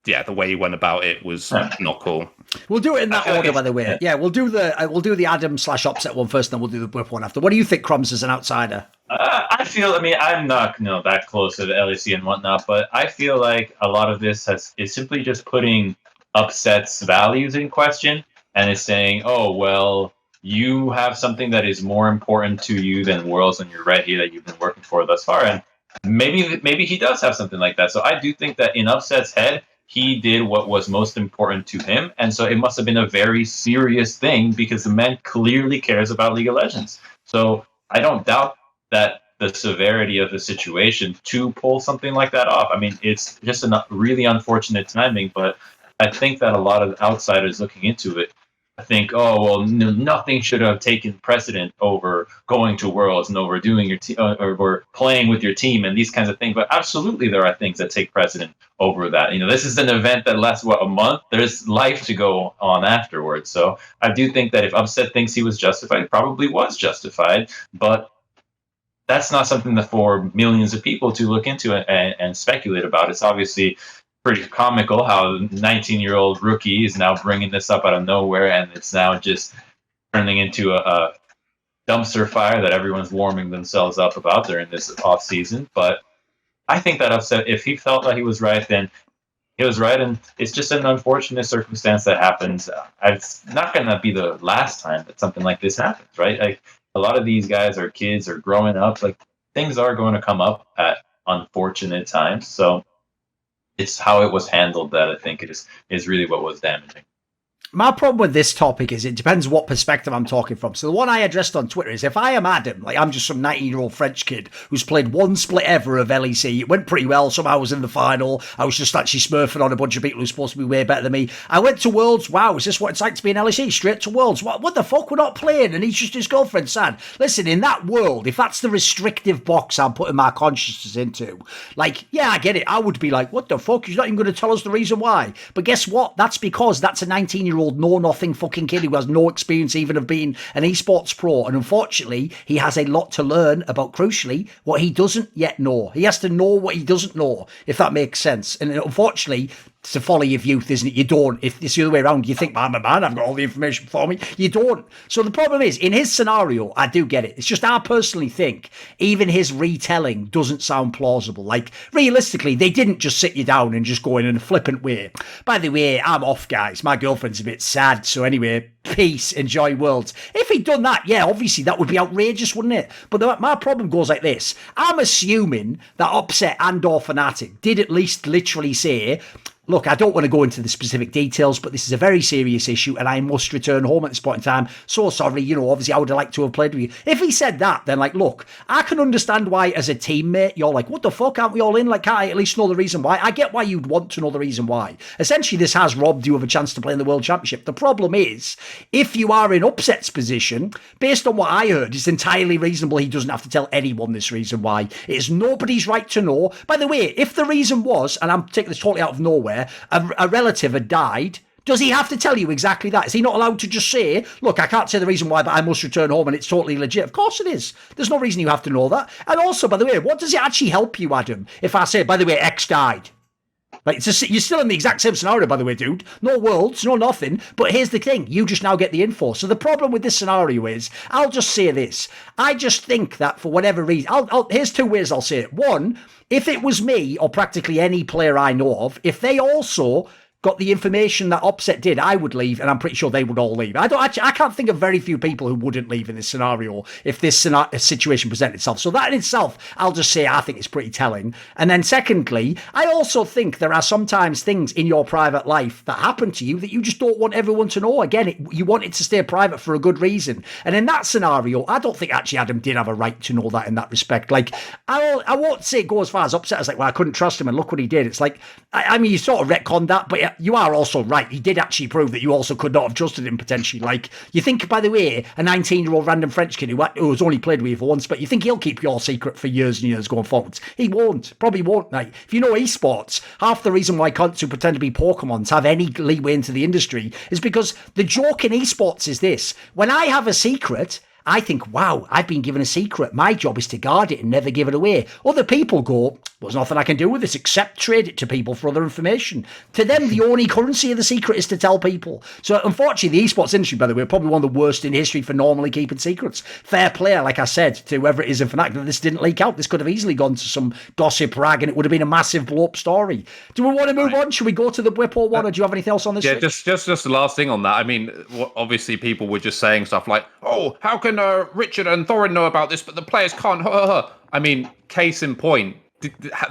yeah, the way he went about it was not cool. We'll do it in that order, by the way. Yeah, we'll do the Adam/Upset one first, then we'll do the Bwip one after. What do you think, Crumbz, as an outsider? I'm not that close to the LEC and whatnot, but I feel like a lot of this is simply just putting Upset's values in question, and it's saying, oh, well, you have something that is more important to you than Worlds and you're right here that you've been working for thus far. And maybe he does have something like that. So I do think that in Upset's head, he did what was most important to him. And so it must have been a very serious thing because the man clearly cares about League of Legends. So I don't doubt that the severity of the situation to pull something like that off. I mean, it's just a really unfortunate timing, but I think that a lot of outsiders looking into it, I think, oh, well, nothing should have taken precedent over going to Worlds and over doing your or playing with your team and these kinds of things. But absolutely, there are things that take precedent over that. This is an event that lasts, a month? There's life to go on afterwards. So I do think that if Upset thinks he was justified, he probably was justified. But that's not something that for millions of people to look into and speculate about. It's obviously pretty comical how a 19-year-old rookie is now bringing this up out of nowhere, and it's now just turning into a dumpster fire that everyone's warming themselves up about during this off season. But I think that Upset, if he felt that he was right, then he was right, and it's just an unfortunate circumstance that happens. It's not going to be the last time that something like this happens, right? Like, a lot of these guys are kids or growing up. Like, things are going to come up at unfortunate times. So it's how it was handled that I think is really what was damaging. My problem with this topic is it depends what perspective I'm talking from. So the one I addressed on Twitter is if I am Adam, like I'm just some 19-year-old French kid who's played one split ever of LEC. It went pretty well. Somehow I was in the final. I was just actually smurfing on a bunch of people who were supposed to be way better than me. I went to Worlds. Wow, is this what it's like to be in LEC? Straight to Worlds. What the fuck? We're not playing. And he's just his girlfriend, sad. Listen, in that world, if that's the restrictive box I'm putting my consciousness into, like, yeah, I get it. I would be like, what the fuck? He's not even going to tell us the reason why. But guess what? That's because that's a 19-year-old know-nothing fucking kid who has no experience even of being an esports pro. And unfortunately, he has a lot to learn about, crucially, what he doesn't yet know. He has to know what he doesn't know, if that makes sense. And unfortunately, it's the folly of youth, isn't it? You don't. If it's the other way around, you think, I'm a man, I've got all the information for me. You don't. So the problem is, in his scenario, I do get it. It's just I personally think even his retelling doesn't sound plausible. Like, realistically, they didn't just sit you down and just go in a flippant way. By the way, I'm off, guys. My girlfriend's a bit sad. So anyway, peace, enjoy Worlds. If he'd done that, yeah, obviously that would be outrageous, wouldn't it? But my problem goes like this. I'm assuming that Upset and or Fanatic did at least literally say, look, I don't want to go into the specific details, but this is a very serious issue and I must return home at this point in time. So sorry, obviously I would have liked to have played with you. If he said that, then like, look, I can understand why as a teammate, you're like, what the fuck, aren't we all in? Like, can't I at least know the reason why? I get why you'd want to know the reason why. Essentially, this has robbed you of a chance to play in the World Championship. The problem is, if you are in Upset's position, based on what I heard, it's entirely reasonable he doesn't have to tell anyone this reason why. It's nobody's right to know. By the way, if the reason was, and I'm taking this totally out of nowhere, a relative had died, does he have to tell you exactly that? Is he not allowed to just say, look, I can't say the reason why, but I must return home and it's totally legit? Of course it is. There's no reason you have to know that. And also, by the way, what does it actually help you, Adam, if I say, by the way, X died? Like, you're still in the exact same scenario, by the way, dude. No Worlds, no nothing. But here's the thing. You just now get the info. So the problem with this scenario is, I'll just say this. I just think that for whatever reason, here's two ways I'll say it. One, if it was me or practically any player I know of, if they also got the information that Upset did, I would leave, and I'm pretty sure they would all leave. I can't think of very few people who wouldn't leave in this scenario if this situation presented itself. So that in itself, I'll just say I think it's pretty telling. And then secondly, I also think there are sometimes things in your private life that happen to you that you just don't want everyone to know. Again, you want it to stay private for a good reason. And in that scenario, I don't think actually Adam did have a right to know that in that respect. Like, I won't say go as far as Upset as like, well, I couldn't trust him and look what he did. It's like, I mean, you sort of retconned that, but you are also right. He did actually prove that you also could not have trusted him potentially. Like, you think, by the way, a 19-year-old random French kid who has only played with you for once, but you think he'll keep your secret for years and years going forwards? He won't. Probably won't. Like, if you know esports, half the reason why cunts who pretend to be Pokemons have any leeway into the industry is because the joke in esports is this. When I have a secret, I think, wow, I've been given a secret. My job is to guard it and never give it away. Other people go, there's nothing I can do with this except trade it to people for other information. To them, the only currency of the secret is to tell people. So unfortunately, the esports industry, by the way, probably one of the worst in history for normally keeping secrets. Fair play, like I said, to whoever it is in Fanatic, that this didn't leak out. This could have easily gone to some gossip rag and it would have been a massive blow-up story. Do we want to move on? Should we go to the Bwiplonger one, or do you have anything else on this? Yeah, just the last thing on that. I mean, obviously people were just saying stuff like, oh, how can Richard and Thorin know about this, but the players can't? I mean, case in point,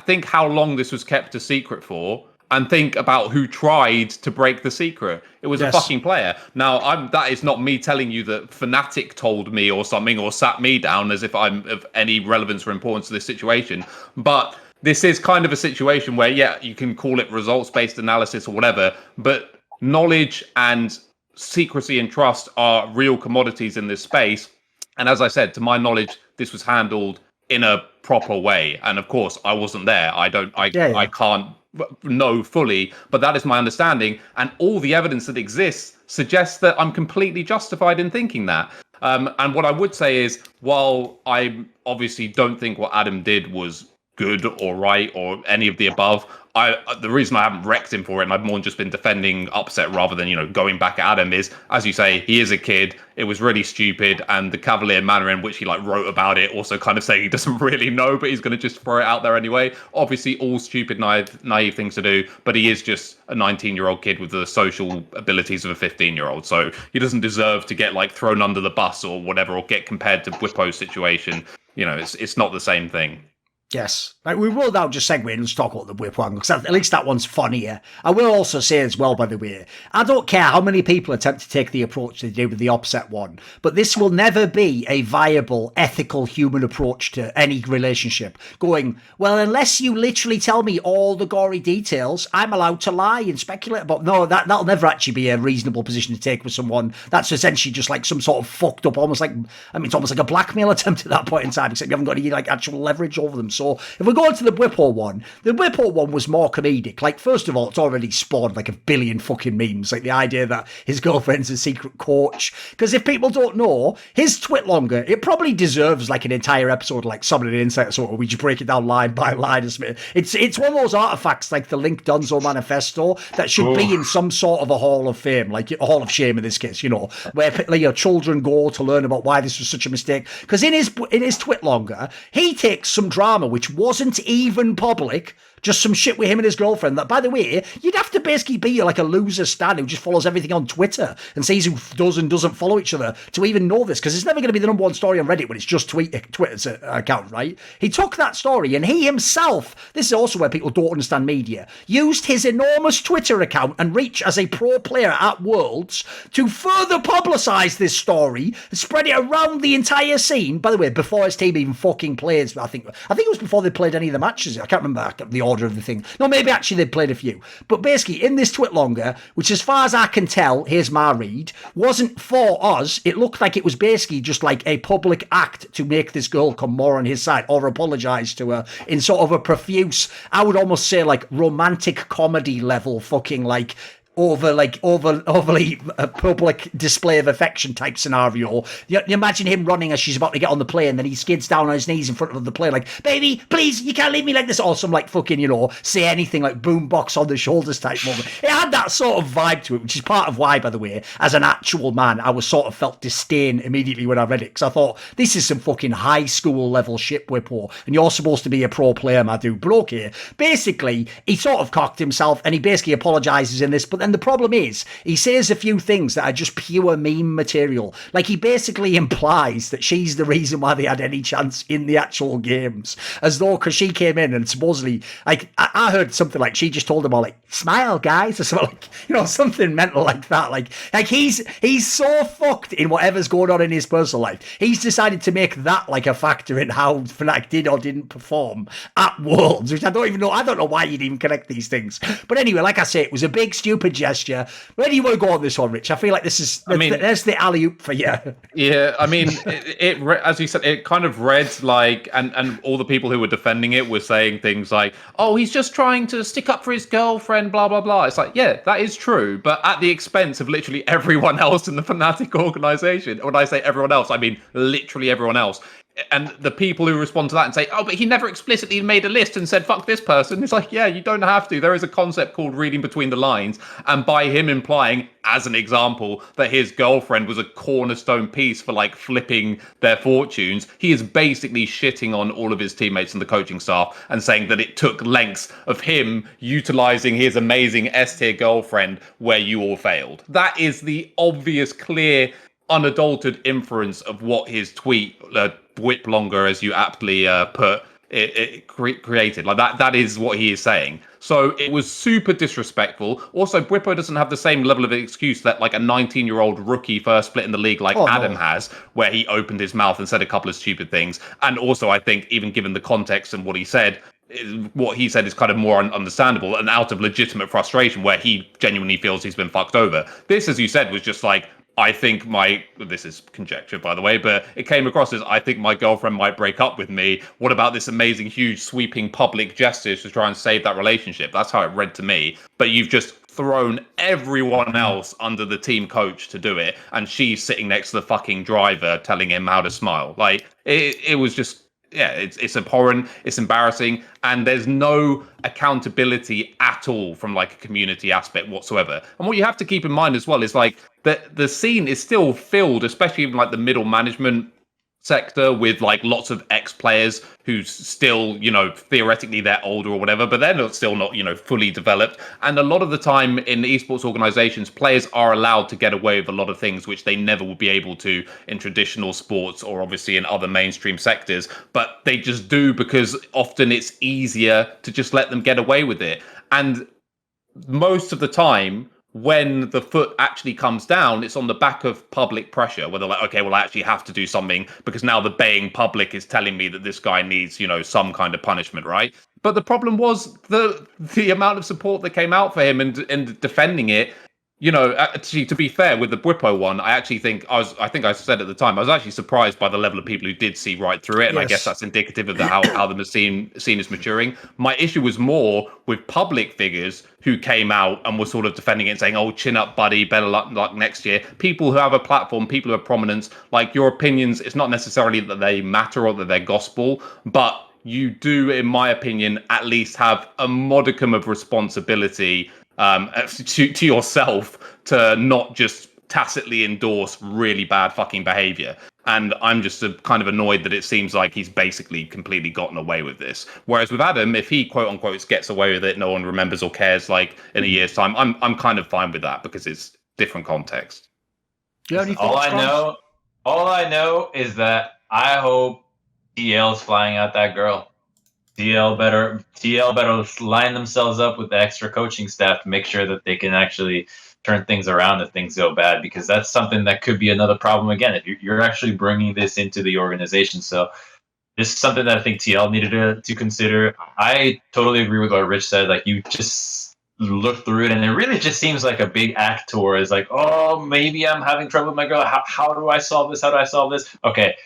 think how long this was kept a secret for, and think about who tried to break the secret. It was a fucking player. Now, that is not me telling you that Fnatic told me or something, or sat me down as if I'm of any relevance or importance to this situation. But this is kind of a situation where, yeah, you can call it results-based analysis or whatever, but knowledge and secrecy and trust are real commodities in this space. And as I said, to my knowledge, this was handled in a proper way. And of course, I wasn't there. I can't know fully, but that is my understanding. And all the evidence that exists suggests that I'm completely justified in thinking that. And what I would say is, while I obviously don't think what Adam did was good or right or any of the above, the reason I haven't wrecked him for it, and I've more just been defending Upset rather than, going back at him, is, as you say, he is a kid. It was really stupid, and the cavalier manner in which he wrote about it, also kind of saying he doesn't really know, but he's going to just throw it out there anyway. Obviously, all stupid, naive things to do, but he is just a 19-year-old kid with the social abilities of a 15-year-old, so he doesn't deserve to get thrown under the bus or whatever, or get compared to Bwiplo's situation. It's not the same thing. Yes. We will now just segue and talk about the Bwiplonger, because at least that one's funnier. I will also say as well, by the way, I don't care how many people attempt to take the approach they did with the Offset one, but this will never be a viable, ethical, human approach to any relationship. Going, well, unless you literally tell me all the gory details, I'm allowed to lie and speculate about. No, that'll never actually be a reasonable position to take with someone. That's essentially just some sort of fucked up, it's almost like a blackmail attempt at that point in time, except you haven't got any actual leverage over them. So if we go into the Bwiplonger one was more comedic. First of all, it's already spawned a billion fucking memes. The idea that his girlfriend's a secret coach. Because if people don't know, his Twitlonger, it probably deserves an entire episode, Summon an Insight, sort of, we just break it down line by line. It's one of those artifacts the Link Dunzo manifesto that should be in some sort of a hall of fame, a hall of shame in this case, where children go to learn about why this was such a mistake. Because in his Twitlonger, he takes some drama which wasn't even public, just some shit with him and his girlfriend that, by the way, you'd have to basically be a loser stan who just follows everything on Twitter and sees who does and doesn't follow each other to even know this, because it's never going to be the number one story on Reddit when it's just Twitter's account, right? He took that story and he himself, this is also where people don't understand media, used his enormous Twitter account and reach as a pro player at Worlds to further publicise this story and spread it around the entire scene. By the way, before his team even fucking plays, I think it was before they played any of the matches. I can't remember the order of the thing. No, maybe actually they played a few. But basically, in this Twitlonger, which as far as I can tell, here's my read, wasn't for us. It looked like it was basically just a public act to make this girl come more on his side or apologise to her in sort of a profuse, I would almost say romantic comedy level fucking overly public display of affection type scenario. You imagine him running as she's about to get on the plane, then he skids down on his knees in front of the plane, baby, please, you can't leave me like this, or some fucking, say anything, boombox on the shoulders type moment. It had that sort of vibe to it, which is part of why, by the way, as an actual man, I was sort of felt disdain immediately when I read it, because I thought, this is some fucking high school level shit, Bwiplo, and you're supposed to be a pro player, my dude. But okay, basically, he sort of cocked himself, and he basically apologises in this, but then the problem is, he says a few things that are just pure meme material. He basically implies that she's the reason why they had any chance in the actual games. As though, because she came in and supposedly, I heard something she just told them all, smile, guys, or something, something mental like that. He's so fucked in whatever's going on in his personal life. He's decided to make that a factor in how Fnatic did or didn't perform at Worlds, which I don't know why you'd even connect these things. But anyway, like I say, it was a big, stupid gesture. Where do you want to go on this one, Rich? I feel like this is, there's the alley-oop for you. Yeah, I mean, it as you said, it kind of read like, and all the people who were defending it were saying things like, oh, he's just trying to stick up for his girlfriend, blah, blah, blah. It's like, yeah, that is true, but at the expense of literally everyone else in the Fnatic organization. When I say everyone else, I mean literally everyone else. And the people who respond to that and say, oh, but he never explicitly made a list and said, fuck this person. It's like, yeah, you don't have to. There is a concept called reading between the lines. And by him implying, as an example, that his girlfriend was a cornerstone piece for like flipping their fortunes, he is basically shitting on all of his teammates and the coaching staff and saying that it took lengths of him utilizing his amazing S-tier girlfriend where you all failed. That is the obvious, clear, unadulterated inference of what his tweet, Bwiplonger, as you aptly put, it created. Like that is what he is saying. So it was super disrespectful. Also, Bwippo doesn't have the same level of excuse that like a 19-year-old rookie first split in the league like Adam has, where he opened his mouth and said a couple of stupid things. And also, I think, even given the context and what he said is kind of more understandable and out of legitimate frustration where he genuinely feels he's been fucked over. This, as you said, was just like, I think this is conjecture, by the way, but it came across as, I think my girlfriend might break up with me. What about this amazing, huge, sweeping public gestures to try and save that relationship? That's how it read to me. But you've just thrown everyone else under the team coach to do it. And she's sitting next to the fucking driver telling him how to smile. Like, it was just... Yeah, it's abhorrent, it's embarrassing, and there's no accountability at all from like a community aspect whatsoever. And what you have to keep in mind as well is like the scene is still filled, especially in like the middle management sector, with like lots of ex-players who still, you know, theoretically they're older or whatever, but they're still not, you know, fully developed. And a lot of the time in esports organizations, players are allowed to get away with a lot of things which they never will be able to in traditional sports or obviously in other mainstream sectors, but they just do because often it's easier to just let them get away with it. And most of the time, when the foot actually comes down, it's on the back of public pressure, where they're like, okay, well, I actually have to do something because now the baying public is telling me that this guy needs, you know, some kind of punishment, right? But the problem was the amount of support that came out for him and defending it. You know, actually, to be fair, with the Bwippo one, I think I said at the time, I was actually surprised by the level of people who did see right through it. And yes. I guess that's indicative of how the scene is maturing. My issue was more with public figures who came out and were sort of defending it and saying, oh, chin up, buddy, better luck next year. People who have a platform, people who have prominence, like your opinions, it's not necessarily that they matter or that they're gospel, but you do, in my opinion, at least have a modicum of responsibility to yourself to not just tacitly endorse really bad fucking behavior. And I'm just kind of annoyed that it seems like he's basically completely gotten away with this. Whereas with Adam, if he quote unquote gets away with it, no one remembers or cares like in a year's time, I'm kind of fine with that because it's different context. All I know is that I hope TL's flying out that girl. TL better line themselves up with the extra coaching staff to make sure that they can actually turn things around if things go bad, because that's something that could be another problem again if you're actually bringing this into the organization. So this is something that I think TL needed to consider. I totally agree with what Rich said. Like, you just look through it and it really just seems like a big act towards like, oh, maybe I'm having trouble with my girl. How do I solve this? How do I solve this? Okay,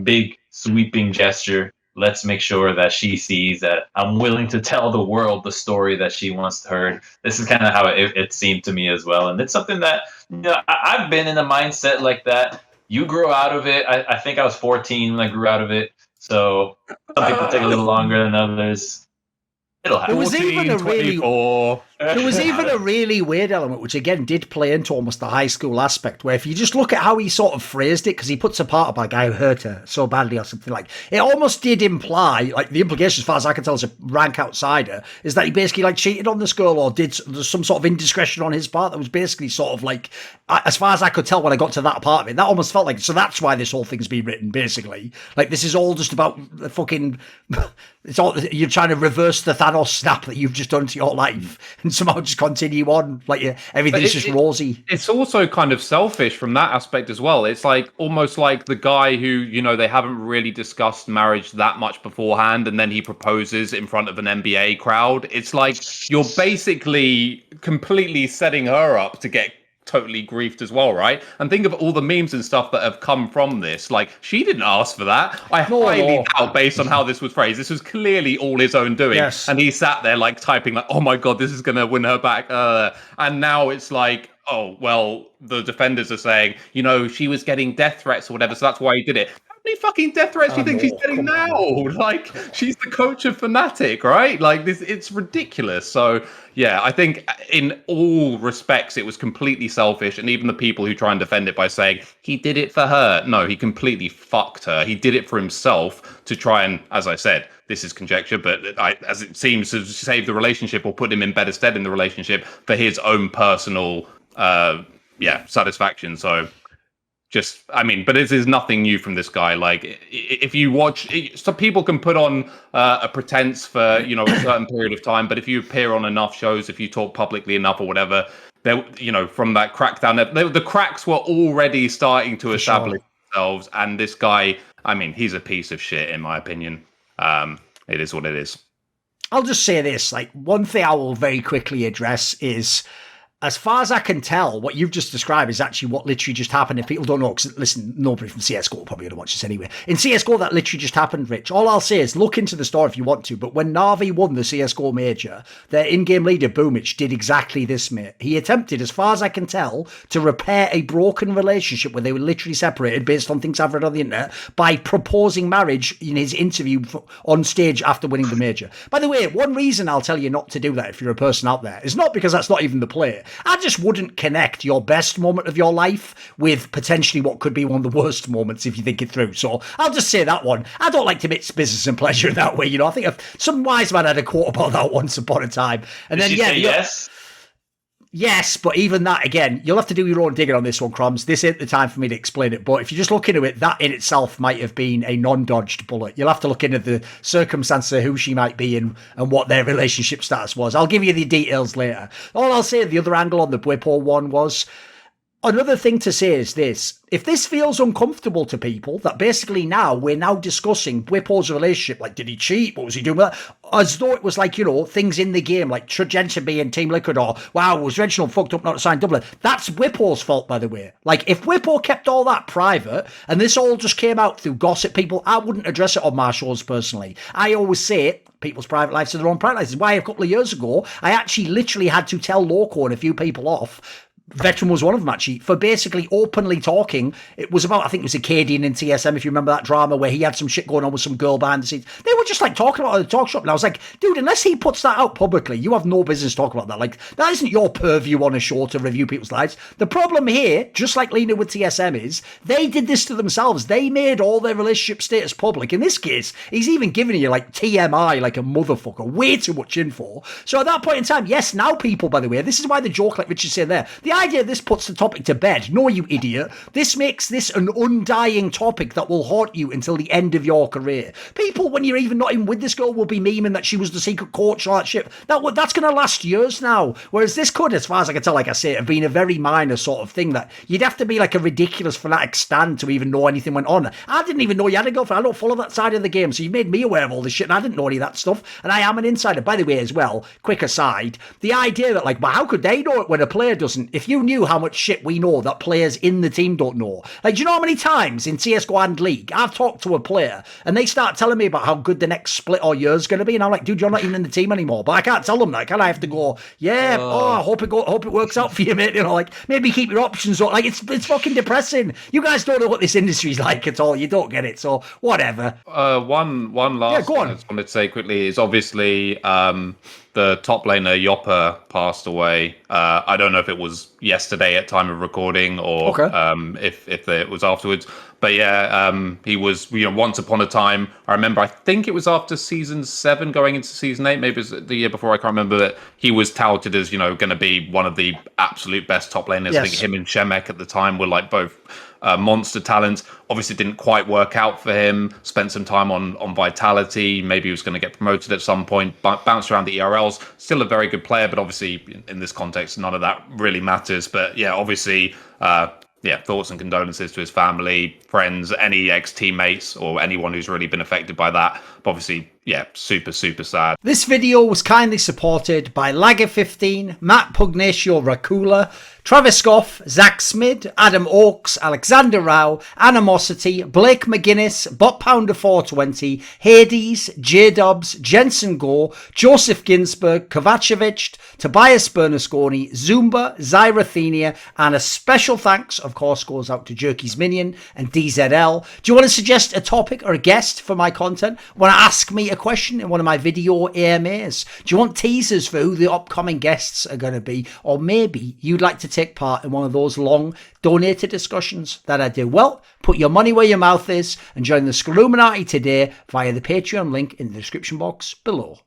big sweeping gesture. Let's make sure that she sees that I'm willing to tell the world the story that she wants heard. This is kind of how it seemed to me as well. And it's something that, you know, I've been in a mindset like that. You grow out of it. I think I was 14 when I grew out of it. So some people take a little longer than others. It'll happen. There was even a really weird element, which again did play into almost the high school aspect, where if you just look at how he sort of phrased it, because he puts a part about a guy who hurt her so badly or something, like, it almost did imply, like, the implication as far as I can tell as a rank outsider, is that he basically like cheated on this girl or did some sort of indiscretion on his part that was basically sort of like, as far as I could tell when I got to that part of it, that almost felt like, so that's why this whole thing's been written, basically. Like, this is all just about the fucking, it's all, you're trying to reverse the Thanos snap that you've just done to your life. and somehow just continue on like everything's just rosy. It's also kind of selfish from that aspect as well. It's like almost like the guy who, you know, they haven't really discussed marriage that much beforehand, and then he proposes in front of an NBA crowd. It's like you're basically completely setting her up to get totally griefed as well, right? And think of all the memes and stuff that have come from this. Like, she didn't ask for that. I highly doubt, based on how this was phrased, this was clearly all his own doing. Yes. And he sat there like typing like, oh my god, this is gonna win her back. And now it's like, oh well, the defenders are saying, you know, she was getting death threats or whatever, so that's why he did it. How many fucking death threats do you think she's getting now? Like, she's the coach of Fnatic, right? Like, this, it's ridiculous. So yeah, I think in all respects it was completely selfish, and even the people who try and defend it by saying he did it for her, no, he completely fucked her. He did it for himself to try and, as I said, this is conjecture, but as it seems to save the relationship or put him in better stead in the relationship for his own personal satisfaction. So just, I mean, but this is nothing new from this guy. Like, if you watch, some people can put on a pretense for, you know, a certain period of time, but if you appear on enough shows, if you talk publicly enough or whatever, there, you know, from that crackdown, the cracks were already starting to establish themselves. And this guy, I mean, he's a piece of shit in my opinion. It is what it is. I'll just say this, like, one thing I will very quickly address is, as far as I can tell, what you've just described is actually what literally just happened. If people don't know, because listen, nobody from CSGO will probably going to watch this anyway. In CSGO, that literally just happened, Rich. All I'll say is look into the story if you want to, but when Na'Vi won the CSGO major, their in-game leader, Bwiplonger, did exactly this, mate. He attempted, as far as I can tell, to repair a broken relationship where they were literally separated based on things I've read on the internet by proposing marriage in his interview on stage after winning the major. By the way, one reason I'll tell you not to do that if you're a person out there is not because that's not even the play. I just wouldn't connect your best moment of your life with potentially what could be one of the worst moments if you think it through. So I'll just say that one. I don't like to mix business and pleasure in that way. You know, I think some wise man had a quote about that once upon a time. And Did then, she say yes? Yes, but even that, again, you'll have to do your own digging on this one, Crumbz. This ain't the time for me to explain it, but if you just look into it, that in itself might have been a non-dodged bullet. You'll have to look into the circumstances of who she might be in and what their relationship status was. I'll give you the details later. All I'll say, the other angle on the Bwiplonger one was, another thing to say is this. If this feels uncomfortable to people, that basically now we're now discussing Bwiplonger's relationship, like, did he cheat? What was he doing with that? As though it was like, you know, things in the game, like should Jensen be in Team Liquid, or wow, was Reginald fucked up not to sign Dublin? That's Bwiplonger's fault, by the way. Like, if Bwiplonger kept all that private and this all just came out through gossip, people, I wouldn't address it on my shows personally. I always say it. People's private lives are their own private lives. This is why a couple of years ago, I actually literally had to tell Loco and a few people off. Veteran was one of them, actually, for basically openly talking. It was about, I think it was Acadian in TSM, if you remember that drama where he had some shit going on with some girl behind the scenes. They were just like talking about it at the talk shop, and I was like, dude, unless he puts that out publicly, you have no business talking about that. Like, that isn't your purview on a show to review people's lives. The problem here, just like Lena with TSM, is they did this to themselves. They made all their relationship status public. In this case, he's even giving you like TMI, like a motherfucker, way too much info. So at that point in time, yes, now people, by the way, this is why the joke, like Richard said there, the idea this puts the topic to bed. No, you idiot. This makes this an undying topic that will haunt you until the end of your career. People, when you're even not even with this girl, will be memeing that she was the secret coach or that shit. That's going to last years now. Whereas this could, as far as I can tell, like I say, have been a very minor sort of thing that you'd have to be like a ridiculous Fnatic stan to even know anything went on. I didn't even know you had a girlfriend. I don't follow that side of the game, so you made me aware of all this shit, and I didn't know any of that stuff. And I am an insider. By the way, as well, quick aside, the idea that, like, well, how could they know it when a player doesn't? If you knew how much shit we know that players in the team don't know. Like, do you know how many times in CSGO and League I've talked to a player and they start telling me about how good the next split or year is going to be, and I'm like, dude, you're not even in the team anymore. But I can't tell them that, can I? Have to go, yeah, I hope it works out for you, mate. You know, like, maybe keep your options up. Like, it's fucking depressing. You guys don't know what this industry's like at all. You don't get it. So whatever. One last thing I just wanted to say quickly is obviously the top laner Yopper passed away. I don't know if it was yesterday at time of recording or if it was afterwards. But yeah, he was, you know, once upon a time. I remember, I think it was after season 7 going into season 8, maybe it was the year before, I can't remember, that he was touted as, you know, going to be one of the absolute best top laners. Yes. I think him and Shemek at the time were like both monster talent. Obviously didn't quite work out for him. Spent some time on Vitality. Maybe he was going to get promoted at some point. Bounced around the ERLs. Still a very good player, but obviously in this context, none of that really matters. But yeah, obviously, thoughts and condolences to his family, friends, any ex-teammates, or anyone who's really been affected by that. But obviously, yeah, super, super sad. This video was kindly supported by Lager15, Matt Pugnatio Rajcula, Travis Goff, Zack Schmidt, Adam Ochs, Alexander Rao, Animosity, Blake Mcginis, BotPounder420, Hades, Jdubs, Jensen Goh, Joseph Ginsburg, Kovacevicd, Tobias Bernasconi, Zoomba, Zyrathenia, and a special thanks, of course, goes out to Jerky's Minion and DZL. Do you want to suggest a topic or a guest for my content? Want to ask me a question in one of my video AMAs? Do you want teasers for who the upcoming guests are going to be? Or maybe you'd like to take part in one of those long donated discussions that I do? Well, put your money where your mouth is and join the Scalluminati today via the Patreon link in the description box below.